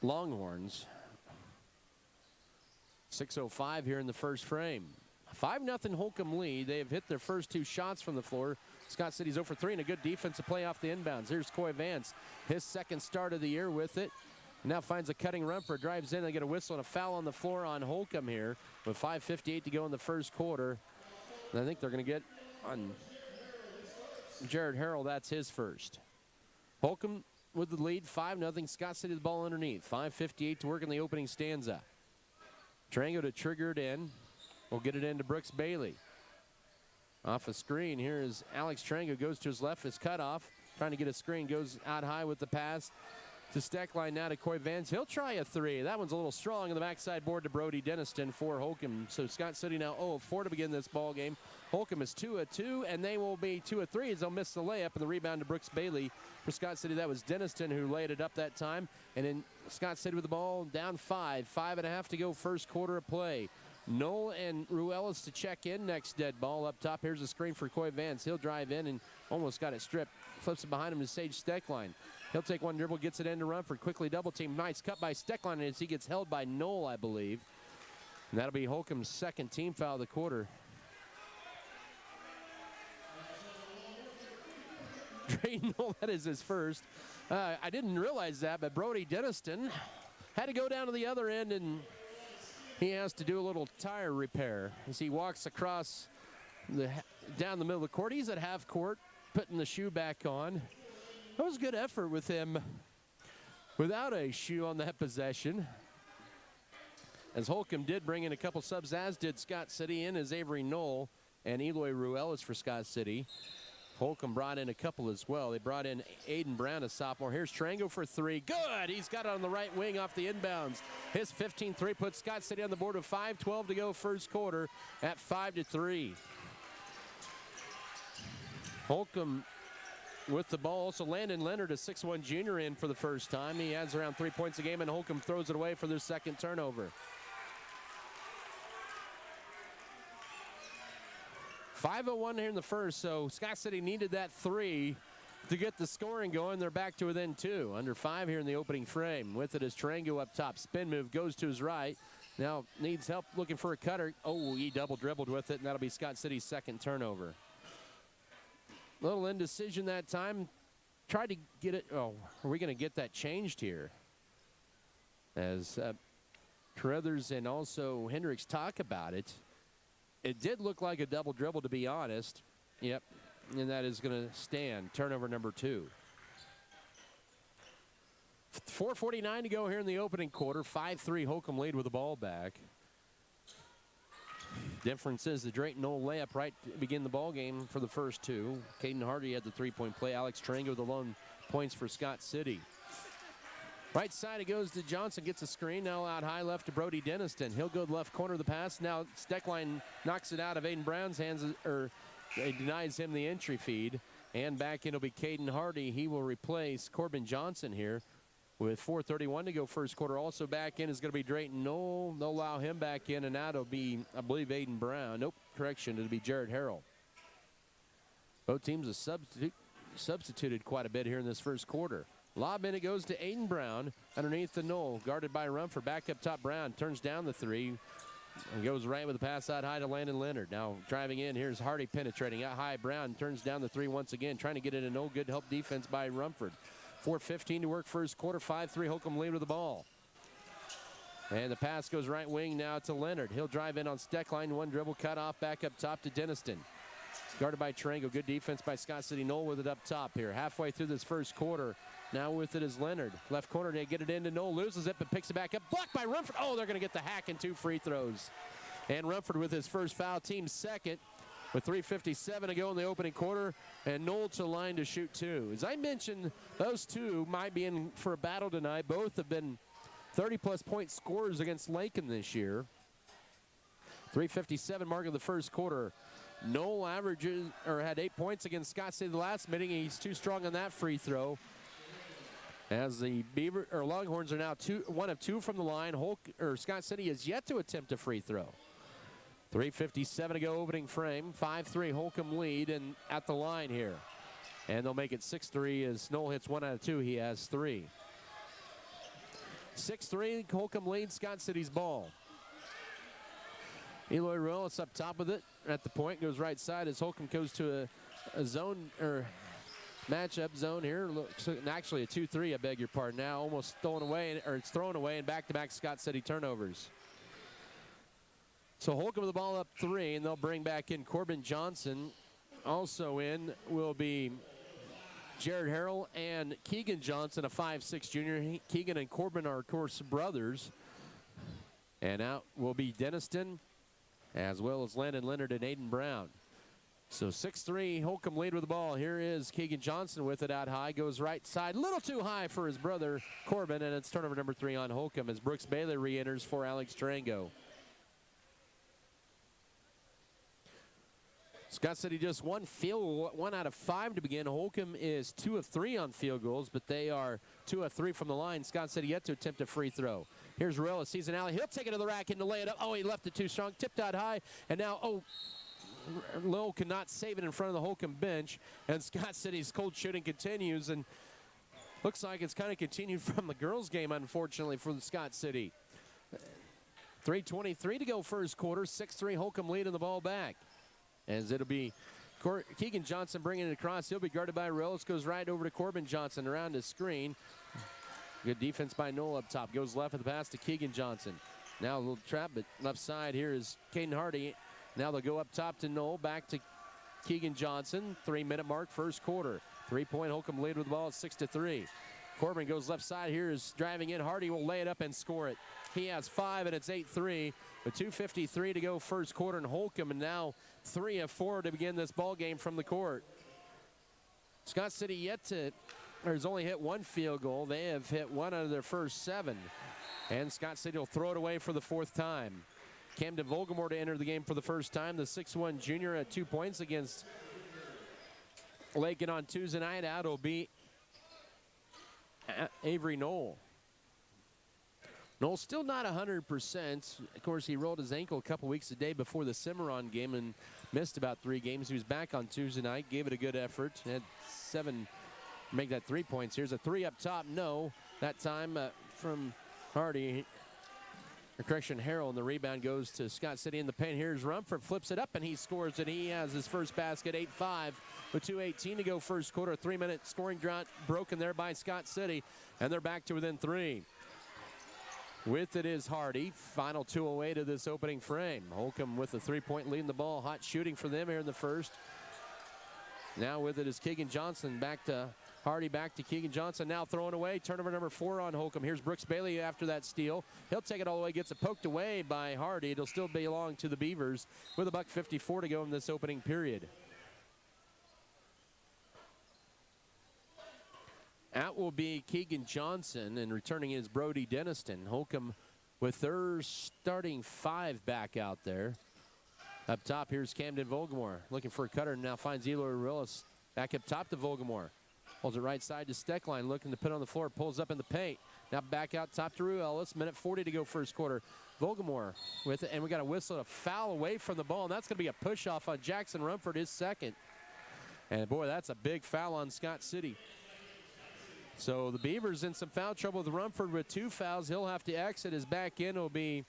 Longhorns. 6:05 here in the first frame. 5-0 Holcomb lead. They have hit their first 2 shots from the floor. Scott City's 0 for 3 and a good defensive play off the inbounds. Here's Coy Vance, his second start of the year with it. Now finds a cutting Rumford, drives in. They get a whistle and a foul on the floor on Holcomb here with 5:58 to go in the first quarter. And I think they're going to get on Jared Harrell. That's his first. Holcomb with the lead, 5-0. Scott City the ball underneath. 5:58 to work in the opening stanza. Trango to trigger it in. We'll get it into Brooks Bailey. Off a screen, here is Alex Trango, goes to his left, is cut off. Trying to get a screen, goes out high with the pass. To Steckline now to Coy Vance. He'll try a 3. That one's a little strong on the backside board to Brody Deniston for Holcomb. So Scott City now 0-4 to begin this ball game. Holcomb is 2-2, and they will be 2-3 as they'll miss the layup and the rebound to Brooks Bailey. For Scott City, that was Deniston who laid it up that time. And then Scott City with the ball down 5. 5.5 to go first quarter of play. Knoll and Ruelas to check in. Next dead ball up top. Here's a screen for Coy Vance. He'll drive in and almost got it stripped. Flips it behind him to Sage Steckline. He'll take one dribble, gets it into Rumford. Quickly double team. Nice cut by Steckline as he gets held by Knoll, I believe. And that'll be Holcomb's second team foul of the quarter. Drayton Knoll, that is his first. I didn't realize that, but Brody Deniston had to go down to the other end, and he has to do a little tire repair as he walks across down the middle of the court. He's at half court, putting the shoe back on. That was a good effort with him without a shoe on that possession. As Holcomb did bring in a couple subs, as did Scott City, in as Avery Knoll and Eloy Ruelas for Scott City. Holcomb brought in a couple as well. They brought in Aiden Brown, a sophomore. Here's Trango for 3. Good! He's got it on the right wing off the inbounds. His 15-3 puts Scott City on the board with 5:12 to go first quarter at 5-3. Holcomb with the ball. Also, Landon Leonard, a 6'1 junior, in for the first time. He adds around 3 points a game, and Holcomb throws it away for their second turnover. 5:01 here in the first, so Scott City needed that 3 to get the scoring going. They're back to within 2. Under 5 here in the opening frame. With it is Trango up top. Spin move, goes to his right. Now needs help looking for a cutter. Oh, he double dribbled with it, and that'll be Scott City's second turnover. Little indecision that time. Tried to get it. Oh, are we going to get that changed here? As Carruthers and also Hendricks talk about it. It did look like a double dribble, to be honest. Yep, and that is going to stand. Turnover number 2. 4:49 to go here in the opening quarter. 5-3 Holcomb lead with the ball back. Difference is the Drayton Knoll layup right to begin the ball game for the first 2. Caden Hardy had the 3-point play. Alex Trango with the lone points for Scott City. Right side, it goes to Johnson, gets a screen. Now out high left to Brody Deniston. He'll go to the left corner of the pass. Now Steckline knocks it out of Aiden Brown's hands, or denies him the entry feed. And back in will be Caden Hardy. He will replace Corbin Johnson here with 4:31 to go first quarter. Also back in is going to be Drayton Knoll. They'll allow him back in, and that'll be, I believe, Aiden Brown. Nope, correction, it'll be Jared Harrell. Both teams have substituted quite a bit here in this first quarter. Lob in, it goes to Aiden Brown underneath the Knoll, guarded by Rumford. Back up top, Brown turns down the 3 and goes right with the pass out high to Landon Leonard. Now driving in, here's Hardy penetrating out high. Brown turns down the 3 once again, trying to get it in. No good help defense by Rumford. 4:15 to work first quarter. 5-3 Holcomb lead with the ball. And the pass goes right wing now to Leonard. He'll drive in on Steckline. One dribble cut off, back up top to Deniston. Guarded by Trango. Good defense by Scott City. Knoll with it up top here. Halfway through this first quarter. Now with it is Leonard. Left corner, they get it into Knoll. Loses it, but picks it back up. Blocked by Rumford. Oh, they're going to get the hack and 2 free throws. And Rumford with his first foul, team second. With 3:57 to go in the opening quarter. And Knoll to the line to shoot 2. As I mentioned, those 2 might be in for a battle tonight. Both have been 30-plus point scorers against Lincoln this year. 3:57 mark of the first quarter. Knoll had 8 points against Scott City the last meeting. He's too strong on that free throw. As the Longhorns are now 1 of 2 from the line. Scott City has yet to attempt a free throw. 3:57 to go opening frame. 5-3 Holcomb lead and at the line here. And they'll make it 6-3 as Knoll hits 1 out of 2. He has 3. 6-3 Holcomb leads Scott City's ball. Eloy Ruelas up top with it. At the point, goes right side as Holcomb goes to a zone or matchup zone here. Looks actually a 2-3, I beg your pardon. Now almost stolen away, or it's thrown away, and back-to-back Scott City turnovers. So Holcomb with the ball up 3, and they'll bring back in Corbin Johnson. Also in will be Jared Harrell and Keegan Johnson, a 5'6 junior. Keegan and Corbin are, of course, brothers. And out will be Denniston, as well as Landon Leonard and Aiden Brown. So 6-3, Holcomb lead with the ball. Here is Keegan Johnson with it out high. Goes right side, a little too high for his brother Corbin, and it's turnover number 3 on Holcomb as Brooks Bailey re-enters for Alex Durango. Scott City just one field goal, 1 out of 5 to begin. Holcomb is 2 of 3 on field goals, but they are 2 of 3 from the line. Scott City yet to attempt a free throw. Here's Ruelas, sees an alley. He'll take it to the rack and to lay it up. Oh, he left it too strong. Tipped out high, and now, Lowell could not save it in front of the Holcomb bench, and Scott City's cold shooting continues, and looks like it's kind of continued from the girls' game, unfortunately, for the Scott City. 3:23 to go first quarter. 6-3 Holcomb leading the ball back. As it'll be Keegan Johnson bringing it across. He'll be guarded by Ruelas. Goes right over to Corbin Johnson around his screen. Good defense by Noel up top. Goes left with the pass to Keegan Johnson. Now a little trap, but left side here is Caden Hardy. Now they'll go up top to Noel. Back to Keegan Johnson. 3-minute mark, first quarter. 3-point Holcomb lead with the ball at 6-3. Corbin goes left side here, is driving in. Hardy will lay it up and score it. He has 5, and it's 8-3. With 2:53 to go first quarter, and Holcomb, and now 3 of 4 to begin this ball game from the court. Scott City has only hit 1 field goal. They have hit 1 out of their first 7. And Scott City will throw it away for the 4th time. Camden Volgamore to enter the game for the first time. The 6'1 junior at 2 points against Lakin on Tuesday night. Out will be Avery Knoll. Knoll's still not 100%. Of course, he rolled his ankle a couple weeks a day before the Cimarron game and missed about 3 games. He was back on Tuesday night, gave it a good effort. Had 7, make that 3 points. Here's a 3 up top. No, that time from Hardy. Correction, Harrell, and the rebound goes to Scott City in the paint. Here's Rumford, flips it up, and he scores it. He has his first basket, 8-5, with 2:18 to go first quarter. A 3-minute scoring drought broken there by Scott City, and they're back to within 3. With it is Hardy. Final 2:08 of this opening frame. Holcomb with a 3-point lead in the ball. Hot shooting for them here in the first. Now with it is Keegan Johnson. Back to Hardy, back to Keegan Johnson. Now throwing away. Turnover number 4 on Holcomb. Here's Brooks Bailey after that steal. He'll take it all the way. Gets it poked away by Hardy. It'll still belong to the Beavers with a $1:54 to go in this opening period. Out will be Keegan Johnson, and returning is Brody Denniston. Holcomb with their starting 5 back out there. Up top, here's Camden Volgamore. Looking for a cutter, and now finds Eloy Ruelas. Back up top to Volgamore. Holds it right side to Steckline, looking to put on the floor. Pulls up in the paint. Now back out top to Ruelas. Minute 40 to go first quarter. Volgamore with it, and we got a whistle to foul away from the ball, and that's going to be a push-off on Jackson Rumford, his second. And, boy, that's a big foul on Scott City. So the Beavers in some foul trouble with Rumford with 2 fouls. He'll have to exit. His back in will be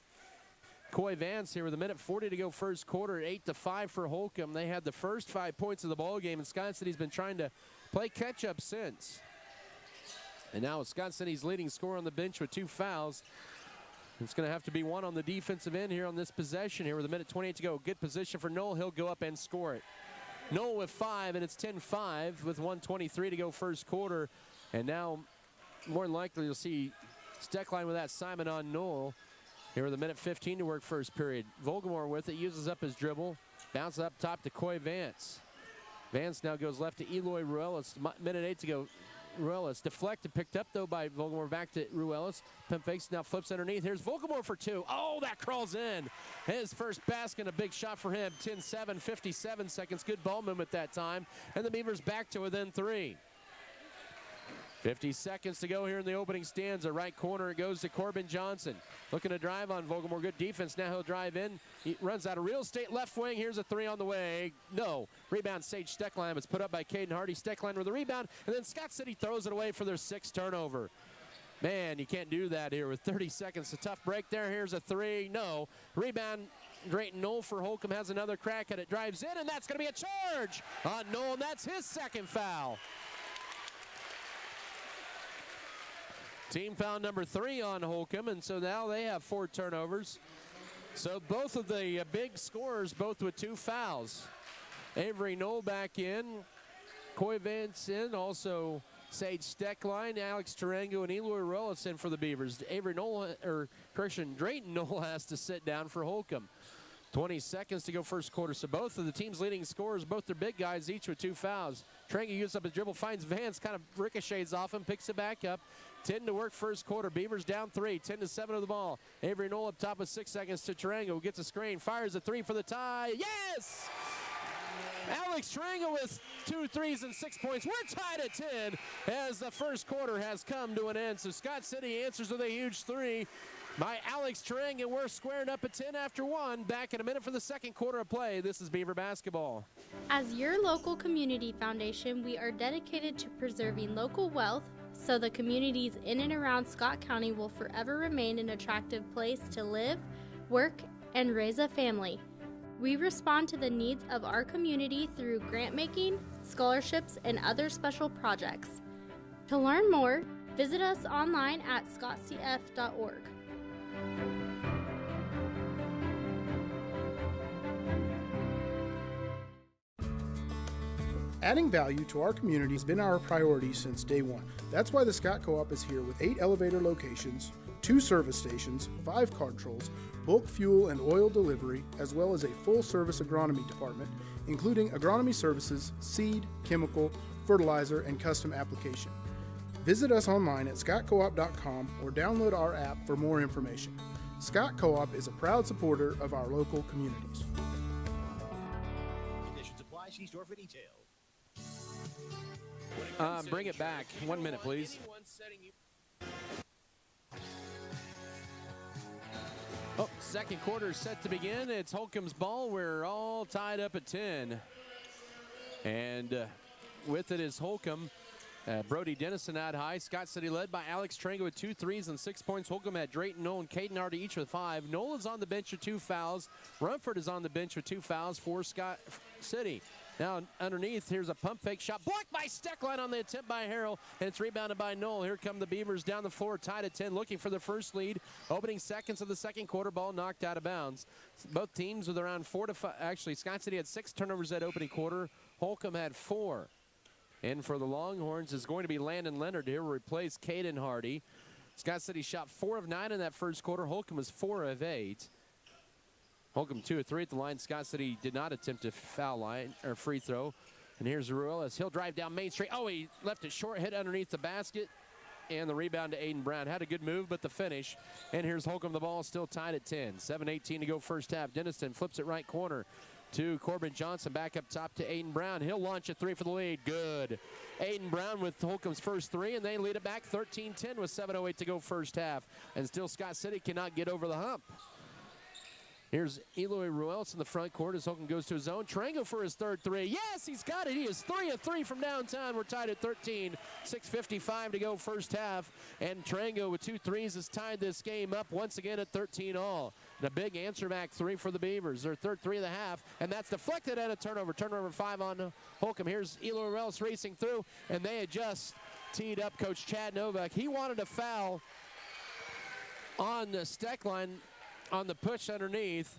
Coy Vance here with a minute 40 to go first quarter. 8-5 for Holcomb. They had the first 5 points of the ball game, and Scott City's been trying to play catch-up since. And now Scott City's leading scorer on the bench with 2 fouls. It's going to have to be 1 on the defensive end here on this possession here with a minute 28 to go. Good position for Noel. He'll go up and score it. Noel with 5, and it's 10-5 with 1:23 to go first quarter. And now, more than likely, you'll see Steckline with that Simon on Noel. Here with a minute 15 to work first period. Volgamore with it, uses up his dribble. Bounces up top to Coy Vance. Vance now goes left to Eloy Ruelas. Minute 8 to go. Ruelas deflected, picked up though by Volgamore. Back to Ruelas. Pimp fakes, now flips underneath. Here's Volgamore for 2. Oh, that crawls in. His first basket, a big shot for him. 10-7, 57 seconds. Good ball movement that time. And the Beavers back to within 3. 50 seconds to go here in the opening stanza. Right corner, it goes to Corbin Johnson. Looking to drive on Volgamore. Good defense. Now he'll drive in. He runs out of real estate. Left wing. Here's a 3 on the way. No. Rebound, Sage Steckline. It's put up by Caden Hardy. Steckline with the rebound. And then Scott City throws it away for their 6th turnover. Man, you can't do that here with 30 seconds. A tough break there. Here's a 3. No. Rebound Drayton Knoll for Holcomb has another crack at it. Drives in, and that's going to be a charge on Knoll, and that's his second foul. Team foul number 3 on Holcomb, and so now they have 4 turnovers. So both of the big scorers, both with 2 fouls. Avery Knoll back in, Coy Vance in, also Sage Steckline, Alex Tarango, and Eloy Rollis in for the Beavers. Avery Knoll, or correction, Drayton Knoll has to sit down for Holcomb. 20 seconds to go first quarter. So both of the team's leading scorers, both their big guys, each with 2 fouls. Tarango uses up a dribble, finds Vance, kind of ricochets off him, picks it back up. 10 to work first quarter. Beavers down 3, 10-7 of the ball. Avery Knoll up top with 6 seconds to Tarango. Gets a screen, fires a 3 for the tie. Yes! Alex Tarango with 2 threes and 6 points. We're tied at 10 as the first quarter has come to an end. So Scott City answers with a huge 3 by Alex Tarango. We're squaring up at 10 after 1. Back in a minute for the second quarter of play. This is Beaver basketball. As your local community foundation, we are dedicated to preserving local wealth so the communities in and around Scott County will forever remain an attractive place to live, work, and raise a family. We respond to the needs of our community through grant making, scholarships, and other special projects. To learn more, visit us online at scottcf.org. Adding value to our community has been our priority since day one. That's why the Scott Co-op is here with 8 elevator locations, 2 service stations, 5 card trolls, bulk fuel and oil delivery, as well as a full-service agronomy department, including agronomy services, seed, chemical, fertilizer, and custom application. Visit us online at scottcoop.com or download our app for more information. Scott Co-op is a proud supporter of our local communities. Conditions apply. See store for details. Bring it back. 1 minute, please. Oh, second quarter set to begin. It's Holcomb's ball. We're all tied up at 10. And with it is Holcomb. Brody Dennison out high. Scott City led by Alex Tarango with 2 threes and 6 points. Holcomb had Drayton Knoll and Caden Hardy each with 5. Knoll is on the bench with 2 fouls. Rumford is on the bench with 2 fouls for Scott City. Now underneath, here's a pump fake shot. Blocked by Steckline on the attempt by Harrell, and it's rebounded by Knoll. Here come the Beavers down the floor, tied at 10, looking for the first lead. Opening seconds of the second quarter, ball knocked out of bounds. Both teams with around 4 to 5. Actually, Scott City had 6 turnovers that opening quarter. Holcomb had 4. And for the Longhorns is going to be Landon Leonard here, will replace Caden Hardy. Scott City shot 4 of 9 in that first quarter. Holcomb was 4 of 8. Holcomb 2 of 3 at the line. Scott City did not attempt a foul line or free throw. And here's Ruelas. He'll drive down Main Street. Oh, he left it short, hit underneath the basket. And the rebound to Aiden Brown. Had a good move, but the finish. And here's Holcomb. The ball still tied at 10. 7:18 to go first half. Denniston flips it right corner to Corbin Johnson. Back up top to Aiden Brown. He'll launch a 3 for the lead. Good. Aiden Brown with Holcomb's first 3, and they lead it back 13-10 with 7:08 to go first half. And still Scott City cannot get over the hump. Here's Eloy Ruelas in the front court as Holcomb goes to his zone. Tarango for his third 3. Yes, he's got it. He is 3 of 3 from downtown. We're tied at 13. 6:55 to go first half. And Tarango with 2 threes has tied this game up once again at 13 all. And a big answer back 3 for the Beavers. Their third 3 of the half. And that's deflected and a turnover. Turnover 5 on Holcomb. Here's Eloy Ruelas racing through. And they had just teed up Coach Chad Novak. He wanted a foul on the Steckline on the push underneath.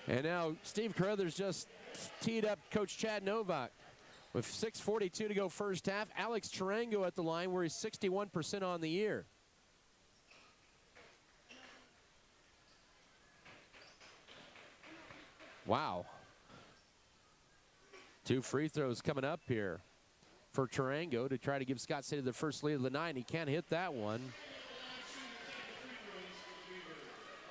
And now Steve Carruthers just teed up Coach Chad Novak. With 6:42 to go first half, Alex Tarango at the line where he's 61% on the year. Wow. 2 free throws coming up here for Tarango to try to give Scott City the first lead of the night. He can't hit that one.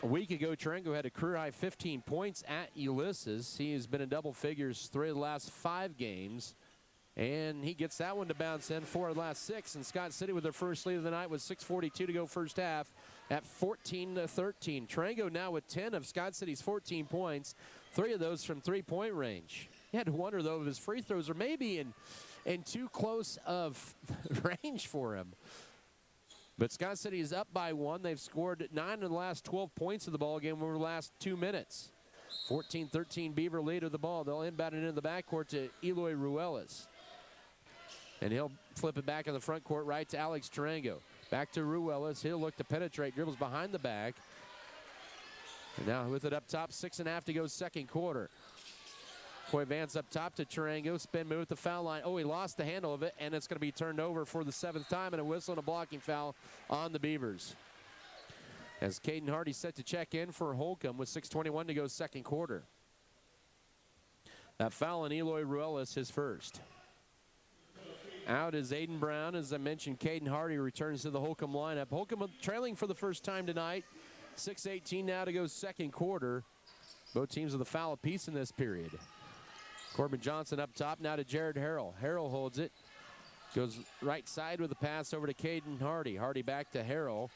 A week ago, Tarango had a career-high 15 points at Ulysses. He has been in double figures 3 of the last 5 games. And he gets that one to bounce in 4 of the last 6. And Scott City with their first lead of the night with 6:42 to go first half at 14-13. Tarango now with 10 of Scott City's 14 points, 3 of those from three-point range. You had to wonder, though, if his free throws are maybe in too close of range for him. But Scott City is up by 1. They've scored 9 of the last 12 points of the ball game over the last 2 minutes. 14-13 Beaver lead with the ball. They'll inbound it into the backcourt to Eloy Ruelas. And he'll flip it back in the front court right to Alex Tarango. Back to Ruelas. He'll look to penetrate. Dribbles behind the back. And now with it up top, 6.5 to go second quarter. Coy Vance up top to Tarango. Spin move at the foul line. Oh, he lost the handle of it, and it's going to be turned over for the 7th time, and a whistle and a blocking foul on the Beavers. As Caden Hardy set to check in for Holcomb with 6:21 to go second quarter. That foul on Eloy Ruelas, his first. Out is Aiden Brown. As I mentioned, Caden Hardy returns to the Holcomb lineup. Holcomb trailing for the first time tonight. 6:18 now to go second quarter. Both teams with a foul apiece in this period. Corbin Johnson up top now to Jared Harrell. Harrell holds it. Goes right side with a pass over to Caden Hardy. Hardy back to Harrell.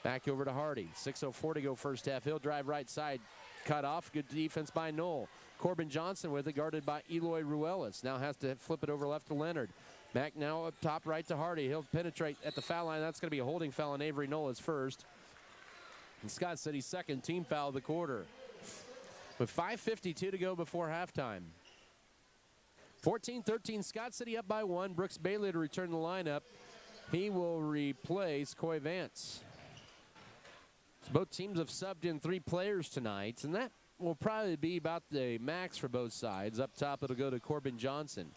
Back over to Hardy. 6:04 to go first half. He'll drive right side. Cut off. Good defense by Knoll. Corbin Johnson with it, guarded by Eloy Ruelas. Now has to flip it over left to Leonard. Back now up top right to Hardy. He'll penetrate at the foul line. That's going to be a holding foul on Avery Knoll his first. And Scott City's second team foul of the quarter. With 5:52 to go before halftime. 14-13 Scott City up by 1. Brooks Bailey to return the lineup. He will replace Coy Vance. So both teams have subbed in 3 players tonight, and that will probably be about the max for both sides. Up top, it'll go to Corbin Johnson.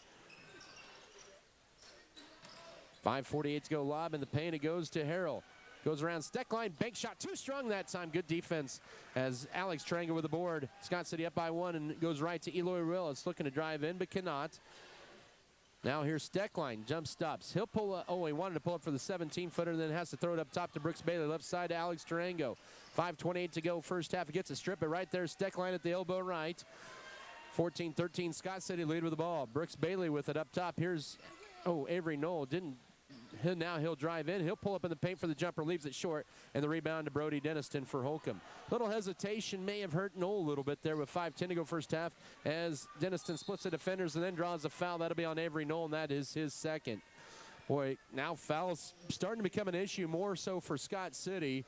5:48 to go. Lob in the paint. It goes to Harrell. Goes around Steckline. Bank shot too strong that time. Good defense as Alex Tarango with the board. Scott City up by 1 and goes right to Eloy Ruelas. Looking to drive in but cannot. Now here's Steckline. Jump stops. He'll pull up. Oh, he wanted to pull up for the 17-footer, then has to throw it up top to Brooks Bailey. Left side to Alex Tarango. 5:28 to go first half. He gets a strip, but right there, Steckline at the elbow right. 14-13 Scott City lead with the ball. Brooks Bailey with it up top. Here's, Avery Knoll didn't. Now he'll drive in. He'll pull up in the paint for the jumper, leaves it short, and the rebound to Brody Denniston for Holcomb. Little hesitation may have hurt Knoll a little bit there with 5:10 to go first half as Denniston splits the defenders and then draws a foul. That'll be on Avery Knoll, and that is his second. Boy, now fouls starting to become an issue more so for Scott City.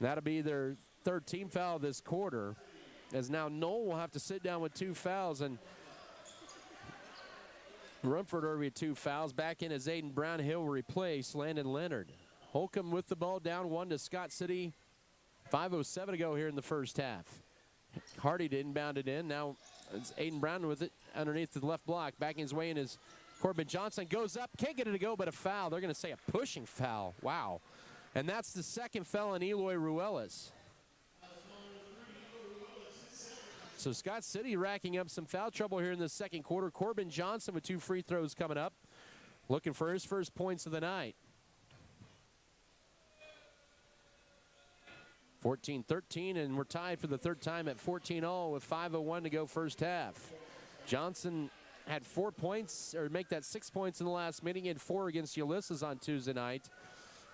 That'll be their 3rd team foul this quarter, as now Knoll will have to sit down with 2 fouls, and Rumford already with 2 fouls. Back in as Aiden Brown. He'll replace Landon Leonard. Holcomb with the ball down 1 to Scott City. 5:07 to go here in the first half. Hardy didn't bound it in. Now it's Aiden Brown with it underneath the left block. Backing his way in is Corbin Johnson. Goes up. Can't get it to go, but a foul. They're going to say a pushing foul. Wow. And that's the second foul on Eloy Ruelas. So Scott City racking up some foul trouble here in the second quarter. Corbin Johnson with 2 free throws coming up. Looking for his first points of the night. 14-13, and we're tied for the 3rd time at 14-all with 5:01 to go first half. Johnson had 4 points, or make that 6 points in the last meeting. He had 4 against Ulysses on Tuesday night.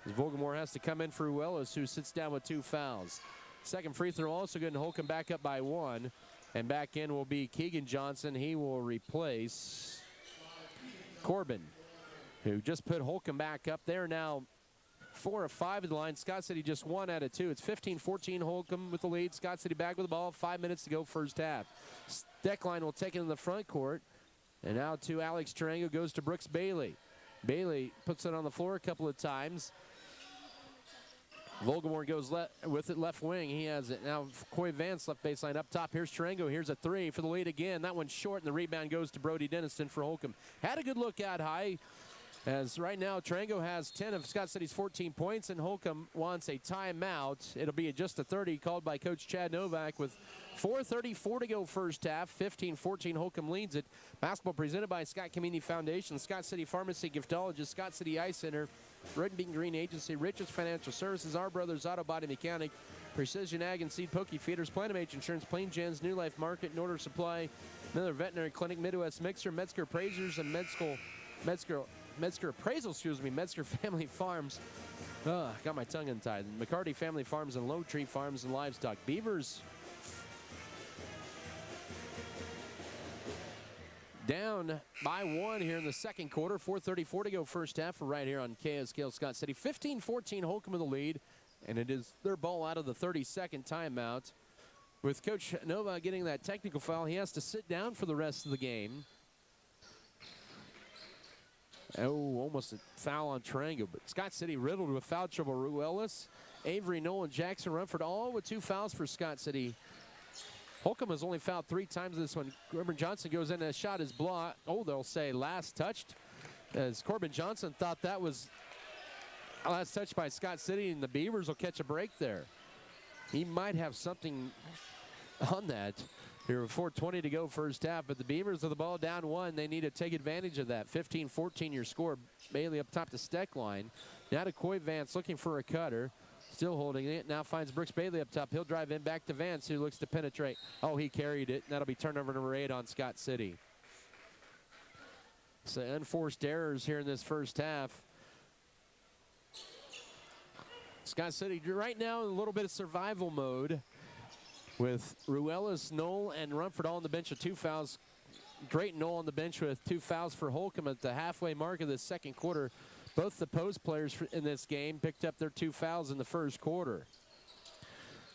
As Vogelmore has to come in for Ruelas, who sits down with 2 fouls. Second free throw also good, and Holcomb back up by 1. And back in will be Keegan Johnson. He will replace Corbin, who just put Holcomb back up there. Now 4 of 5 at the line. Scott City just 1 out of 2. It's 15-14 Holcomb with the lead. Scott City back with the ball. 5 minutes to go first half. Steckline will take it in the front court. And now to Alex Tarango, goes to Brooks Bailey. Bailey puts it on the floor a couple of times. Vogelmore goes with it left wing. He has it. Now Coy Vance left baseline up top. Here's Tarango. Here's a 3 for the lead again. That one's short, and the rebound goes to Brody Denniston for Holcomb. Had a good look out high, as right now Tarango has 10 of Scott City's 14 points, and Holcomb wants a timeout. It'll be just a 30 called by Coach Chad Novak with 4:34 to go first half. 15-14 Holcomb leads it. Basketball presented by Scott Community Foundation, Scott City Pharmacy Giftologist, Scott City Ice Center, Red Bean Green Agency, Richards Financial Services, Our Brothers Auto Body Mechanic, Precision Ag and Seed Pokey Feeders, Platinum H Insurance, Plain Gens, New Life Market, Norder Supply, Miller Veterinary Clinic, Midwest Mixer, Metzger Appraisers, and Metzger Appraisal, Metzger Family Farms. Got my tongue untied. McCarty Family Farms and Low Tree Farms and Livestock. Beavers down by 1 here in the second quarter. 4:34 to go first half. We're right here on KSKL Scott City. 15-14 Holcomb in the lead, and it is their ball out of the 32nd timeout. with Coach Nova getting that technical foul, he has to sit down for the rest of the game. Oh, almost a foul on Tarango, but Scott City riddled with foul trouble. Ruelas, Avery, Noel, and Jackson Rumford all with 2 fouls for Scott City. Holcomb has only fouled 3 times this one. Corbin Johnson goes in and a shot is blocked. Oh, they'll say last touched, as Corbin Johnson thought that was last touch by Scott City, and the Beavers will catch a break there. He might have something on that. Here with 4:20 to go first half, but the Beavers with the ball down 1. They need to take advantage of that. 15-14 your score. Bailey up top the Steck line. Now to Coy Vance looking for a cutter. Still holding it. Now finds Brooks Bailey up top. He'll drive in back to Vance, who looks to penetrate. Oh, he carried it. That'll be turnover number 8 on Scott City. So unforced errors here in this first half. Scott City right now in a little bit of survival mode, with Ruelas, Knoll, and Rumford all on the bench with 2 fouls. Drayton Knoll on the bench with 2 fouls for Holcomb at the halfway mark of the second quarter. Both the post players in this game picked up their 2 fouls in the first quarter.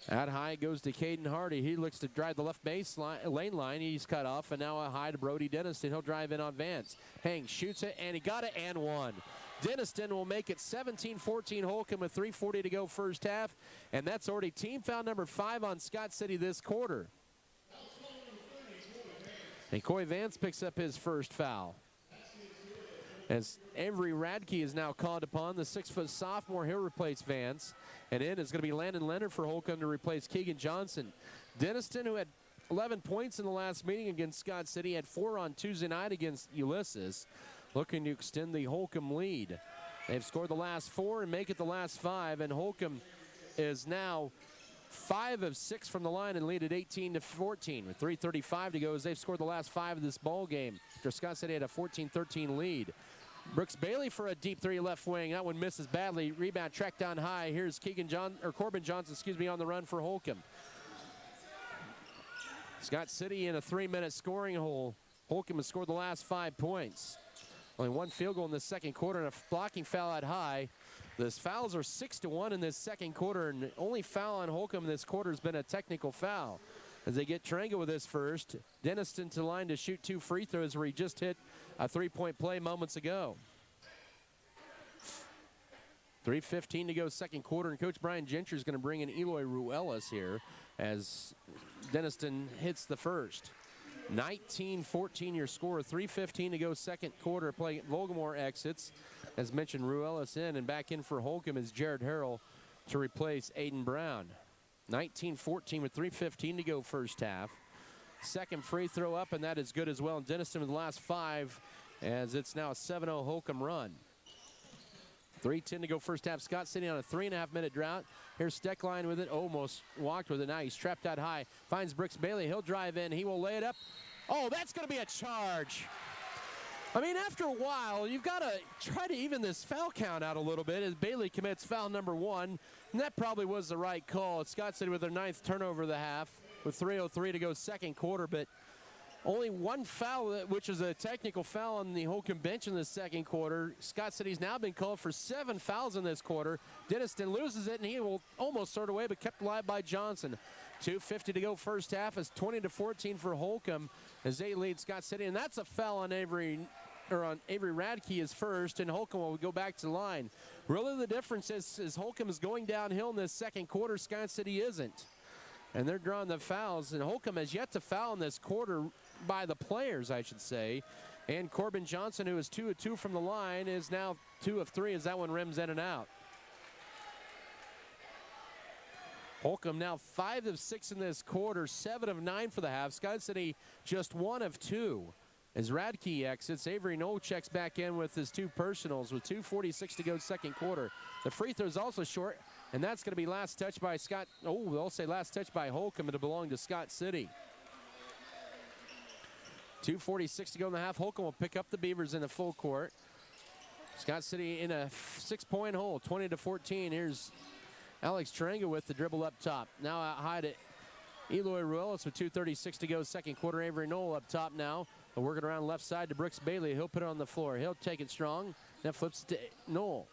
Out high goes to Caden Hardy. He looks to drive the left lane line. He's cut off, and now a high to Brody Denniston. He'll drive in on Vance. Hangs, shoots it, and he got it and one. Denniston will make it 17-14 Holcomb with 3:40 to go first half, and that's already team foul number 5 on Scott City this quarter. And Coy Vance picks up his first foul. As Avery Radke is now called upon, the 6-foot sophomore, he'll replace Vance. And in is going to be Landon Leonard for Holcomb to replace Keegan Johnson. Denniston, who had 11 points in the last meeting against Scott City, had 4 on Tuesday night against Ulysses, looking to extend the Holcomb lead. They've scored the last 4 and make it the last 5, and Holcomb is now 5 of 6 from the line and lead at 18-14 with 3:35 to go as they've scored the last 5 of this ball game. After Scott City had a 14-13 lead. Brooks Bailey for a deep 3 left wing. That one misses badly. Rebound tracked down high. Here's Corbin Johnson, on the run for Holcomb. Scott City in a 3-minute scoring hole. Holcomb has scored the last 5 points. Only 1 field goal in the second quarter and a blocking foul at high. The fouls are 6-1 in this second quarter, and the only foul on Holcomb in this quarter has been a technical foul. As they get Tarango with this first, Denniston to line to shoot 2 free throws where he just hit a 3-point play moments ago. 3:15 to go second quarter, and Coach Brian Gentry is going to bring in Eloy Ruelas here as Denniston hits the first. 19-14 your score, 3:15 to go second quarter. Play Volgamore exits. As mentioned, Ruelas in, and back in for Holcomb is Jared Harrell to replace Aiden Brown. 19-14 with 3:15 to go first half. Second free throw up, and that is good as well. And Denniston with the last 5 as it's now a 7-0 Holcomb run. 3:10 to go first half. Scott City on a 3.5-minute drought. Here's Steckline with it. Almost walked with it. Now he's trapped out high. Finds Brooks Bailey. He'll drive in. He will lay it up. Oh, that's going to be a charge. I mean, after a while, you've got to try to even this foul count out a little bit as Bailey commits foul number 1. And that probably was the right call. It's Scott City with their 9th turnover of the half with 3:03 to go second quarter. But only 1 foul, which is a technical foul on the Holcomb bench in the second quarter. Scott City's now been called for 7 fouls in this quarter. Denniston loses it, and he will almost throw it away, but kept alive by Johnson. 2:50 to go first half is 20-14 for Holcomb as they lead Scott City. And that's a foul on Avery Radke is first, and Holcomb will go back to the line. Really the difference is Holcomb is going downhill in this second quarter. Scott City isn't. And they're drawing the fouls, and Holcomb has yet to foul in this quarter by the players, I should say. And Corbin Johnson, who is 2 of 2 from the line, is now 2 of 3 as that one rims in and out. Holcomb now 5 of 6 in this quarter, 7 of 9 for the half. Scott City just 1 of 2. As Radke exits, Avery Knoll checks back in with his 2 personals with 2:46 to go second quarter. The free throw is also short, and that's going to be last touch by they'll say last touch by Holcomb, and it belonged to Scott City. 2:46 to go in the half. Holcomb will pick up the Beavers in the full court. Scott City in a 6-point hole, 20-14. Here's Alex Tarango with the dribble up top. Now out high to Eloy Ruelas with 2:36 to go second quarter. Avery Knoll up top now. Working around left side to Brooks Bailey. He'll put it on the floor. He'll take it strong. Then flips it to Knoll.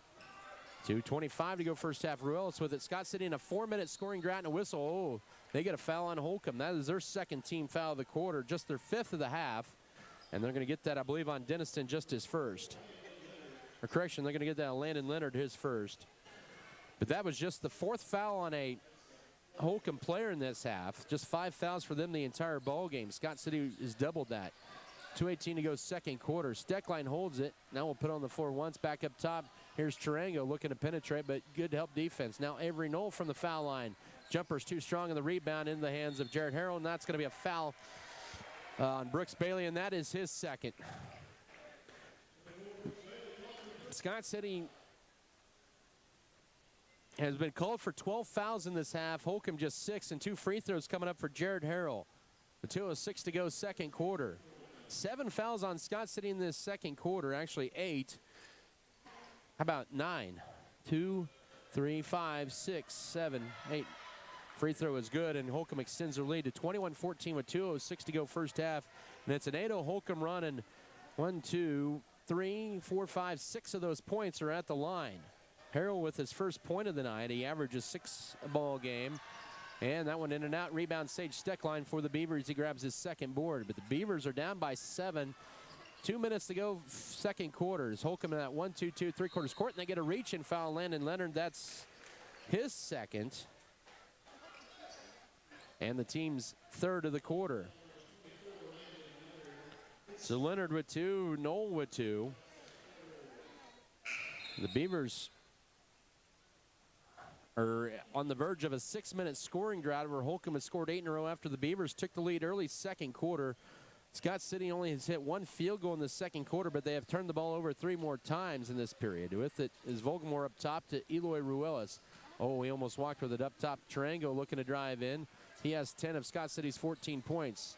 2:25 to go first half. Ruelas with it. Scott City in a 4-minute scoring drought and a whistle. Oh, They get a foul on Holcomb. That is their second team foul of the quarter, just their 5th of the half. And they're going to get that, I believe, on Denniston, just his first. Or correction, they're going to get that on Landon Leonard, his first. But that was just the 4th foul on a Holcomb player in this half. Just 5 fouls for them the entire ball game. Scott City has doubled that. 2:18 to go second quarter. Steckline holds it. Now we'll put it on the floor once. Back up top. Here's Tarango looking to penetrate, but good help defense. Now Avery Knoll from the foul line. Jumper's too strong in the rebound in the hands of Jared Harrell, and that's going to be a foul on Brooks Bailey, and that is his second. Scott City has been called for 12 fouls in this half. Holcomb just 6, and 2 free throws coming up for Jared Harrell. The 2:06 to go second quarter. 7 fouls on Scott City in this second quarter, actually 8. How about 9? 2, 3, 5, 6, 7, 8. Free throw is good, and Holcomb extends their lead to 21-14 with 2:06 to go first half. And it's an 8-0 Holcomb run, and 1, 2, 3, 4, 5, 6 of those points are at the line. Harrell with his first point of the night. He averages 6 a ball game. And that one in and out. Rebound Sage Steckline for the Beavers. He grabs his second board. But the Beavers are down by 7. 2 minutes to go second quarter. Holcomb in that 1-2-2 3/4 court. And they get a reach and foul Landon Leonard. That's his second. And the team's third of the quarter. So Leonard with 2, Knoll with 2. The Beavers are on the verge of a 6-minute scoring drought where Holcomb has scored 8 in a row after the Beavers took the lead early second quarter. Scott City only has hit 1 field goal in the second quarter, but they have turned the ball over 3 more times in this period. With it is Vogelmore up top to Eloy Ruelas. Oh, he almost walked with it up top. Tarango looking to drive in. He has 10 of Scott City's 14 points.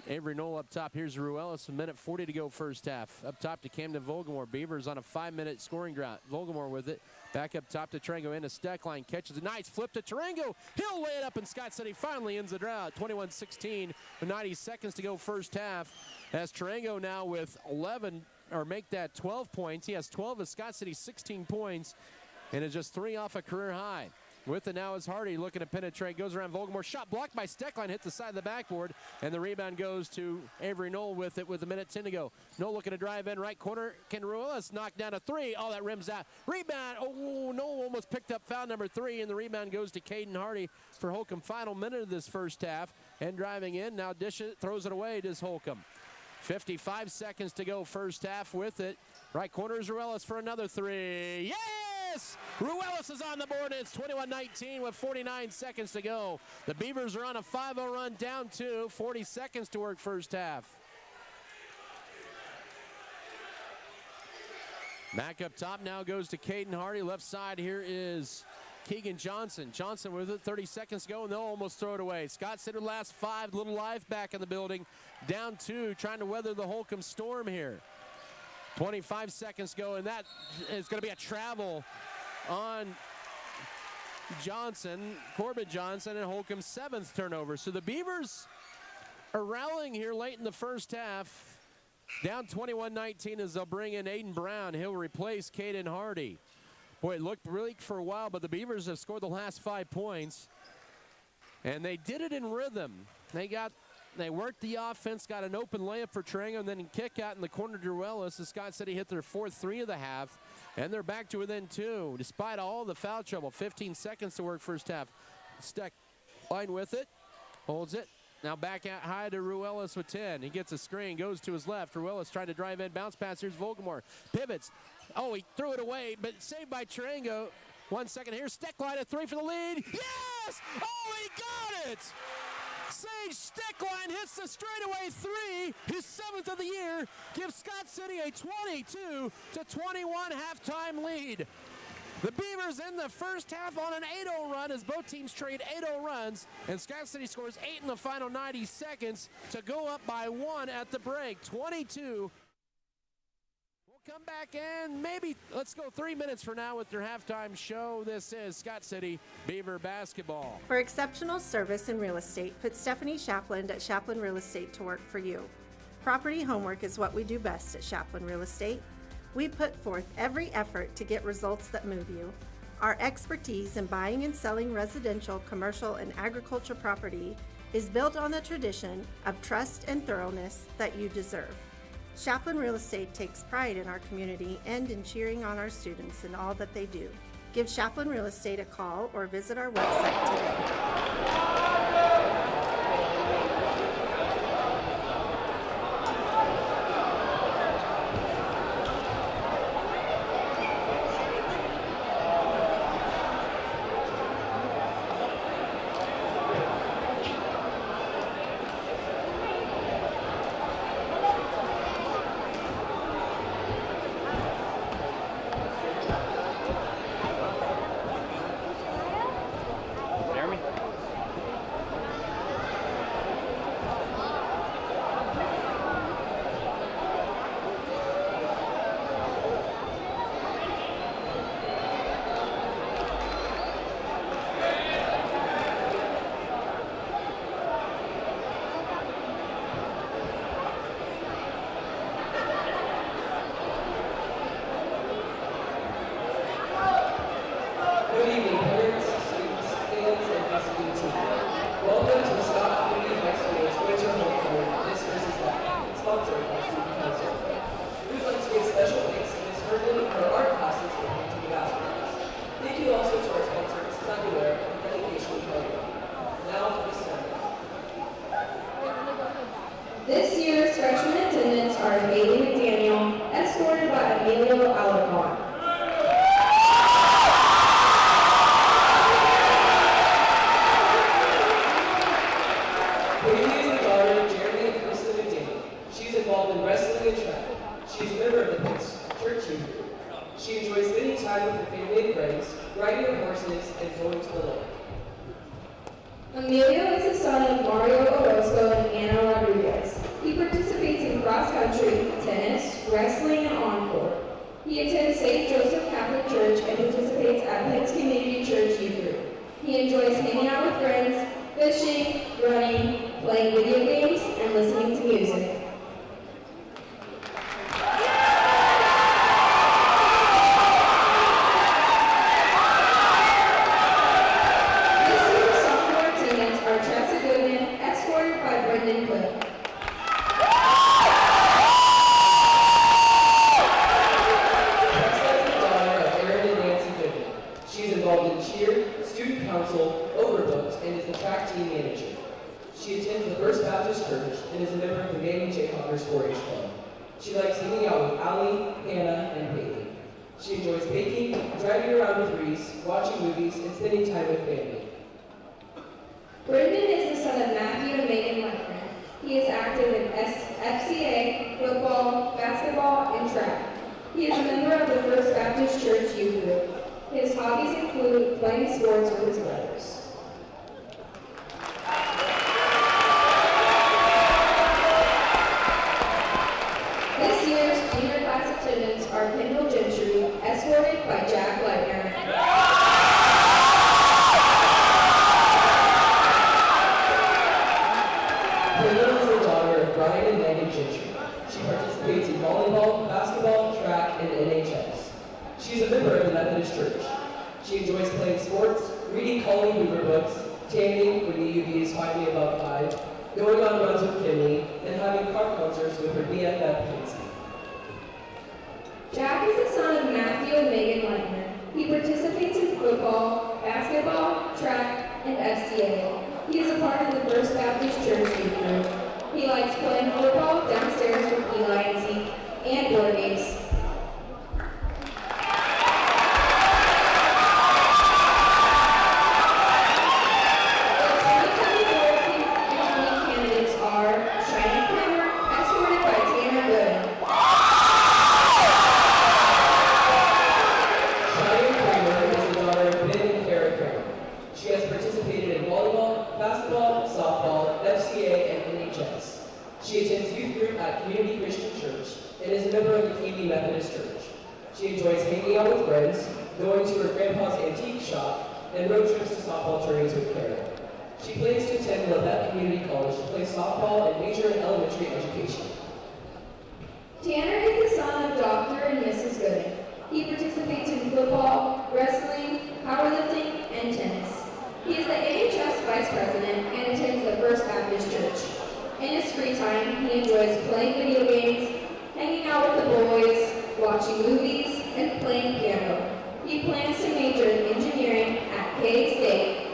Avery Knoll up top. Here's Ruelas. 1:40 to go first half. Up top to Camden Vogelmore. Beavers on a 5-minute scoring drought. Vogelmore with it. Back up top to Tarango into Steckline. Catches a nice flip to Tarango. He'll lay it up, and Scott City finally ends the drought. 21-16 with 90 seconds to go first half. As Tarango now with 11, or make that 12 points. He has 12 of Scott City's 16 points, and is just 3 off a career high. With it now is Hardy looking to penetrate. Goes around Vogelmore. Shot blocked by Steckline. Hit the side of the backboard. And the rebound goes to Avery Knoll with it with 1:10 to go. Knoll looking to drive in. Right corner. Can Ruelas knock down a 3? Oh, that rims out. Rebound. Oh, Knoll almost picked up foul number 3. And the rebound goes to Caden Hardy for Holcomb. Final minute of this first half. And driving in. Now throws it away. Does Holcomb. 55 seconds to go first half with it. Right corner is Ruelas for another 3. Yes! Ruelas is on the board, and it's 21-19 with 49 seconds to go. The Beavers are on a 5-0 run, down 2, 40 seconds to work first half. Back up top now goes to Caden Hardy. Left side here is Keegan Johnson. Johnson with it, 30 seconds to go, and they'll almost throw it away. Scott City last 5, little life back in the building. Down 2, trying to weather the Holcomb storm here. 25 seconds to go, and that is going to be a travel on Johnson, Corbin Johnson, and Holcomb's 7th turnover. So the Beavers are rallying here late in the first half. Down 21-19 as they'll bring in Aiden Brown. He'll replace Caden Hardy. Boy, it looked bleak for a while, but the Beavers have scored the last 5 points. And they did it in rhythm. They worked the offense, got an open layup for Tarango, and then kick out in the corner to Ruelas as Scott City hit their 4th 3 of the half, and they're back to within 2, despite all the foul trouble. 15 seconds to work first half. Steckline with it, holds it. Now back out high to Ruelas with 10. He gets a screen, goes to his left. Ruelas trying to drive in, bounce pass. Here's Vogelmore. Pivots. Oh, he threw it away, but saved by Tarango. 1 second here. Steckline at 3 for the lead. Yes! Oh, he got it! Sage Steckline hits the straightaway 3, his 7th of the year, gives Scott City a 22-21 halftime lead. The Beavers in the first half on an 8-0 run as both teams trade 8-0 runs, and Scott City scores 8 in the final 90 seconds to go up by 1 at the break, 22. Come back and maybe let's go 3 minutes for now with their halftime show. This is Scott City Beaver basketball. For exceptional service in real estate, put Stephanie Shapland at Shapland Real Estate to work for you. Property homework is what we do best at Shapland Real Estate. We put forth every effort to get results that move you. Our expertise in buying and selling residential, commercial, and agriculture property is built on the tradition of trust and thoroughness that you deserve. Chaplin Real Estate takes pride in our community and in cheering on our students in all that they do. Give Chaplin Real Estate a call or visit our website today. This year's freshman attendants are Haley McDaniel, escorted by Emilio Alarcon. Haley is the daughter of Jeremy and Kristen McDaniel. She's involved in wrestling and track. She's a member of the Pitts Church Youth Group. She enjoys spending time with her family and friends, riding her horses, and going to the lake. Emilio is the son of Mario Orozco and Anna Rodriguez. He participates in cross-country, tennis, wrestling, and on-court. He attends St. Joseph Catholic Church and participates at Pitts Community Church Youth Group. He enjoys hanging out with friends, fishing, running, playing video games, and listening to music. She likes hanging out with Allie, Hannah, and Peyton. She enjoys baking, driving around with Reese, watching movies, and spending time with family. Brendan is the son of Matthew and Megan Leitner. He is active in FCA, football, basketball, and track. He is a member of the First Baptist Church Youth Group. His hobbies include playing sports with his brothers. This year's junior class attendants are Kendall Gentry, escorted by Jack Leitner. Kendall is the daughter of Brian and Megan Gentry. She participates in volleyball, basketball, track, and NHS. She's a member of the Methodist Church. She enjoys playing sports, reading Colleen Hoover books, tanning when the UV is finally above 5, going on runs with Kinley, and having car concerts with her BFF, Casey. Jack is the son of Matthew and Megan Leitner. He participates in football, basketball, track, and FCA. He is a part of the First Baptist Church Youth Group. He likes playing football downstairs with Eli and Zeke, and board games. She attends youth group at Community Christian Church and is a member of the Keeley Methodist Church. She enjoys hanging out with friends, going to her grandpa's antique shop, and road trips to softball tournaments with Karen. She plans to attend Levette Community College to play softball and major in elementary education. Tanner is the son of Dr. and Mrs. Gooding. He participates in football, wrestling, powerlifting, and tennis. He is the NHS Vice President and attends the First Baptist Church. In his free time, he enjoys playing video games, hanging out with the boys, watching movies, and playing piano. He plans to major in engineering at K-State.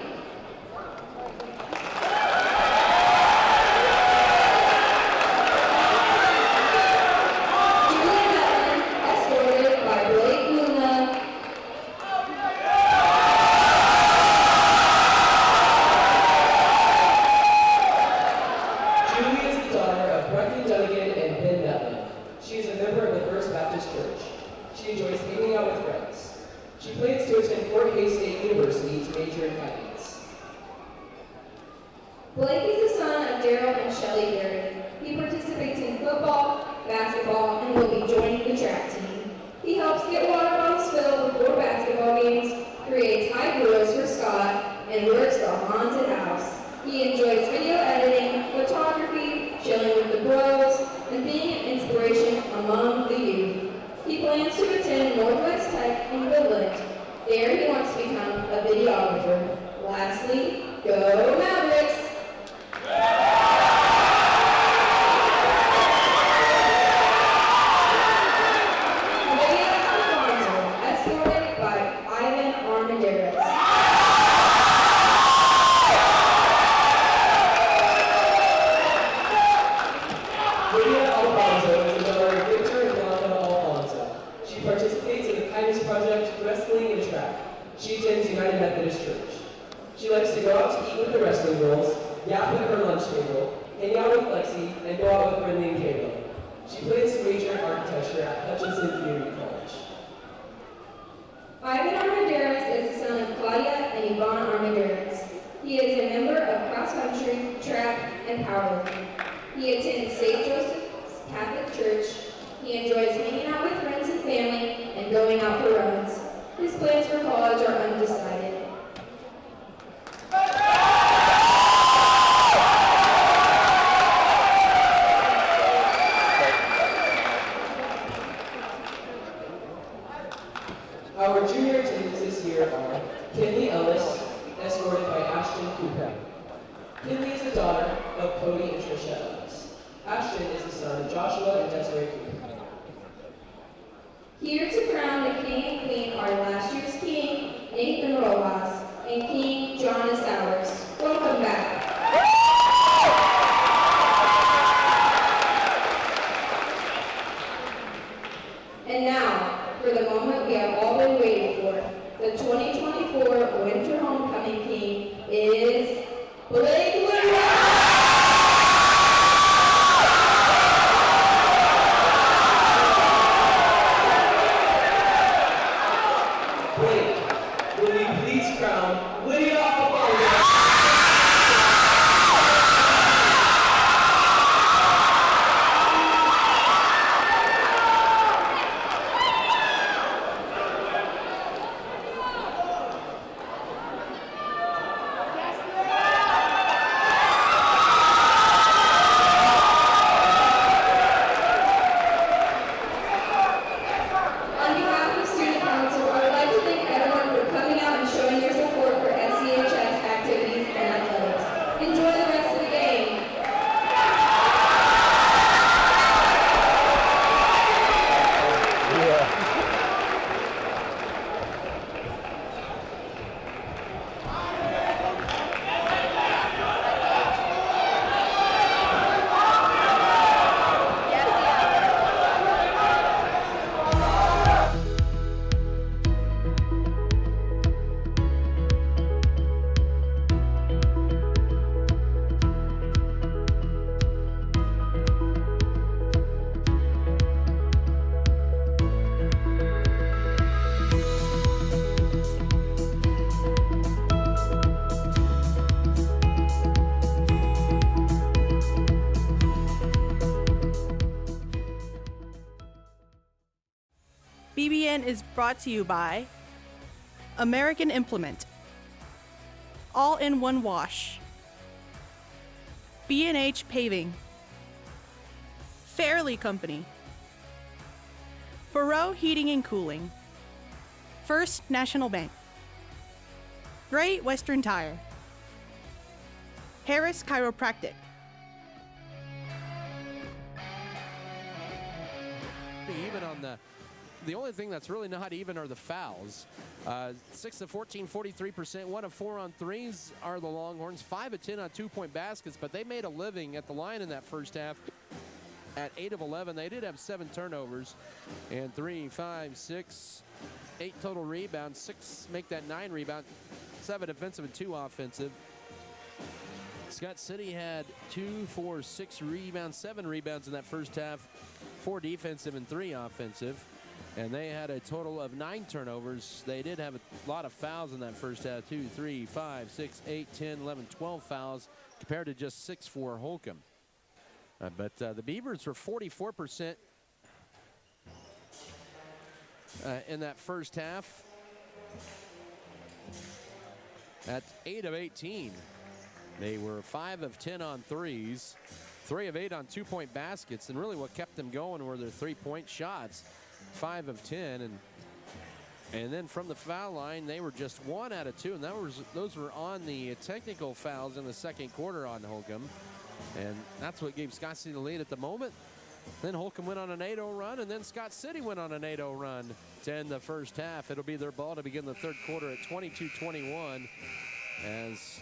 Blake is the son of Daryl and Shelley Berry. He participates in football, basketball, and will be joining the track team. He helps get water bottles filled before basketball games, creates high grills for Scott, and works the haunted house. He enjoys video editing, photography, chilling with the bros, and being an inspiration among the youth. He plans to attend Northwest Tech in Woodland. There he wants to become a videographer. Lastly, go Mavericks! Escorted by Ivan Armendariz. Lydia Alfonso is the daughter of Victor and Blanca Alfonso. She participates in the Kindness Project, wrestling, and track. She attends United Methodist Church. She likes to go out to eat with the wrestling girls, yap at her lunch table, hang out with Lexi, and go out with Brinley and Caleb. She plans to major in architecture at Hutchinson Community College. Ivan Armendariz is the son of Claudia and Yvonne Armendariz. He is a member of cross country, track, and powerlifting. He attends St. Joseph's Catholic Church. He enjoys hanging out with friends and family and going out for runs. His plans for college are undecided. Our junior attendees this year are Kinley Ellis, escorted by Ashton Cooper. Kinley is the daughter of Cody and Trisha Ellis. Ashton is the son of Joshua and Desiree Cooper. Here to crown the king and queen are last year's king, Nathan Rojas, and King John Sowers. Welcome back. And now, for the moment we have all been waiting for, the 2024 Winter Homecoming King is Blake Woodward. Blake, will you please crown Lydia Alfonso? On behalf of Student Council, I would like to thank everyone for coming out and showing your support for SCHS activities and athletics. Enjoy the rest of the game. BBN is brought to you by American Implement, All-in-One Wash, B&H Paving, Fairley Company, Faroe Heating and Cooling, First National Bank, Great Western Tire. Harris Chiropractic. Even on the only thing that's really not even are the fouls. 6 of 14, 43%. 1 of 4 on threes are the Longhorns. 5 of 10 on 2-point baskets, but they made a living at the line in that first half. At 8 of 11, they did have 7 turnovers and 3, 5, 6, 8 total rebounds. 6 make that 9 rebounds. 7 defensive and 2 offensive. Scott City had 2, 4, 6 rebounds, 7 rebounds in that first half, 4 defensive and 3 offensive. And they had a total of 9 turnovers. They did have a lot of fouls in that first half, 2, 3, 5, 6, 8, 10, 11, 12 fouls compared to just 6 for Holcomb. But the Beavers were 44% in that first half. At 8 of 18. They were 5 of 10 on threes, 3 of 8 on 2-point baskets, and really what kept them going were their 3-point shots, 5 of 10. And then from the foul line, they were just 1 out of 2, and those were on the technical fouls in the second quarter on Holcomb. And that's what gave Scott City the lead at the moment. Then Holcomb went on an 8-0 run, and then Scott City went on an 8-0 run to end the first half. It'll be their ball to begin the third quarter at 22-21 as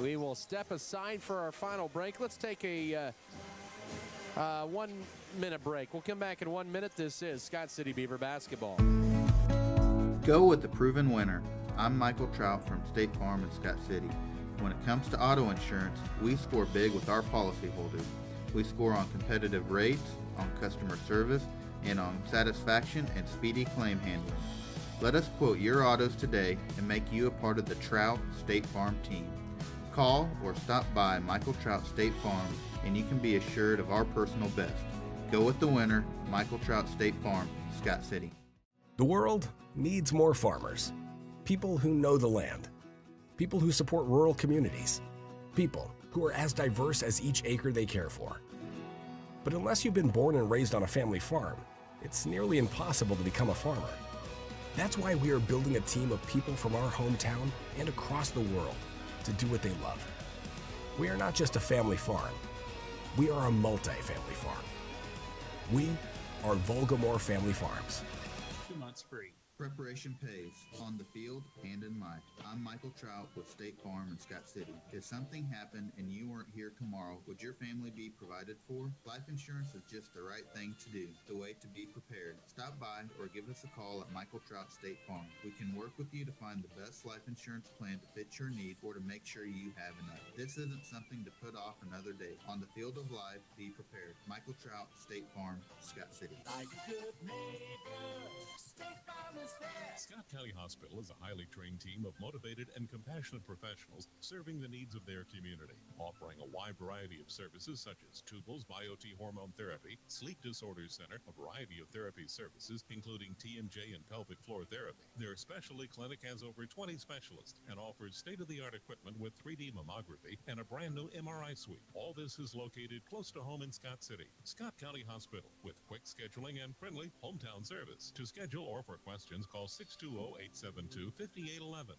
we will step aside for our final break. Let's take a 1-minute break. We'll come back in 1 minute. This is Scott City Beaver basketball. Go with the proven winner. I'm Michael Trout from State Farm in Scott City. When it comes to auto insurance, we score big with our policyholders. We score on competitive rates, on customer service, and on satisfaction and speedy claim handling. Let us quote your autos today and make you a part of the Trout State Farm team. Call or stop by Michael Trout State Farm and you can be assured of our personal best. Go with the winner, Michael Trout State Farm, Scott City. The world needs more farmers. People who know the land. People who support rural communities. People who are as diverse as each acre they care for. But unless you've been born and raised on a family farm, it's nearly impossible to become a farmer. That's why we are building a team of people from our hometown and across the world to do what they love. We are not just a family farm. We are a multi-family farm. We are Volgamore Family Farms. 2 months free. Preparation pays, on the field and in life. I'm Michael Trout with State Farm in Scott City. If something happened and you weren't here tomorrow, would your family be provided for? Life insurance is just the right thing to do, the way to be prepared. Stop by or give us a call at Michael Trout State Farm. We can work with you to find the best life insurance plan to fit your need or to make sure you have enough. This isn't something to put off another day. On the field of life, be prepared. Michael Trout State Farm, Scott City. Like a good neighbor, State Farm is there. Scott County Hospital is a highly trained team of motivated and compassionate professionals serving the needs of their community, offering a wide variety of services such as tubals, BioT hormone therapy, sleep disorders center, a variety of therapy services, including TMJ and pelvic floor therapy. Their specialty clinic has over 20 specialists and offers state-of-the-art equipment with 3D mammography and a brand new MRI suite. All this is located close to home in Scott City. Scott County Hospital, with quick scheduling and friendly hometown service. To schedule or for questions, call 620-872-5811.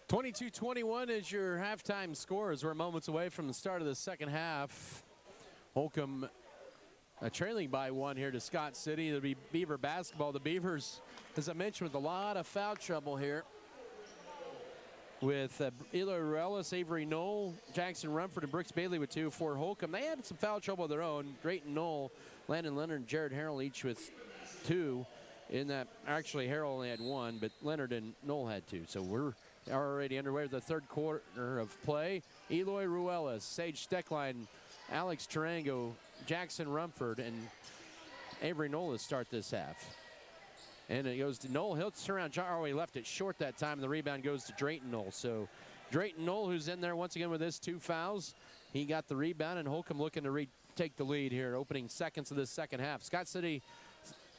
(22-21) is your halftime score as we're moments away from the start of the second half. Holcomb trailing by 1 here to Scott City. It'll be Beaver basketball. The Beavers, as I mentioned, with a lot of foul trouble here. With Eloy Ruelas, Avery Knoll, Jackson Rumford, and Brooks Bailey with 2 for Holcomb. They had some foul trouble of their own. Drayton Knoll, Landon Leonard, and Jared Harrell each with 2. In that, actually, Harrell only had 1, but Leonard and Knoll had 2. So we're already underway with the third quarter of play. Eloy Ruelas, Sage Steckline, Alex Tarango, Jackson Rumford, and Avery Knoll to start this half. And it goes to Knoll. He'll turn around. He left it short that time, and the rebound goes to Drayton Knoll. So Drayton Knoll, who's in there once again with his 2 fouls, he got the rebound, and Holcomb looking to take the lead here, opening seconds of this second half. Scott City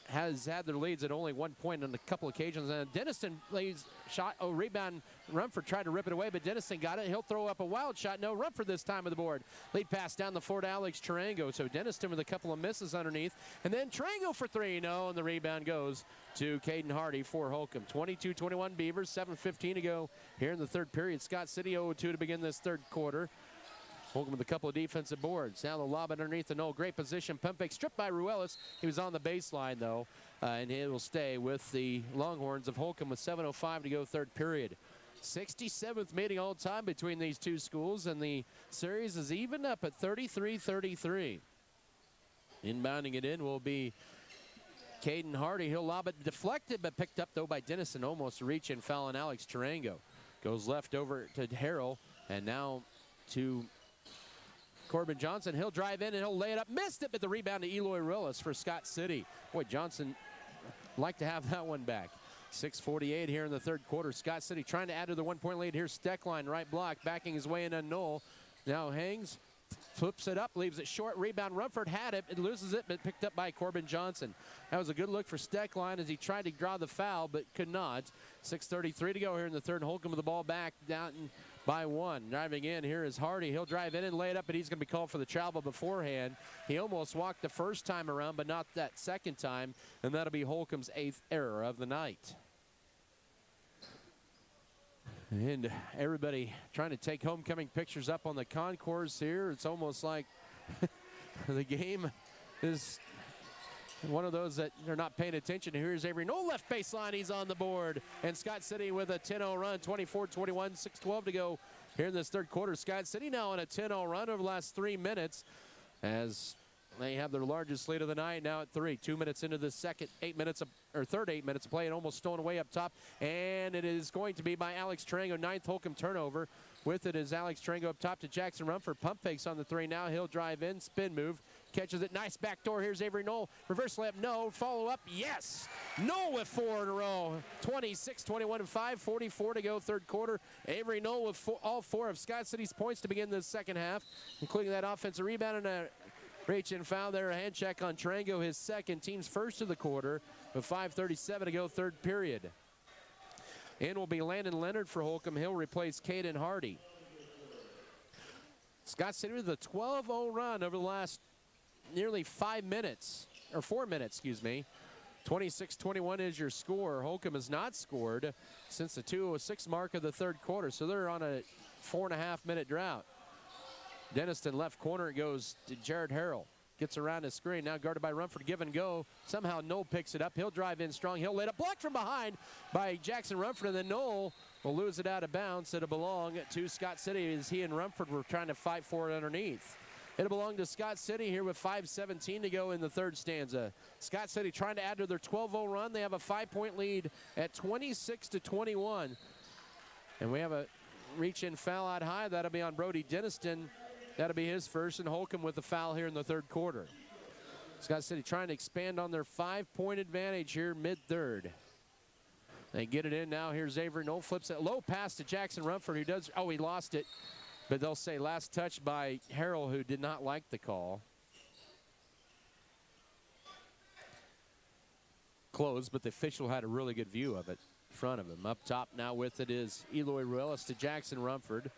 has had their leads at only 1 point on a couple occasions. And Denniston lays shot, rebound. Rumford tried to rip it away, but Denniston got it. He'll throw up a wild shot. No, Rumford this time with the board. Lead pass down the floor to Alex Tarango. So Denniston with a couple of misses underneath. And then Tarango for three. No, and the rebound goes to Caden Hardy for Holcomb. 22-21 Beavers, 7:15 to go here in the third period. Scott City 0-2 to begin this third quarter. Holcomb with a couple of defensive boards. Now the lob underneath the Knoll. Great position. Pump fake stripped by Ruelas. He was on the baseline, though, and he will stay with the Longhorns of Holcomb with 7:05 to go third period. 67th meeting all time between these two schools, and the series is even up at 33-33. Inbounding it in will be Caden Hardy. He'll lob it deflected, but picked up, though, by Denniston. Almost a reach-in foul on Alex Tarango. Goes left over to Harrell, and now to Corbin Johnson. He'll drive in and he'll lay it up. Missed it, but the rebound to Eloy Rillis for Scott City. Boy, Johnson like to have that one back. 6:48 here in the third quarter. Scott City trying to add to the 1 point lead. Here's Steckline, right block, backing his way in on Knoll. Now hangs, flips it up, leaves it short. Rebound, Rumford had it, and loses it, but picked up by Corbin Johnson. That was a good look for Steckline as he tried to draw the foul, but could not. 6:33 to go here in the third. Holcomb with the ball back down by one. Driving in here is Hardy. He'll drive in and lay it up, but he's going to be called for the travel beforehand. He almost walked the first time around, but not that second time, and that'll be Holcomb's 8th error of the night. And everybody trying to take homecoming pictures up on the concourse here. It's almost like the game is one of those that they're not paying attention to. Here's Avery. No left baseline. He's on the board. And Scott City with a 10-0 run. 24-21, 6:12 to go here in this third quarter. Scott City now on a 10-0 run over the last 3 minutes as they have their largest lead of the night now at 3. 2 minutes into the third 8 minutes of play, and almost stolen away up top. And it is going to be by Alex Tarango, 9th Holcomb turnover. With it is Alex Tarango up top to Jackson Rumford. Pump fakes on the three now. He'll drive in, spin move, catches it. Nice backdoor. Here's Avery Knoll. Reverse layup, no. Follow up, yes. Knoll with 4 in a row. 26-21 and 5:44 to go third quarter. Avery Knoll with all 4 of Scott City's points to begin the second half, including that offensive rebound and a reach and foul there. A hand check on Tarango, his second, team's first of the quarter, with 5:37 to go third period. In will be Landon Leonard for Holcomb. He'll replace Caden Hardy. Scott City with a 12-0 run over the last nearly 5 minutes, or 4 minutes, excuse me. 26-21 is your score. Holcomb has not scored since the 2:06 mark of the third quarter, so they're on a 4.5-minute drought. Denniston left corner, it goes to Jared Harrell. Gets around the screen, now guarded by Rumford, give and go. Somehow Knoll picks it up. He'll drive in strong. He'll let it block from behind by Jackson Rumford, and then Knoll will lose it out of bounds. It'll belong to Scott City as he and Rumford were trying to fight for it underneath. It'll belong to Scott City here with 5:17 to go in the third stanza. Scott City trying to add to their 12-0 run. They have a 5-point lead at 26-21. And we have a reach-in foul out high. That'll be on Brody Denniston. That'll be his first, and Holcomb with the foul here in the third quarter. Scott City trying to expand on their 5-point advantage here mid-third. They get it in now. Here's Avery Knoll, flips it low pass to Jackson Rumford, who does, he lost it. But they'll say last touch by Harrell, who did not like the call. Close, but the official had a really good view of it in front of him. Up top now with it is Eloy Ruelas to Jackson Rumford.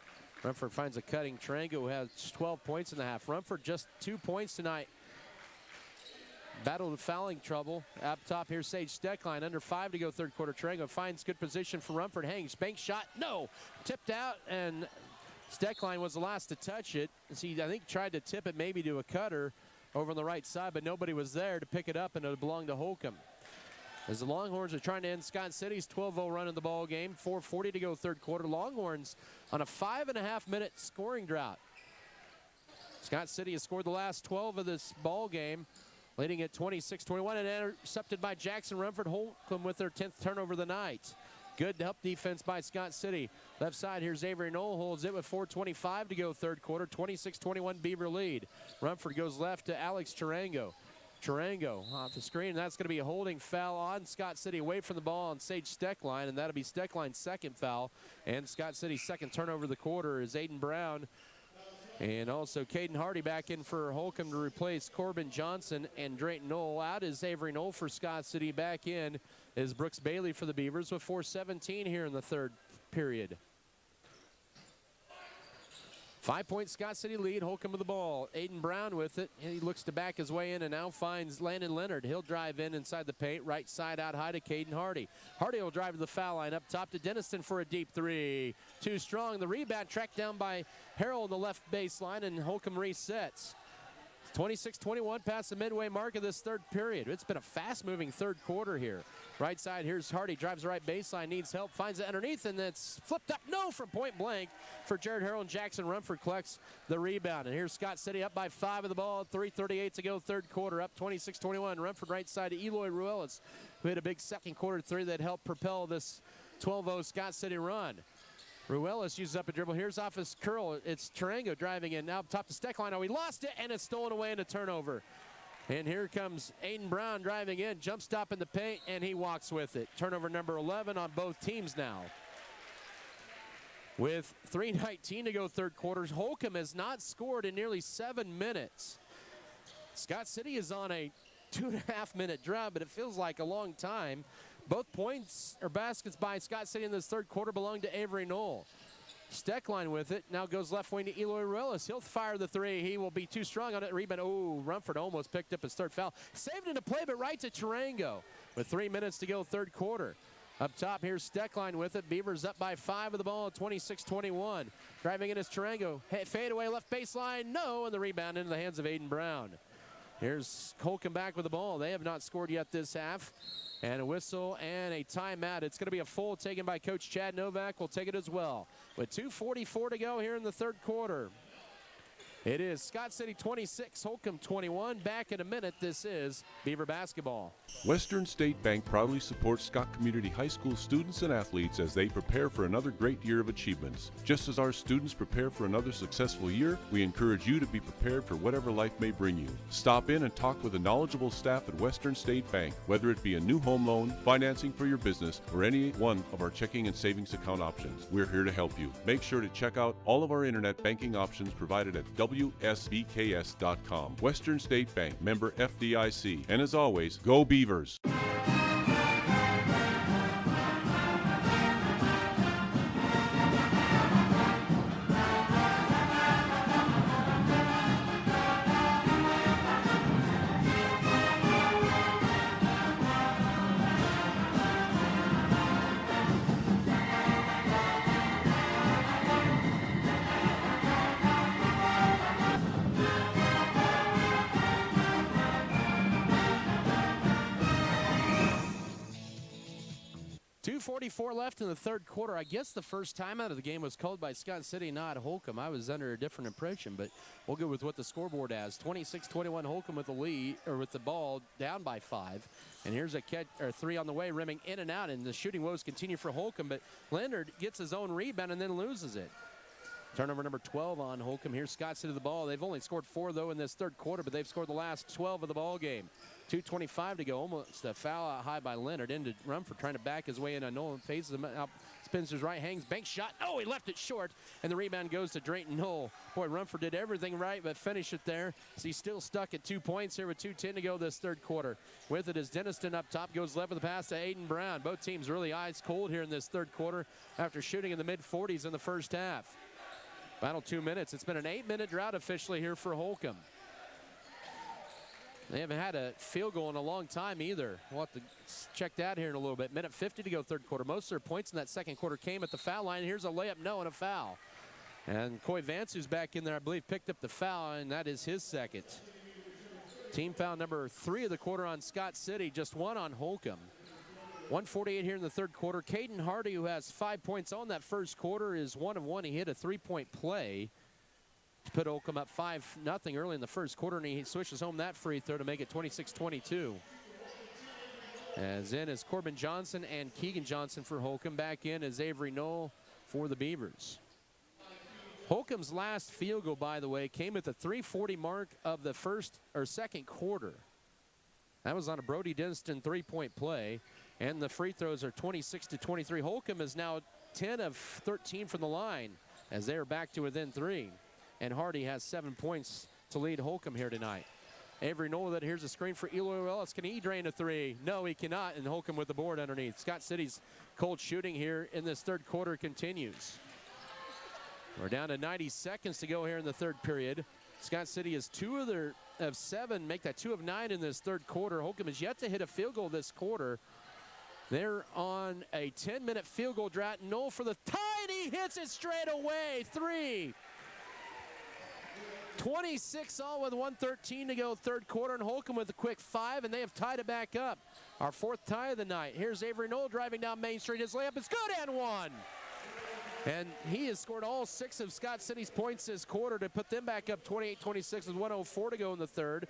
Rumford finds a cutting Tarango, who has 12 points in the half. Rumford just 2 points tonight. Battle with fouling trouble. Up top here, Sage Steckline. Under 5 to go third quarter. Tarango finds good position for Rumford. Hangs, bank shot, no. Tipped out, and Steckline was the last to touch it. He, I think, tried to tip it maybe to a cutter over on the right side, but nobody was there to pick it up, and it belonged to Holcomb. As the Longhorns are trying to end Scott City's 12-0 run in the ball game. 4:40 to go third quarter. Longhorns on a 5.5-minute scoring drought. Scott City has scored the last 12 of this ball game, leading at 26-21, and intercepted by Jackson Rumford. Holcomb with their 10th turnover of the night. Good help defense by Scott City. Left side, here's Avery Knoll, holds it with 4:25 to go third quarter. 26-21 Beaver lead. Rumford goes left to Alex Tarango. Tarango off the screen. That's going to be a holding foul on Scott City away from the ball on Sage Steckline, and that'll be Steckline's second foul. And Scott City's second turnover of the quarter is Aiden Brown And also Caden Hardy back in for Holcomb to replace Corbin Johnson and Drayton Knoll. Out is Avery Knoll for Scott City. Back in is Brooks Bailey for the Beavers with 4:17 here in the third period. 5-point Scott City lead. Holcomb with the ball. Aiden Brown with it. He looks to back his way in and now finds Landon Leonard. He'll drive in inside the paint. Right side out high to Caden Hardy. Hardy will drive to the foul line up top to Denniston for a deep three. Too strong. The rebound tracked down by Harrell on the left baseline, and Holcomb resets. 26-21 past the midway mark of this third period. It's been a fast-moving third quarter here. Right side, here's Hardy, drives the right baseline, needs help, finds it underneath, and that's flipped up, no, from point blank for Jared Harrell, and Jackson Rumford collects the rebound. And here's Scott City up by 5 of the ball, 3:38 to go, third quarter, up 26-21. Rumford right side to Eloy Ruelas, who hit a big second quarter three that helped propel this 12-0 Scott City run. Ruelas uses up a dribble. Here's off his curl. It's Tarango driving in. Now top the stack line. Oh, he lost it, and it's stolen away in a turnover. And here comes Aiden Brown driving in. Jump stop in the paint, and he walks with it. Turnover number 11 on both teams now. With 3:19 to go third quarters, Holcomb has not scored in nearly 7 minutes. Scott City is on a 2.5-minute drought, but it feels like a long time. Both points or baskets by Scott City in this third quarter belong to Avery Knoll. Steckline with it. Now goes left wing to Eloy Ruelas. He'll fire the three. He will be too strong on it. Rebound. Oh, Rumford almost picked up his third foul. Saved into play, but right to Tarango with 3 minutes to go third quarter. Up top, here's Steckline with it. Beavers up by 5 of the ball, 26-21. Driving in is Tarango. Fade away left baseline. No, and the rebound into the hands of Aiden Brown. Here's Holcomb back with the ball. They have not scored yet this half. And a whistle and a timeout. It's going to be a full taken by Coach Chad Novak. Will take it as well. With 2:44 to go here in the third quarter. It is Scott City 26, Holcomb 21. Back in a minute. This is Beaver basketball. Western State Bank proudly supports Scott Community High School students and athletes as they prepare for another great year of achievements. Just as our students prepare for another successful year, we encourage you to be prepared for whatever life may bring you. Stop in and talk with the knowledgeable staff at Western State Bank, whether it be a new home loan, financing for your business, or any one of our checking and savings account options. We're here to help you. Make sure to check out all of our internet banking options provided at WSBKS.com. Western State Bank, member FDIC. And as always, go Beavers! 2:44 left in the third quarter. I guess the first timeout of the game was called by Scott City, not Holcomb. I was under a different impression, but we'll go with what the scoreboard has. 26-21 Holcomb with the lead, or with the ball down by 5. And here's a catch, or three on the way, rimming in and out, and the shooting woes continue for Holcomb, but Leonard gets his own rebound and then loses it. Turnover number 12 on Holcomb. Here's Scott City the ball. They've only scored 4, though, in this third quarter, but they've scored the last 12 of the ball game. 2:25 to go. Almost a foul out high by Leonard. Into Rumford trying to back his way in. Nolan phases him out, spins his right, hangs, bank shot. Oh, he left it short, and the rebound goes to Drayton Knoll. Boy, Rumford did everything right, but finished it there. So he's still stuck at 2 points here with 2:10 to go this third quarter. With it is Denniston up top, goes left with the pass to Aiden Brown. Both teams really ice cold here in this third quarter after shooting in the mid-40s in the first half. Final 2 minutes. It's been an 8-minute drought officially here for Holcomb. They haven't had a field goal in a long time either. We'll have to check that here in a little bit. Minute 50 to go third quarter. Most of their points in that second quarter came at the foul line. Here's a layup, no, and a foul. And Coy Vance, who's back in there, I believe, picked up the foul, and that is his second. Team foul number 3 of the quarter on Scott City, just 1 on Holcomb. 1:48 here in the third quarter. Caden Hardy, who has 5 points on that first quarter, is 1 of 1. He hit a 3-point play to put Holcomb up 5-0 early in the first quarter, and he swishes home that free throw to make it 26-22. As in is Corbin Johnson and Keegan Johnson for Holcomb. Back in is Avery Knoll for the Beavers. Holcomb's last field goal, by the way, came at the 3:40 mark of the second quarter. That was on a Brody Denniston 3-point play, and the free throws are 26-23. Holcomb is now 10 of 13 from the line as they are back to within 3. and Hardy has 7 points to lead Holcomb here tonight. Avery Knoll, that here's a screen for Eloy Ellis. Can he drain a three? No, he cannot, and Holcomb with the board underneath. Scott City's cold shooting here in this third quarter continues. We're down to 90 seconds to go here in the third period. Scott City is 2 of 7, make that 2 of 9 in this third quarter. Holcomb has yet to hit a field goal this quarter. They're on a 10-minute field goal drought. Knoll for the tie, and he hits it straight away. 3. 26 all with 1:13 to go third quarter, and Holcomb with a quick 5, and they have tied it back up. Our 4th tie of the night. Here's Avery Knoll driving down Main Street. His layup is good and one. And he has scored all 6 of Scott City's points this quarter to put them back up 28-26 with 1:04 to go in the third.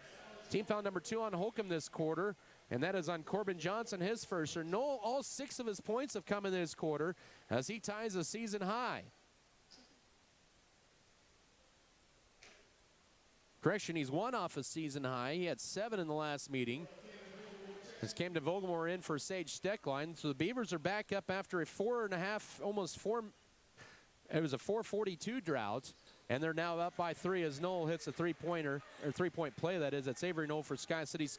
Team foul number 2 on Holcomb this quarter, and that is on Corbin Johnson, his first. Knoll, all 6 of his points have come in this quarter as he ties a season high. Correction, he's 1 off a season high. He had 7 in the last meeting. This came to Vogelmore in for Sage Steckline. So the Beavers are back up after a 4.5, almost 4. It was a 4:42 drought, and they're now up by 3 as Knoll hits a three-pointer, or three-point play, that is. That's Avery Knoll for Scott City.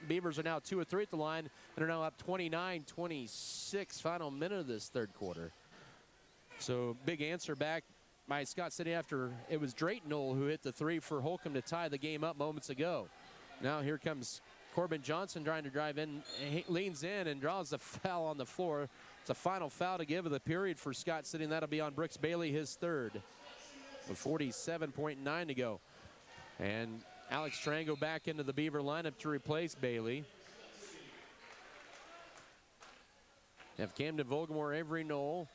Beavers are now 2 of 3 at the line, and are now up 29-26, final minute of this third quarter. So big answer back by Scott City after it was Drayton Knoll who hit the 3 for Holcomb to tie the game up moments ago. Now here comes Corbin Johnson trying to drive in. He leans in and draws the foul on the floor. It's a final foul to give of the period for Scott City, and that'll be on Brooks Bailey, his 3rd, with 47.9 to go. And Alex Trango back into the Beaver lineup to replace Bailey. Have Camden Vogelmore, Avery Knoll,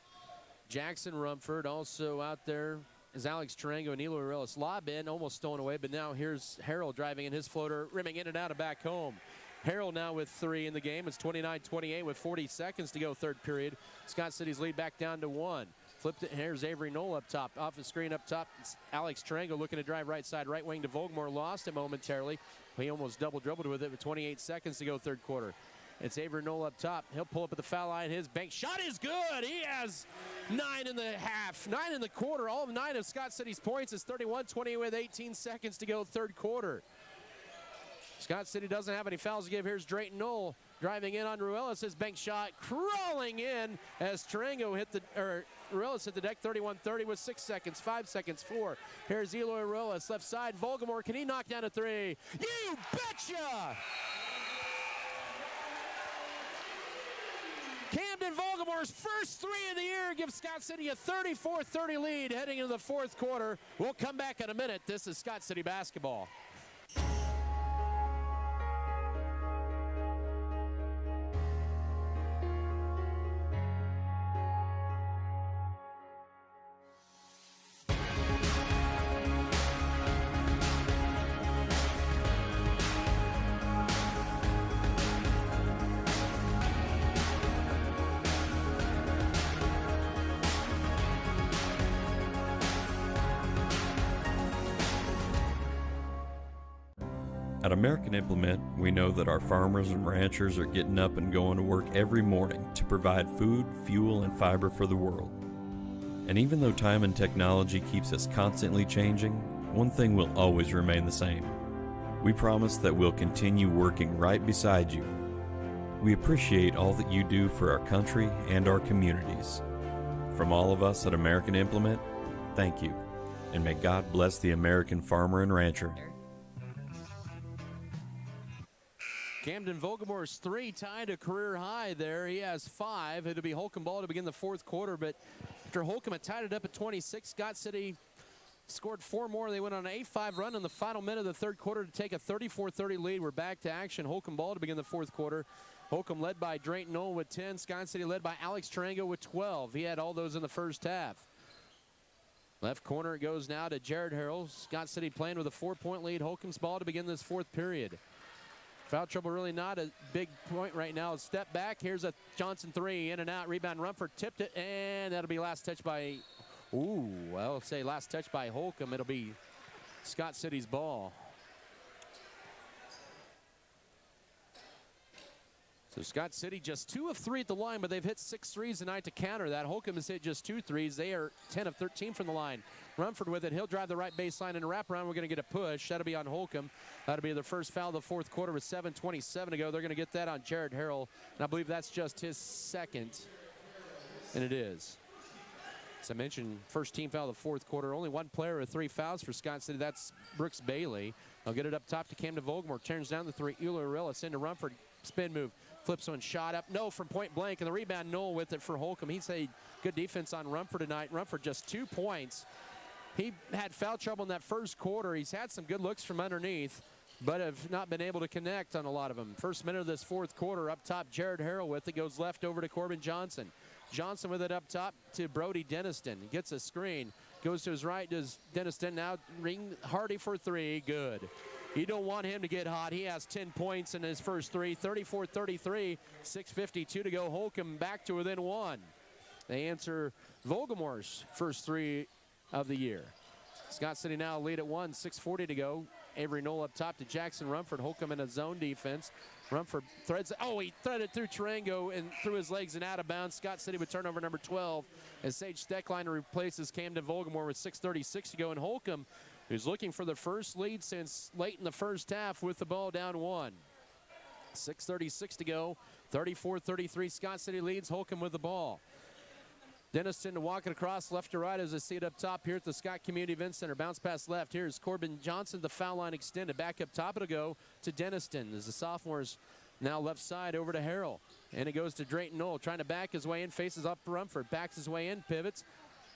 Jackson Rumford also out there is Alex Tarango and Eloy Ellis. Lob in, almost stolen away, but now here's Harrell driving in his floater, rimming in and out of back home. Harrell now with 3 in the game. It's 29-28 with 40 seconds to go third period. Scott City's lead back down to 1. Flipped it, here's Avery Knoll up top. Off the screen up top, it's Alex Tarango looking to drive right side, right wing to Vogelmore. Lost it momentarily. He almost double-dribbled with it with 28 seconds to go third quarter. It's Avery Knoll up top. He'll pull up at the foul line. His bank shot is good. He has 9 in the half, 9 in the quarter. All of 9 of Scott City's points is 31-20 with 18 seconds to go third quarter. Scott City doesn't have any fouls to give. Here's Drayton Knoll driving in on Ruelas. His bank shot crawling in as Tarango hit the, or Ruelas hit the deck. 31-30 with 6 seconds, 5 seconds, 4. Here's Eloy Ruelas left side. Vogelmore, can he knock down a 3? You betcha! Camden Vogelmore's first 3 of the year gives Scott City a 34-30 lead heading into the fourth quarter. We'll come back in a minute. This is Scott City basketball. At American Implement, we know that our farmers and ranchers are getting up and going to work every morning to provide food, fuel, and fiber for the world. And even though time and technology keeps us constantly changing, one thing will always remain the same. We promise that we'll continue working right beside you. We appreciate all that you do for our country and our communities. From all of us at American Implement, thank you, and may God bless the American farmer and rancher. Camden Vogelmore's 3 tied a career high there. He has 5. It'll be Holcomb ball to begin the fourth quarter, but after Holcomb had tied it up at 26, Scott City scored 4 more. They went on an 8-5 run in the final minute of the third quarter to take a 34-30 lead. We're back to action. Holcomb ball to begin the fourth quarter. Holcomb led by Drayton Knoll with 10. Scott City led by Alex Tarango with 12. He had all those in the first half. Left corner it goes now to Jared Harrell. Scott City playing with a 4-point lead. Holcomb's ball to begin this fourth period. Foul trouble really not a big point right now. Step back. Here's a Johnson 3. In and out. Rebound. Rumford tipped it. And that'll be last touch by, I'll say last touch by Holcomb. It'll be Scott City's ball. So Scott City just 2 of 3 at the line, but they've hit 6 threes tonight to counter that. Holcomb has hit just 2 threes. They are 10 of 13 from the line. Rumford with it. He'll drive the right baseline and a wraparound. We're going to get a push. That'll be on Holcomb. That'll be their first foul of the fourth quarter with 7:27 to go. They're going to get that on Jared Harrell, and I believe that's just his second, and it is. As I mentioned, first team foul of the fourth quarter. Only one player with 3 fouls for Scott City. That's Brooks Bailey. They'll get it up top to Camden Vogelmore. Turns down the 3. Euler Arelis into Rumford. Spin move. Flips one shot up. No from point blank. And the rebound, Knoll with it for Holcomb. He's a good defense on Rumford tonight. Rumford just 2 points. He had foul trouble in that first quarter. He's had some good looks from underneath, but have not been able to connect on a lot of them. First minute of this fourth quarter, up top, Jared Harrell with it. Goes left over to Corbin Johnson. Johnson with it up top to Brody Deniston. Gets a screen. Goes to his right, does Deniston. Now ring Hardy for 3. Good. You don't want him to get hot. He has 10 points in his first 3. 34-33, 6:52 to go. Holcomb back to within 1. They answer Vogelmore's first 3 of the year. Scott City now lead at 1, 6:40 to go. Avery Knoll up top to Jackson Rumford. Holcomb in a zone defense. Rumford threads. Oh, he threaded through Tarango and through his legs and out of bounds. Scott City with turnover number 12 as Sage Steckline replaces Camden Vogelmore with 6:36 to go. And Holcomb, who's looking for the first lead since late in the first half, with the ball down 1. 6:36 to go. 34-33. Scott City leads. Holcomb with the ball. Deniston to walk it across left to right as I see it up top here at the Scott Community Event Center. Bounce pass left. Here's Corbin Johnson, the foul line extended. Back up top it'll go to Deniston as the sophomores now left side over to Harrell. And it goes to Drayton Knoll trying to back his way in, faces up Rumford, backs his way in, pivots,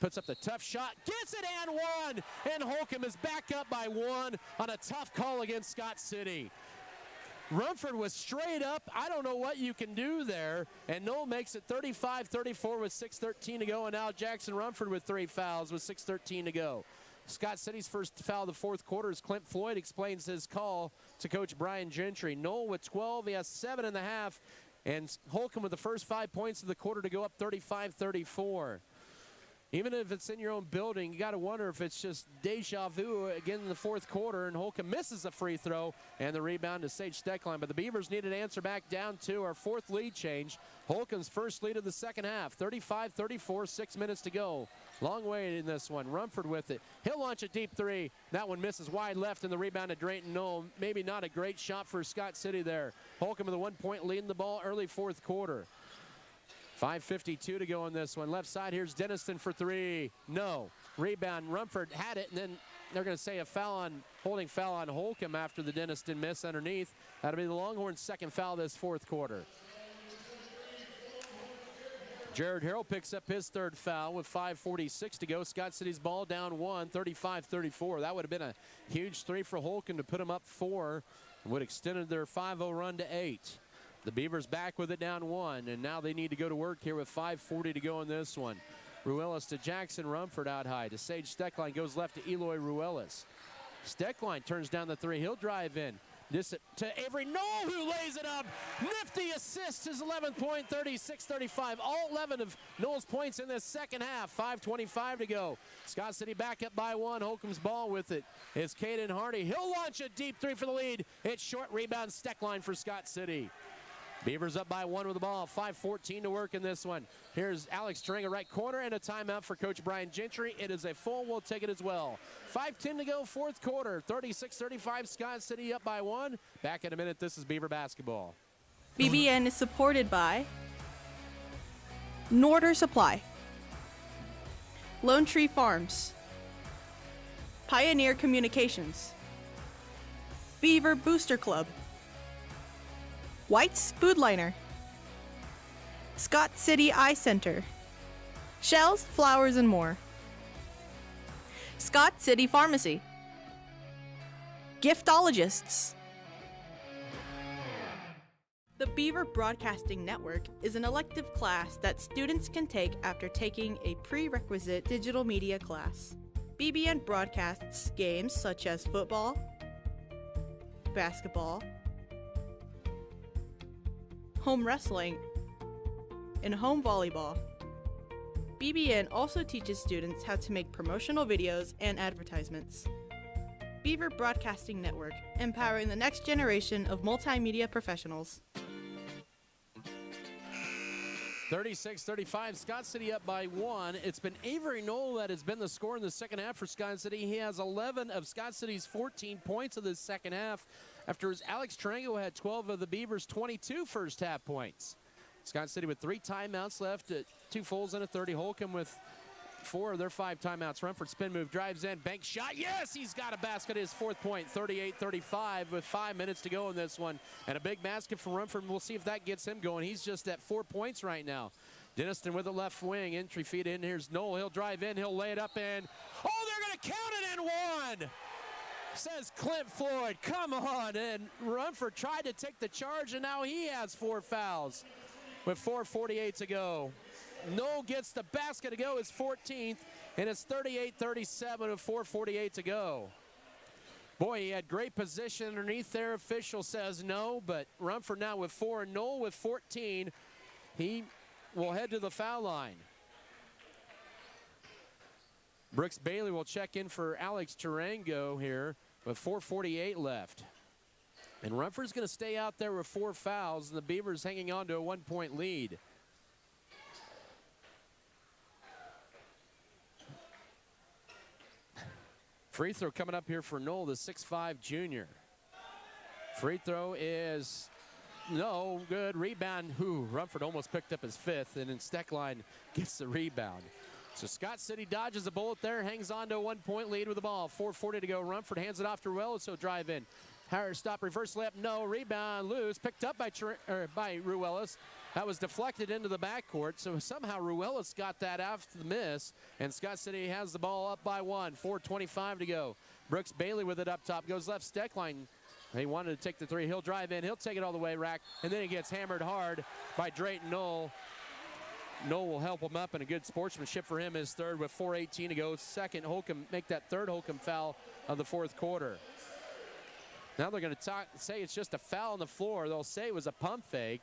puts up the tough shot, gets it and 1! And Holcomb is back up by 1 on a tough call against Scott City. Rumford was straight up. I don't know what you can do there. And Knoll makes it 35-34 with 6:13 to go. And now Jackson Rumford with 3 fouls with 6:13 to go. Scott City's first foul of the fourth quarter as Clint Floyd explains his call to Coach Brian Gentry. Knoll with 12. He has 7.5. And Holcomb with the first 5 points of the quarter to go up 35-34. Even if it's in your own building, you got to wonder if it's just deja vu again in the fourth quarter, and Holcomb misses a free throw, and the rebound to Sage Steckline. But the Beavers need an answer back down to our 4th lead change. Holcomb's first lead of the second half, 35-34, 6 minutes to go. Long way in this one. Rumford with it. He'll launch a deep 3. That one misses wide left, and the rebound to Drayton Knoll. Maybe not a great shot for Scott City there. Holcomb with a 1-point lead in the ball early fourth quarter. 5:52 to go in this one. Left side, here's Deniston for 3. No. Rebound, Rumford had it, and then they're going to say a holding foul on Holcomb after the Deniston miss underneath. That'll be the Longhorns' second foul this fourth quarter. Jared Harrell picks up his 3rd foul with 5:46 to go. Scott City's ball down 1, 35-34. That would have been a huge 3 for Holcomb to put them up 4. Would have extended their 5-0 run to 8. The Beavers back with it down 1, and now they need to go to work here with 5:40 to go in this one. Ruelas to Jackson Rumford out high. To Sage Steckline, goes left to Eloy Ruelas. Steckline turns down the 3. He'll drive in. This to Avery Knoll, who lays it up. Nifty assist, his 11th point, 36-35. All 11 of Knoll's points in this second half. 5:25 to go. Scott City back up by 1. Holcomb's ball with it is Caden Hardy. He'll launch a deep 3 for the lead. It's short rebound, Steckline for Scott City. Beavers up by 1 with the ball. 5:14 to work in this one. Here's Alex Stringer, right corner, and a timeout for Coach Brian Gentry. It is a full. We'll take it as well. 5:10 to go, fourth quarter. 36-35, Scott City up by 1. Back in a minute. This is Beaver basketball. BBN is supported by Norder Supply, Lone Tree Farms, Pioneer Communications, Beaver Booster Club, White's Food Liner, Scott City Eye Center, Shells, Flowers, and more, Scott City Pharmacy, Giftologists. The Beaver Broadcasting Network is an elective class that students can take after taking a prerequisite digital media class. BBN broadcasts games such as football, basketball, home wrestling, and home volleyball. BBN also teaches students how to make promotional videos and advertisements. Beaver Broadcasting Network, empowering the next generation of multimedia professionals. 36-35, Scott City up by 1. It's been Avery Knoll that has been the scorer in the second half for Scott City. He has 11 of Scott City's 14 points of the second half, after his Alex Tarango had 12 of the Beavers' 22 first half points. Scott City with 3 timeouts left, 2 fulls and a 30. Holcomb with 4 of their 5 timeouts. Rumford spin move, drives in, bank shot. Yes, he's got a basket, his 4th point, 38-35 with 5 minutes to go in this one. And a big basket from Rumford. We'll see if that gets him going. He's just at 4 points right now. Denniston with the left wing, entry feed in. Here's Knoll. He'll drive in, he'll lay it up in. Oh, they're going to count it in 1. Says Clint Floyd. Come on. And Rumford tried to take the charge, and now he has 4 fouls with 4:48 to go. Knoll gets the basket to go, his 14th, and it's 38-37 with 4:48 to go. Boy, he had great position underneath there. Official says no, but Rumford now with 4 and Knoll with 14. He will head to the foul line. Brooks Bailey will check in for Alex Tarango here with 4:48 left. And Rumford's going to stay out there with 4 fouls, and the Beavers hanging on to a 1-point lead. Free throw coming up here for Knoll, the 6'5 junior. Free throw is no good. Rebound. Rumford almost picked up his 5th, and then Steckline gets the rebound. So Scott City dodges a bullet there, hangs on to a 1-point lead with the ball. 4:40 to go. Rumford hands it off to Ruelas, so drive in. Harris stop, reverse layup, no. Rebound, loose, picked up by Ruelas. That was deflected into the backcourt, so somehow Ruelas got that after the miss, and Scott City has the ball up by 1. 4:25 to go. Brooks Bailey with it up top, goes left, Steckline. He wanted to take the 3. He'll drive in, he'll take it all the way, rack, and then he gets hammered hard by Drayton Knoll. Knoll will help him up, and a good sportsmanship for him is 3rd with 4:18 to go. Second, Holcomb make that 3rd Holcomb foul of the 4th quarter. Now they're going to say it's just a foul on the floor. They'll say it was a pump fake,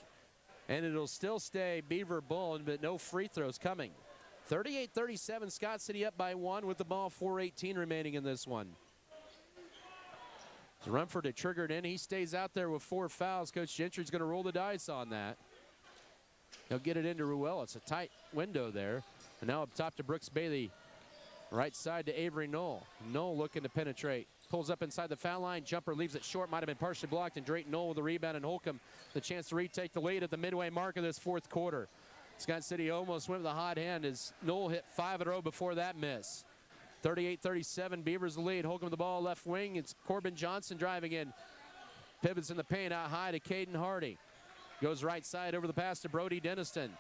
and it'll still stay Beaver Bowling, but no free throws coming. 38-37, Scott City up by 1 with the ball, 4:18 remaining in this one. So Rumford had triggered in. He stays out there with 4 fouls. Coach Gentry's going to roll the dice on that. He'll get it into Ruel. It's a tight window there. And now up top to Brooks Bailey. Right side to Avery Knoll. Knoll looking to penetrate. Pulls up inside the foul line. Jumper leaves it short. Might have been partially blocked. And Drayton Knoll with the rebound. And Holcomb the chance to retake the lead at the midway mark of this 4th quarter. Scott City almost went with a hot hand as Knoll hit 5 in a row before that miss. 38-37, Beavers the lead. Holcomb the ball left wing. It's Corbin Johnson driving in. Pivots in the paint out high to Caden Hardy. Goes right side over the pass to Brody Denniston.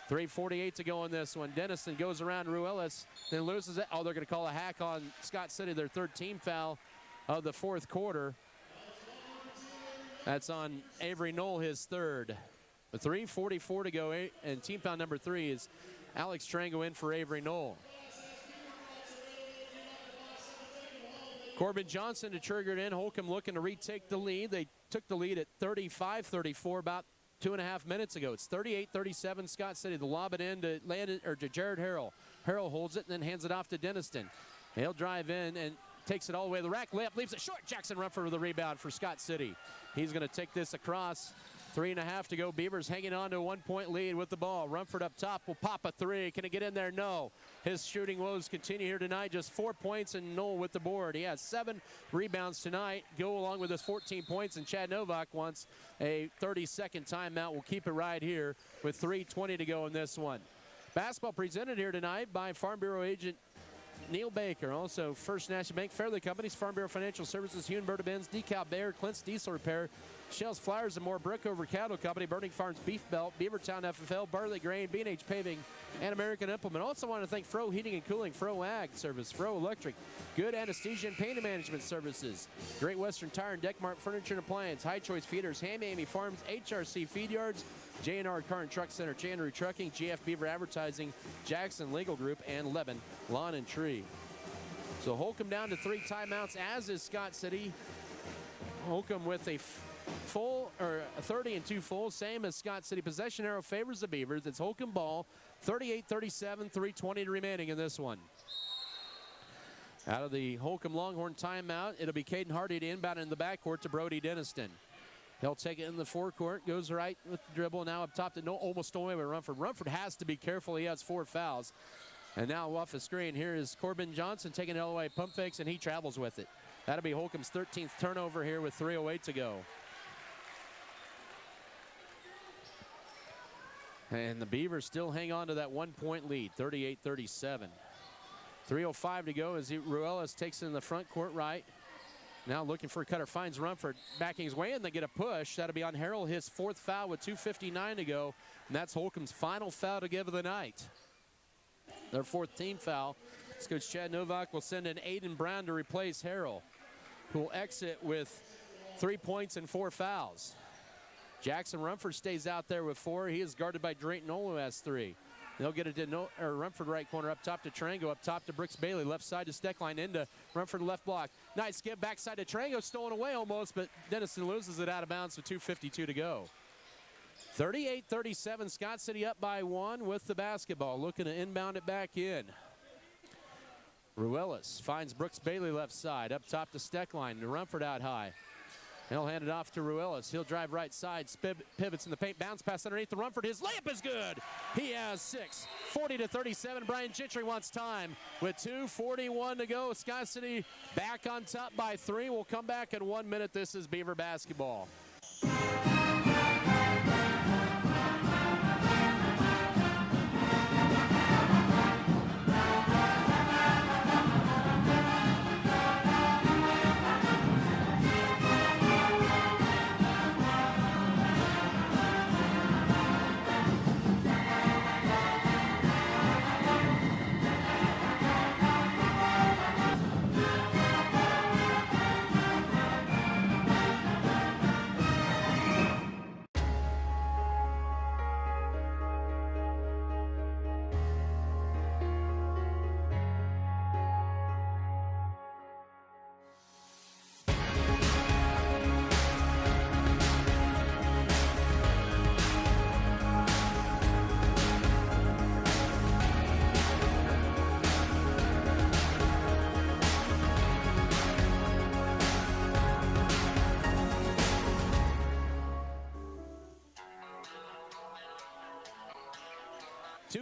3:48 to go in this one. Denniston goes around Ruelas, then loses it. Oh, they're going to call a hack on Scott City, their 3rd team foul of the 4th quarter. That's on Avery Knoll, his 3rd. With 3:44 to go, and team foul number 3 is Alex Tarango in for Avery Knoll. Corbin Johnson to trigger it in. Holcomb looking to retake the lead. They took the lead at 35-34 about 2.5 minutes ago. It's 38-37 Scott City. The lob it in to Jared Harrell. Harrell holds it and then hands it off to Denniston. He'll drive in and takes it all the way to the rack. Layup leaves it short. Jackson Rumford with the rebound for Scott City. He's going to take this across. 3.5 to go. Beavers hanging on to a 1-point lead with the ball. Rumford up top will pop a 3. Can it get in there? No. His shooting woes continue here tonight. Just 4 points and Knoll with the board. He has 7 rebounds tonight. Go along with his 14 points, and Chad Novak wants a 30-second timeout. We'll keep it right here with 3:20 to go in this one. Basketball presented here tonight by Farm Bureau agent Neil Baker. Also First National Bank, Fairleigh Companies, Farm Bureau Financial Services, Huenberta Benz, Decal Bayer, Clint's Diesel Repair, Shell's Flowers and More, Brookover Cattle Company, Burning Farms Beef Belt, Beavertown FFL, Barley Grain, B&H Paving, and American Implement. Also want to thank Fro Heating and Cooling, Fro Ag Service, Fro Electric, Good Anesthesia and Pain Management Services, Great Western Tire and Deck Mart Furniture and Appliance, High Choice Feeders, Ham Amy Farms, HRC Feed Yards, J&R Car and Truck Center, Chandru Trucking, GF Beaver Advertising, Jackson Legal Group, and Levin Lawn and Tree. So Holcomb down to 3 timeouts, as is Scott City. Holcomb with a 30 and 2 full, same as Scott City. Possession arrow favors the Beavers. It's Holcomb ball, 38-37, 3:20 remaining in this one. Out of the Holcomb Longhorn timeout, it'll be Caden Hardy to inbound in the backcourt to Brody Denniston. He'll take it in the forecourt, goes right with the dribble, now up top to no, almost stolen away by Rumford. Rumford has to be careful, he has 4 fouls. And now off the screen, here is Corbin Johnson taking it all away, pump fakes, and he travels with it. That'll be Holcomb's 13th turnover here with 3:08 to go. And the Beavers still hang on to that 1-point lead, 38-37. 3:05 to go as Ruelas takes it in the front court right. Now looking for a cutter, finds Rumford, backing his way in, they get a push. That'll be on Harrell, his 4th foul with 2:59 to go. And that's Holcomb's final foul to give of the night. Their 4th team foul. This coach Chad Novak will send in Aiden Brown to replace Harrell, who will exit with 3 points and 4 fouls. Jackson Rumford stays out there with 4. He is guarded by Drayton Olu, who has 3. They'll get it to Rumford right corner, up top to Tarango, up top to Brooks Bailey, left side to Steckline, into Rumford left block. Nice skip, backside to Tarango, stolen away almost, but Denison loses it out of bounds with 2:52 to go. 38-37, Scott City up by 1 with the basketball, looking to inbound it back in. Ruelas finds Brooks Bailey left side, up top to Steckline, to Rumford out high. He'll hand it off to Ruelas. He'll drive right side, pivots in the paint, bounce pass underneath the Rumford. His layup is good. He has 6. 40-37. Brian Gentry wants time with 2:41 to go. Scott City back on top by 3. We'll come back in 1 minute. This is Beaver basketball.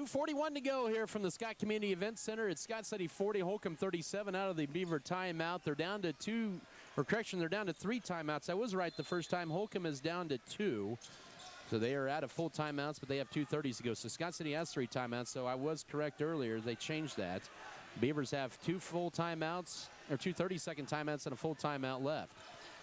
.41 to go here from the Scott Community Event Center. It's Scott City 40, Holcomb 37 out of the Beaver timeout. They're down to 2, or correction, they're down to 3 timeouts. I was right the first time. Holcomb is down to 2. So they are out of full timeouts, but they have 2:30 to go. So Scott City has 3 timeouts, so I was correct earlier. They changed that. Beavers have 2 full timeouts, or 2 30-second timeouts and a full timeout left.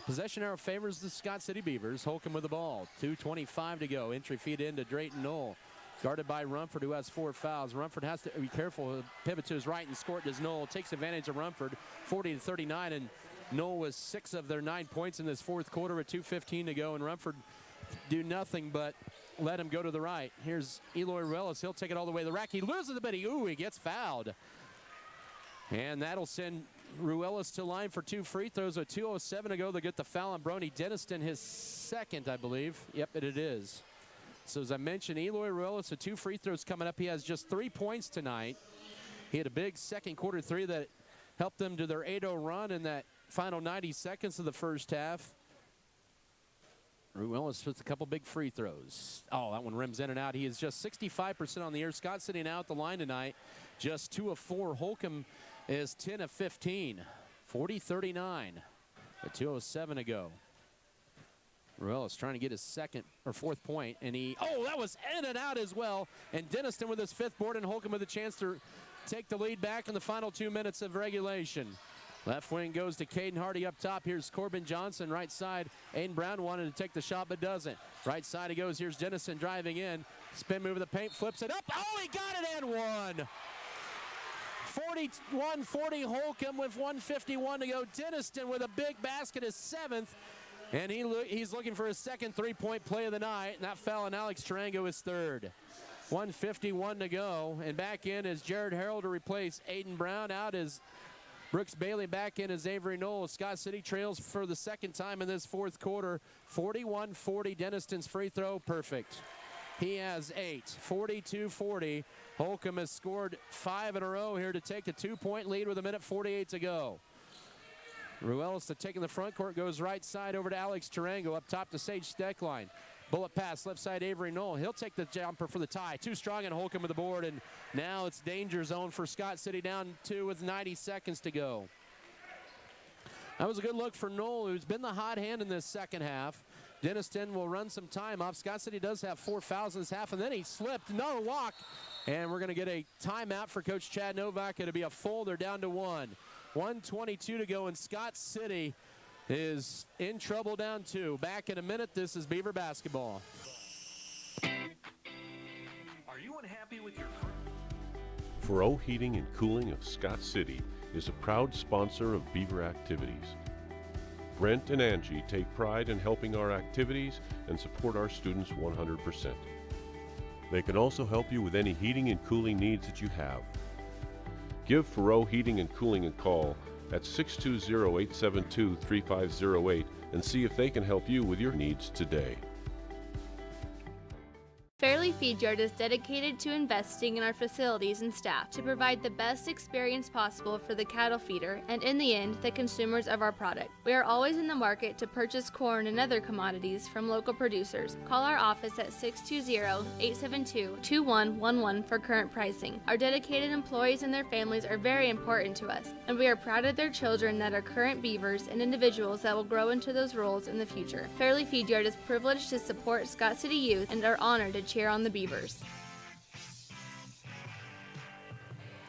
Possession arrow favors the Scott City Beavers. Holcomb with the ball. 2:25 to go. Entry feed into Drayton Knoll. Guarded by Rumford, who has 4 fouls. Rumford has to be careful. Pivot to his right and score it as Knoll takes advantage of Rumford, 40-39. And Knoll was 6 of their 9 points in this 4th quarter with 2:15 to go. And Rumford do nothing but let him go to the right. Here's Eloy Ruelas. He'll take it all the way to the rack. He loses a bit. He gets fouled. And that'll send Ruelas to line for 2 free throws with 2:07 to go. They get the foul on Brony Denniston, his 2nd, I believe. Yep, it is. So as I mentioned, Eloy Ruelas with 2 free throws coming up. He has just 3 points tonight. He had a big second quarter 3 that helped them to their 8-0 run in that final 90 seconds of the first half. Ruelas with a couple big free throws. Oh, that one rims in and out. He is just 65% on the year. Scott City now at the line tonight, just 2 of 4. Holcomb is 10 of 15, 40-39. With 2:07 to go. Ruelas trying to get his 2nd or 4th point, and that was in and out as well. And Denniston with his 5th board, and Holcomb with a chance to take the lead back in the final 2 minutes of regulation. Left wing goes to Caden Hardy up top. Here's Corbin Johnson, right side. Aiden Brown wanted to take the shot, but doesn't. Right side he goes. Here's Denniston driving in. Spin move of the paint, flips it up. Oh, he got it and one. 41-40 Holcomb with 1:51 to go. Denniston with a big basket, his 7th. And he's looking for his 2nd 3-point play of the night. And that foul on Alex Tarango is 3rd. 1:51 to go. And back in is Jared Harrell to replace Aiden Brown. Out is Brooks Bailey. Back in is Avery Knoll. Scott City trails for the 2nd time in this 4th quarter. 41-40. Denniston's free throw, perfect. He has 8. 42-40. Holcomb has scored 5 in a row here to take a 2-point lead with 1:48 to go. Ruelas to taking the front court, goes right side over to Alex Tarango, up top to Sage Steckline. Bullet pass, left side Avery Knoll. He'll take the jumper for the tie. Too strong, and Holcomb with the board, and now it's danger zone for Scott City, down 2 with 90 seconds to go. That was a good look for Knoll, who's been the hot hand in this second half. Denniston will run some time off. Scott City does have 4 fouls in this half, and then he slipped. No walk, and we're going to get a timeout for Coach Chad Novak. It'll be a full. They're down to 1. 1:22 to go, and Scott City is in trouble, down 2. Back in a minute. This is Beaver basketball. Are you unhappy with your Furrow Heating and Cooling of Scott City is a proud sponsor of Beaver activities. Brent and Angie take pride in helping our activities and support our students 100%. They can also help you with any heating and cooling needs that you have. Give Furrow Heating and Cooling a call at 620-872-3508 and see if they can help you with your needs today. Fairleigh Feed Yard is dedicated to investing in our facilities and staff to provide the best experience possible for the cattle feeder and, in the end, the consumers of our product. We are always in the market to purchase corn and other commodities from local producers. Call our office at 620-872-2111 for current pricing. Our dedicated employees and their families are very important to us, and we are proud of their children that are current beavers and individuals that will grow into those roles in the future. Fairleigh Feed Yard is privileged to support Scott City youth and are honored to cheer on the Beavers.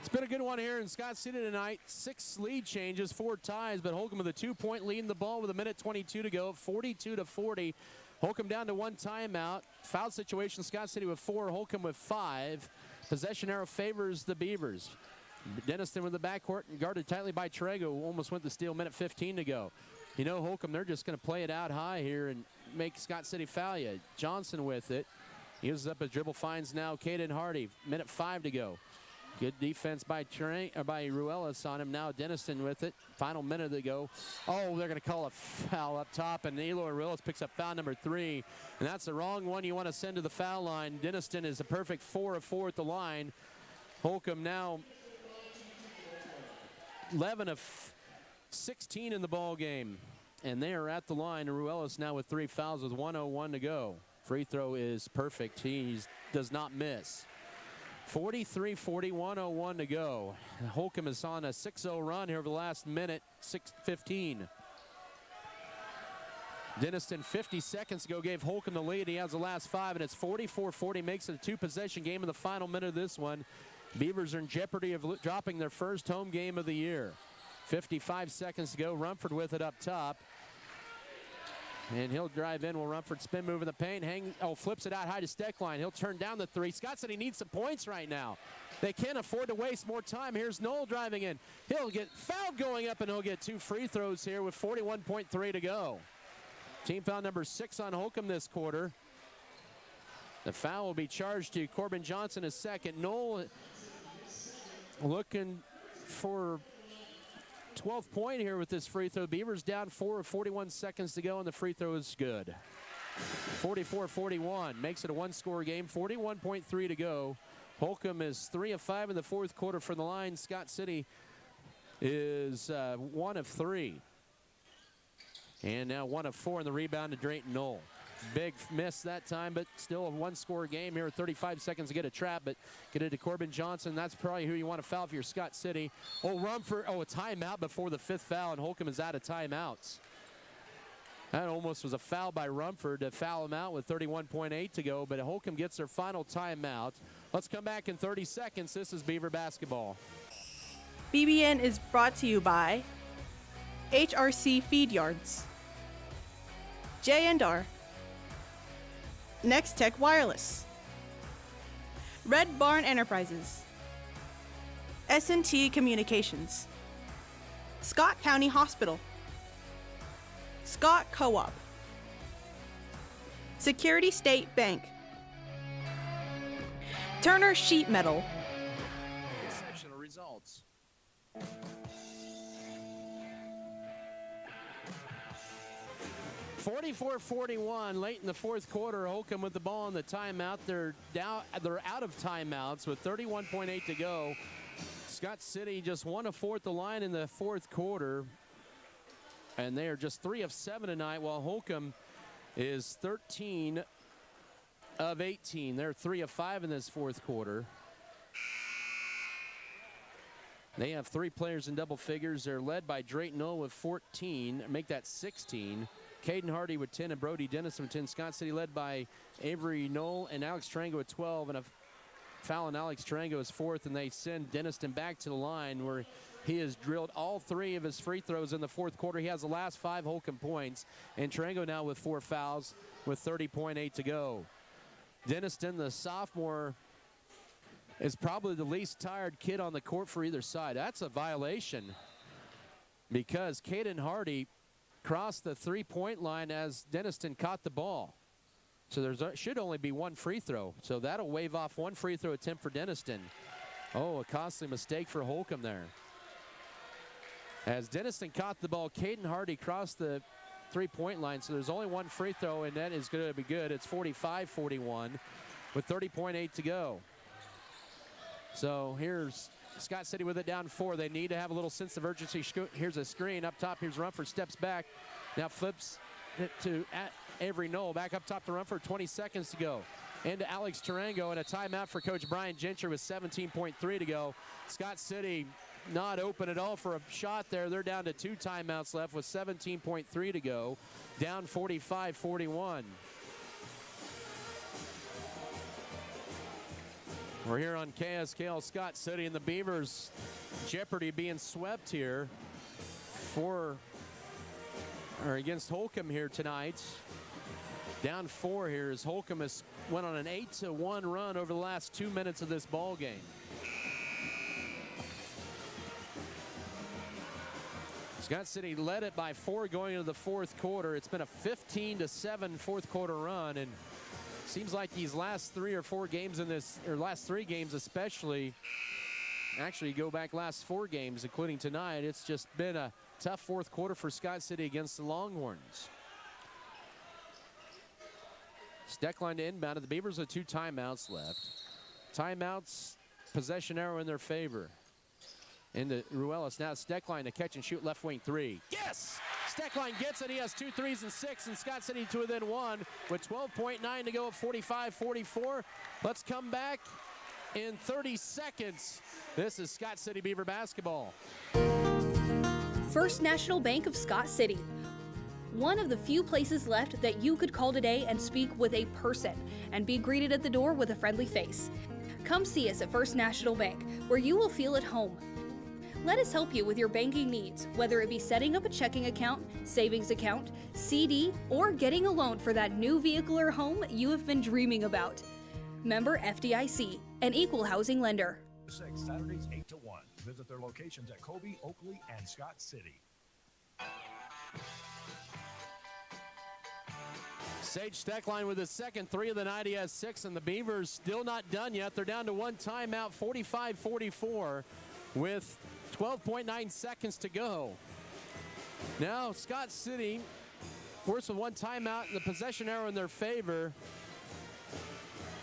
It's been a good one here in Scott City tonight. 6 lead changes, 4 ties, but Holcomb with a 2-point lead in the ball with 1:22 to go, 42-40. Holcomb down to 1 timeout. Foul situation, Scott City with 4, Holcomb with 5. Possession arrow favors the Beavers. Denniston with the backcourt and guarded tightly by Trego, who almost went to steal, 1:15 to go. You know, Holcomb, they're just going to play it out high here and make Scott City foul you. Johnson with it. Uses up a dribble, finds now Caden Hardy. 1:05 to go. Good defense by Ruelas on him. Now Denniston with it. Final minute to go. Oh, they're going to call a foul up top, and Eloy Ruelas picks up foul number 3. And that's the wrong one you want to send to the foul line. Denniston is a perfect 4 of 4 at the line. Holcomb now 11 of 16 in the ball game. And they are at the line. Ruelas now with 3 fouls with 1:01 to go. Free throw is perfect. He does not miss. 43-40, 1:01 to go. Holcomb is on a 6-0 run here over the last minute, 6:15. Denniston 50 seconds ago gave Holcomb the lead. He has the last 5, and it's 44-40. Makes it a 2-possession game in the final minute of this one. Beavers are in jeopardy of dropping their first home game of the year. 55 seconds to go. Rumford with it up top. And he'll drive in. Will Rumford spin move in the paint. Flips it out high to Steckline. He'll turn down the 3. Scott said he needs some points right now. They can't afford to waste more time. Here's Knoll driving in. He'll get fouled going up, and he'll get 2 free throws here with 41.3 to go. Team foul number 6 on Holcomb this quarter. The foul will be charged to Corbin Johnson, his second. Knoll looking for 12th point here with this free throw. Beavers down 4 of 41 seconds to go, and the free throw is good. 44-41 makes it a 1-score game. 41.3 to go. Holcomb is 3 of 5 in the 4th quarter from the line. Scott City is 1 of 3. And now 1 of 4 in the rebound to Drayton Knoll. Big miss that time, but still a 1-score game here. 35 seconds to get a trap, but get it to Corbin Johnson. That's probably who you want to foul for your Scott City. Rumford, a timeout before the 5th foul, and Holcomb is out of timeouts. That almost was a foul by Rumford to foul him out with 31.8 to go, but Holcomb gets their final timeout. Let's come back in 30 seconds. This is Beaver basketball. BBN is brought to you by HRC Feed Yards, J&R, Next Tech Wireless, Red Barn Enterprises, S&T Communications, Scott County Hospital, Scott Co-op, Security State Bank, Turner Sheet Metal. Exceptional results. (44-41) late in the 4th quarter. Holcomb with the ball in the timeout. They're out of timeouts with 31.8 to go. Scott City just 1 of 4 at the line in the 4th quarter. And they are just 3 of 7 tonight, while Holcomb is 13 of 18. They're 3 of 5 in this fourth quarter. They have 3 players in double figures. They're led by Drayton Knoll with 14, make that 16. Caden Hardy with 10 and Brody Dennis with 10. Scott City led by Avery Knoll and Alex Tarango with 12, and a foul on Alex Tarango is 4th, and they send Denniston back to the line where he has drilled all 3 of his free throws in the fourth quarter. He has the last 5 Holcomb points, and Tarango now with 4 fouls with 30.8 to go. Denniston, the sophomore, is probably the least tired kid on the court for either side. That's a violation because Caden Hardy crossed the 3-point line as Denniston caught the ball. So there should only be 1 free throw. So that'll wave off 1 free throw attempt for Denniston. Oh, a costly mistake for Holcomb there. As Denniston caught the ball, Caden Hardy crossed the 3-point line. So there's only 1 free throw, and that is going to be good. It's 45-41 with 30.8 to go. So here's Scott City with it down 4. They need to have a little sense of urgency. Here's a screen up top. Here's Rumford, steps back. Now flips it to Avery Knoll. Back up top to Rumford, 20 seconds to go. Into Alex Tarango, and a timeout for Coach Brian Gentry with 17.3 to go. Scott City not open at all for a shot there. They're down to 2 timeouts left with 17.3 to go. Down 45-41. We're here on KSKL Scott City, and the Beavers jeopardy being swept here against Holcomb here tonight. Down 4 here as Holcomb has went on an 8-1 run over the last 2 minutes of this ball game. Scott City led it by 4 going into the fourth quarter. It's been a 15-7 fourth quarter run, and seems like these last 3 or 4 games in this, or last 3 games especially, actually go back last 4 games, including tonight, it's just been a tough fourth quarter for Scott City against the Longhorns. Steckline to inbound, and the Beavers with 2 timeouts left. Timeouts, possession arrow in their favor. Into Ruelas, now Steckline to catch and shoot left wing 3. Yes! Steckline gets it. He has 2 threes and 6, and Scott City to within 1 with 12.9 to go at 45-44. Let's come back in 30 seconds. This is Scott City Beaver basketball. First National Bank of Scott City. One of the few places left that you could call today and speak with a person and be greeted at the door with a friendly face. Come see us at First National Bank, where you will feel at home. Let us help you with your banking needs, whether it be setting up a checking account, savings account, CD, or getting a loan for that new vehicle or home you have been dreaming about. Member FDIC, an equal housing lender. Saturdays 8 to 1. Visit their locations at Colby, Oakley, and Scott City. Sage Steckline with his second 3 of the night. He has 6, and the Beavers still not done yet. They're down to 1 timeout, 45-44, with 12.9 seconds to go. Now Scott City forced with 1 timeout and the possession arrow in their favor.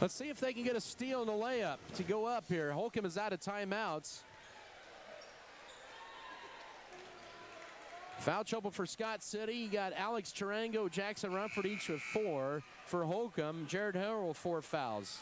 Let's see if they can get a steal and a layup to go up here. Holcomb is out of timeouts. Foul trouble for Scott City. You got Alex Tarango, Jackson Rumford each with 4. For Holcomb, Jared Harrell 4 fouls.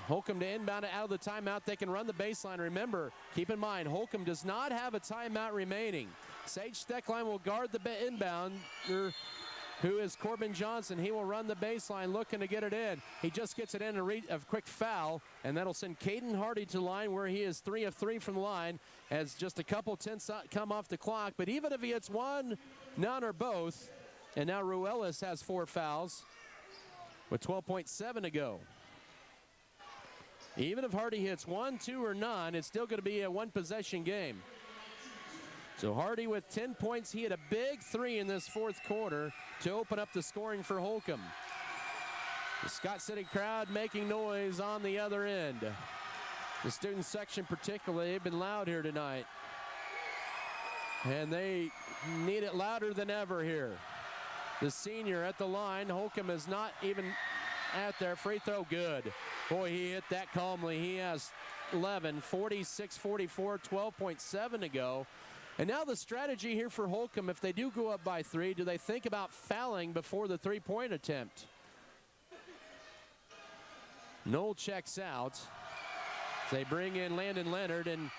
Holcomb to inbound it out of the timeout. They can run the baseline. Remember, keep in mind, Holcomb does not have a timeout remaining. Sage Steckline will guard the inbound, who is Corbin Johnson. He will run the baseline looking to get it in. He just gets it in a quick foul, and that'll send Caden Hardy to the line where he is 3 of 3 from the line as just a couple tenths come off the clock. But even if he hits 1, none, or both, and now Ruelas has 4 fouls with 12.7 to go. Even if Hardy hits 1, 2, or none, it's still going to be a 1-possession game. So Hardy with 10 points. He had a big 3 in this fourth quarter to open up the scoring for Holcomb. The Scott City crowd making noise on the other end. The student section particularly, they've been loud here tonight. And they need it louder than ever here. The senior at the line. Holcomb is not even at there. Free throw good. Boy, he hit that calmly. He has 11, 46-44, 12.7 to go. And now the strategy here for Holcomb, if they do go up by 3, do they think about fouling before the 3-point attempt? Knoll checks out. They bring in Landon Leonard, and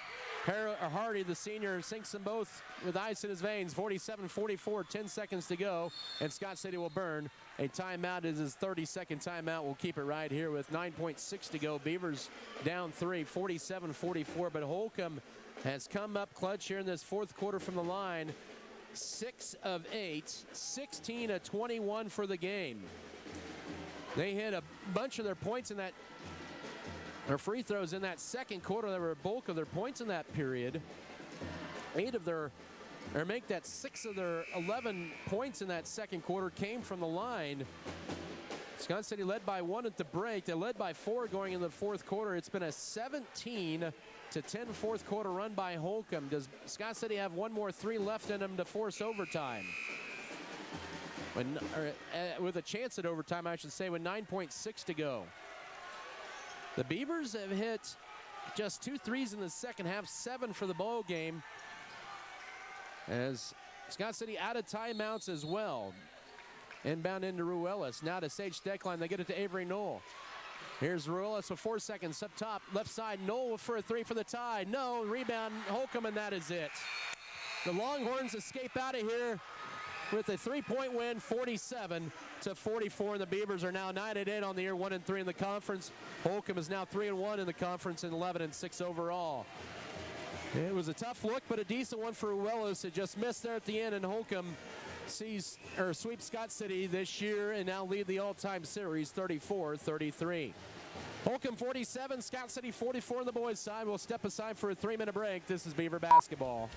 Hardy, the senior, sinks them both with ice in his veins. 47-44, 10 seconds to go, and Scott City will burn a timeout. Is his 32nd timeout. We'll keep it right here with 9.6 to go. Beavers down 3, 47-44, but Holcomb has come up clutch here in this fourth quarter from the line. 6 of 8, 16 of 21 for the game. They hit a bunch of their points in that, or free throws in that second quarter. They were a bulk of their points in that period. 6 of their 11 points in that second quarter came from the line. Scott City led by 1 at the break. They led by 4 going in the fourth quarter. It's been a 17-10 fourth quarter run by Holcomb. Does Scott City have one more 3 left in them to force overtime? With a chance at overtime, I should say, with 9.6 to go. The Beavers have hit just 2 threes in the second half, 7 for the ball game. As Scott City out of timeouts as well. Inbound into Ruelas. Now to Sage Steckline. They get it to Avery Knoll. Here's Ruelas with 4 seconds up top. Left side, Knoll for a 3 for the tie. No, rebound Holcomb, and that is it. The Longhorns escape out of here with a 3-point win, 47-44. And the Beavers are now 9-8 on the year, 1-3 in the conference. Holcomb is now 3-1 in the conference and 11-6 overall. It was a tough look, but a decent one for Ruelas. It just missed there at the end, and Holcomb sweeps Scott City this year and now lead the all-time series 34-33. Holcomb 47, Scott City 44 on the boys' side. We'll step aside for a 3-minute break. This is Beaver basketball.